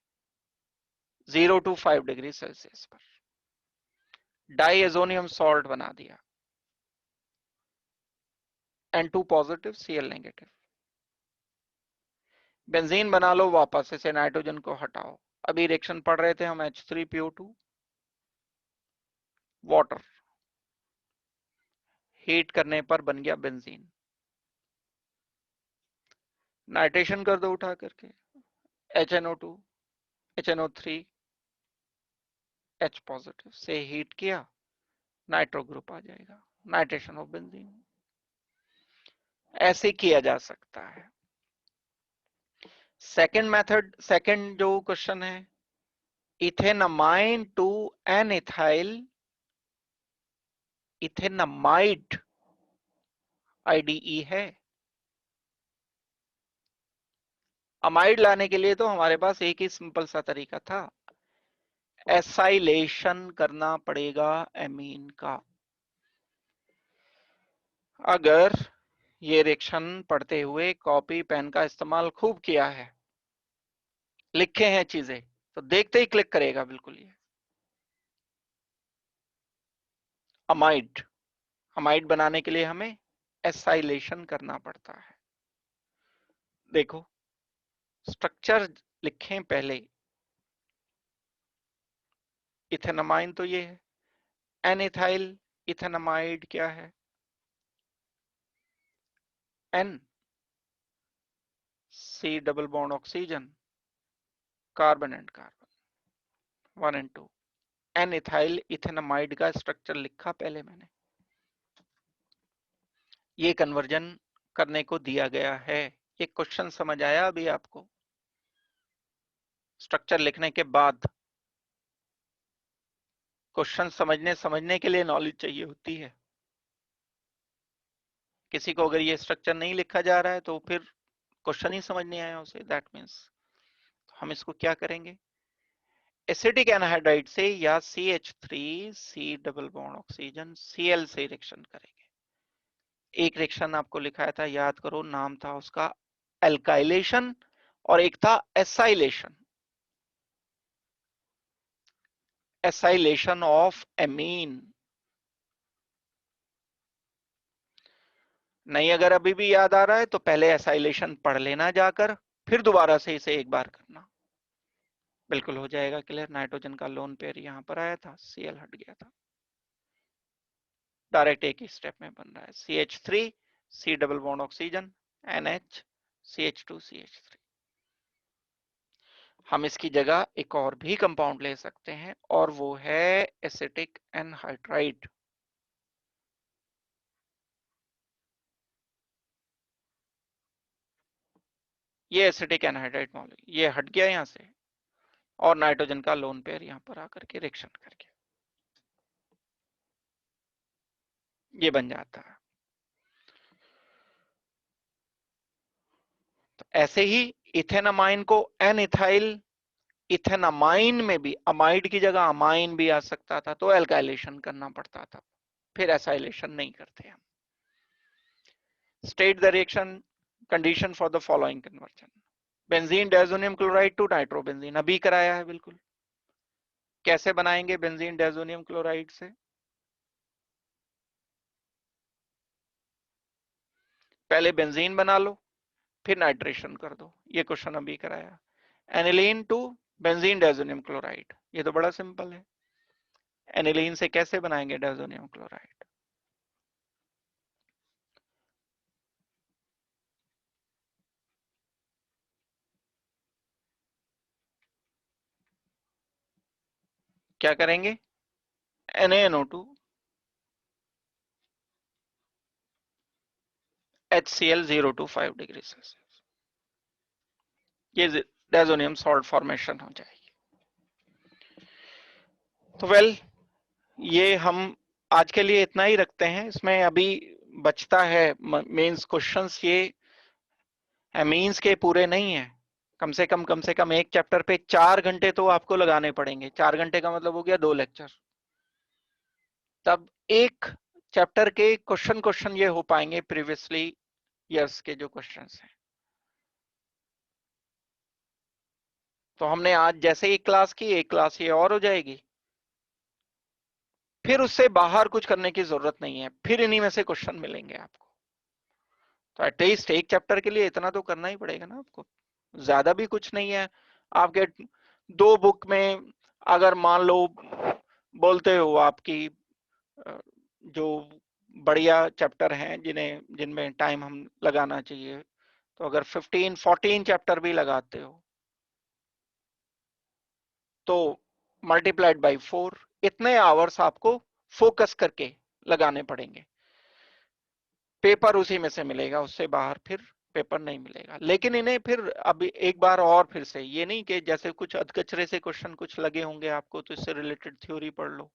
0 to 5 डिग्री सेल्सियस पर, डाइएजोनियम सॉल्ट बना दिया, N2 positive Cl negative, benzene बना लो वापस, इसे नाइट्रोजन को हटाओ, अभी रिएक्शन पढ़ रहे थे हम H3PO2 वाटर, हीट करने पर बन गया बेंजीन, नाइट्रेशन कर दो उठा करके, HNO2 HNO3 H पॉजिटिव से हीट किया, नाइट्रो ग्रुप आ जाएगा, नाइट्रेशन ऑफ बेंजीन, ऐसे किया जा सकता है। सेकंड मेथड, सेकंड जो क्वेश्चन है, इथेनमाइन टू एन इथाइल, इथेनमाइड IDE है, अमाइड लाने के लिए तो हमारे पास एक ही सिंपल सा तरीका था, एसाइलेशन करना पड़ेगा एमीन का। अगर ये रिएक्शन पढ़ते हुए कॉपी पेन का इस्तेमाल खूब किया है, लिखे हैं चीजें, तो देखते ही क्लिक करेगा बिल्कुल ये। अमाइड, अमाइड बनाने के लिए हमें एसाइलेशन करना पड़ता है। देखो स्ट्रक्चर लिखें पहले, इथेनमाइन तो ये है, एन इथाइल इथेनमाइड क्या है, N C double bond oxygen, carbon and carbon 1 and 2, N ethyl ethanamide का स्ट्रक्चर लिखा पहले मैंने, ये कन्वर्जन करने को दिया गया है। ये क्वेश्चन समझ आया अभी आपको, स्ट्रक्चर लिखने के बाद क्वेश्चन समझने के लिए नॉलेज चाहिए होती है, किसी को अगर ये स्ट्रक्चर नहीं लिखा जा रहा है तो फिर क्वेश्चन ही समझ नहीं आया उसे, दैट मीन्स हम इसको क्या करेंगे, एसिटिक एनहाइड्राइड से या CH3 C double bond oxygen Cl से रिएक्शन करेंगे। एक रिएक्शन आपको लिखाया था, याद करो, नाम था उसका एल्काइलेशन और एक था एसाइलेशन। Acylation of amine. नहीं अगर अभी भी याद आ रहा है तो पहले एसाइलेशन पढ़ लेना जाकर, फिर दोबारा से इसे एक बार करना, बिल्कुल हो जाएगा क्लियर। नाइट्रोजन का लोन पेयर यहां पर आया था, Cl हट गया था, डायरेक्ट एक ही स्टेप में बन रहा है CH3 C double bond oxygen NH CH2 CH3। हम इसकी जगह एक और भी कंपाउंड ले सकते हैं और वो है एसिटिक एनहाइड्राइड। ये एसिटिक एनहाइड्राइड मॉलिक्यूल ये हट गया यहां से और नाइट्रोजन का लोन पेयर यहां पर आकर के रिएक्शन कर गया, ये बन जाता है। तो ऐसे ही इथेनामाइन को एन इथाइल इथेनामाइन में भी अमाइड की जगह अमाइन भी आ सकता था, तो एल्काइलेशन करना पड़ता था, फिर एसाइलेशन नहीं करते हम। State the reaction condition for the following conversion. Benzene diazonium chloride to nitrobenzene अभी कराया है बिल्कुल। कैसे बनाएंगे बेंजीन डायजोनियम क्लोराइड से? पहले बेंजीन बना लो फिर नाइट्रेशन कर दो, ये क्वेश्चन अभी कराया। Aniline to benzene diazonium chloride, ये तो बड़ा सिंपल है। एनिलीन से कैसे बनाएंगे डायजोनियम क्लोराइड? क्या करेंगे? NaNO2 HCl 0 to 5 degree Celsius, ये डायजोनियम सॉल्ट फॉर्मेशन हो जाएगी। तो वेल ये हम आज के लिए इतना ही रखते हैं। इसमें अभी बचता है मेंस क्वेश्चंस, ये मीन्स के पूरे नहीं है। कम से कम एक चैप्टर पे 4 घंटे तो आपको लगाने पड़ेंगे। 4 घंटे का मतलब हो गया 2 लेक्चर। तब एक चैप्टर के क्वेश्चन क्वेश्चन ये हो पाएंगे प्रीवियसली ईयर्स के जो क्वेश्चंस हैं। तो हमने आज जैसे एक क्लास की, एक क्लास ये और हो जाएगी, फिर उससे बाहर कुछ करने की जरूरत नहीं है, फिर इन्हीं में से क्वेश्चन मिलेंगे आपको। तो एटलीस्ट एक चैप्टर के लिए इतना तो करना ही पड़ेगा ना आपको, ज्यादा भी कुछ नहीं है आपके। 2 बुक में अगर मान लो बोलते हो आपकी जो बढ़िया चैप्टर हैं जिन्हें जिनमें टाइम हम लगाना चाहिए, तो अगर 15-14 चैप्टर भी लगाते हो तो मल्टीप्लाइड बाई 4, इतने आवर्स आपको फोकस करके लगाने पड़ेंगे। पेपर उसी में से मिलेगा, उससे बाहर फिर पेपर नहीं मिलेगा। लेकिन इन्हें फिर अभी एक बार और फिर से, ये नहीं कि जैसे कुछ अधकचरे से क्वेश्चन कुछ लगे होंगे आपको तो इससे रिलेटेड थ्योरी पढ़ लो,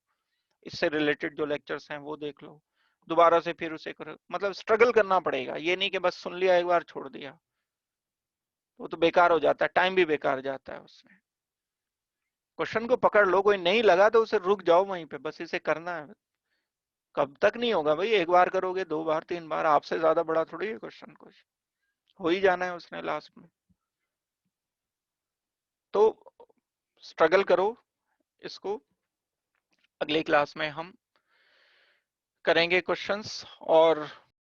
इससे रिलेटेड जो लेक्चर्स हैं वो देख लो, दोबारा से फिर उसे करो, मतलब स्ट्रगल करना पड़ेगा। ये नहीं कि बस सुन लिया एक बार छोड़ दिया, वो तो बेकार हो जाता है, टाइम भी बेकार जाता है उसमें। क्वेश्चन को पकड़ लो, कोई नहीं लगा तो उसे रुक जाओ वहीं पे, बस इसे करना है। कब तक नहीं होगा भाई, एक बार करोगे, 2 बार 3 बार, आपसे ज्यादा बड़ा थोड़ी है क्वेश्चन, कुछ हो ही जाना है उसने लास्ट में। तो स्ट्रगल करो इसको, अगली क्लास में हम करेंगे क्वेश्चंस और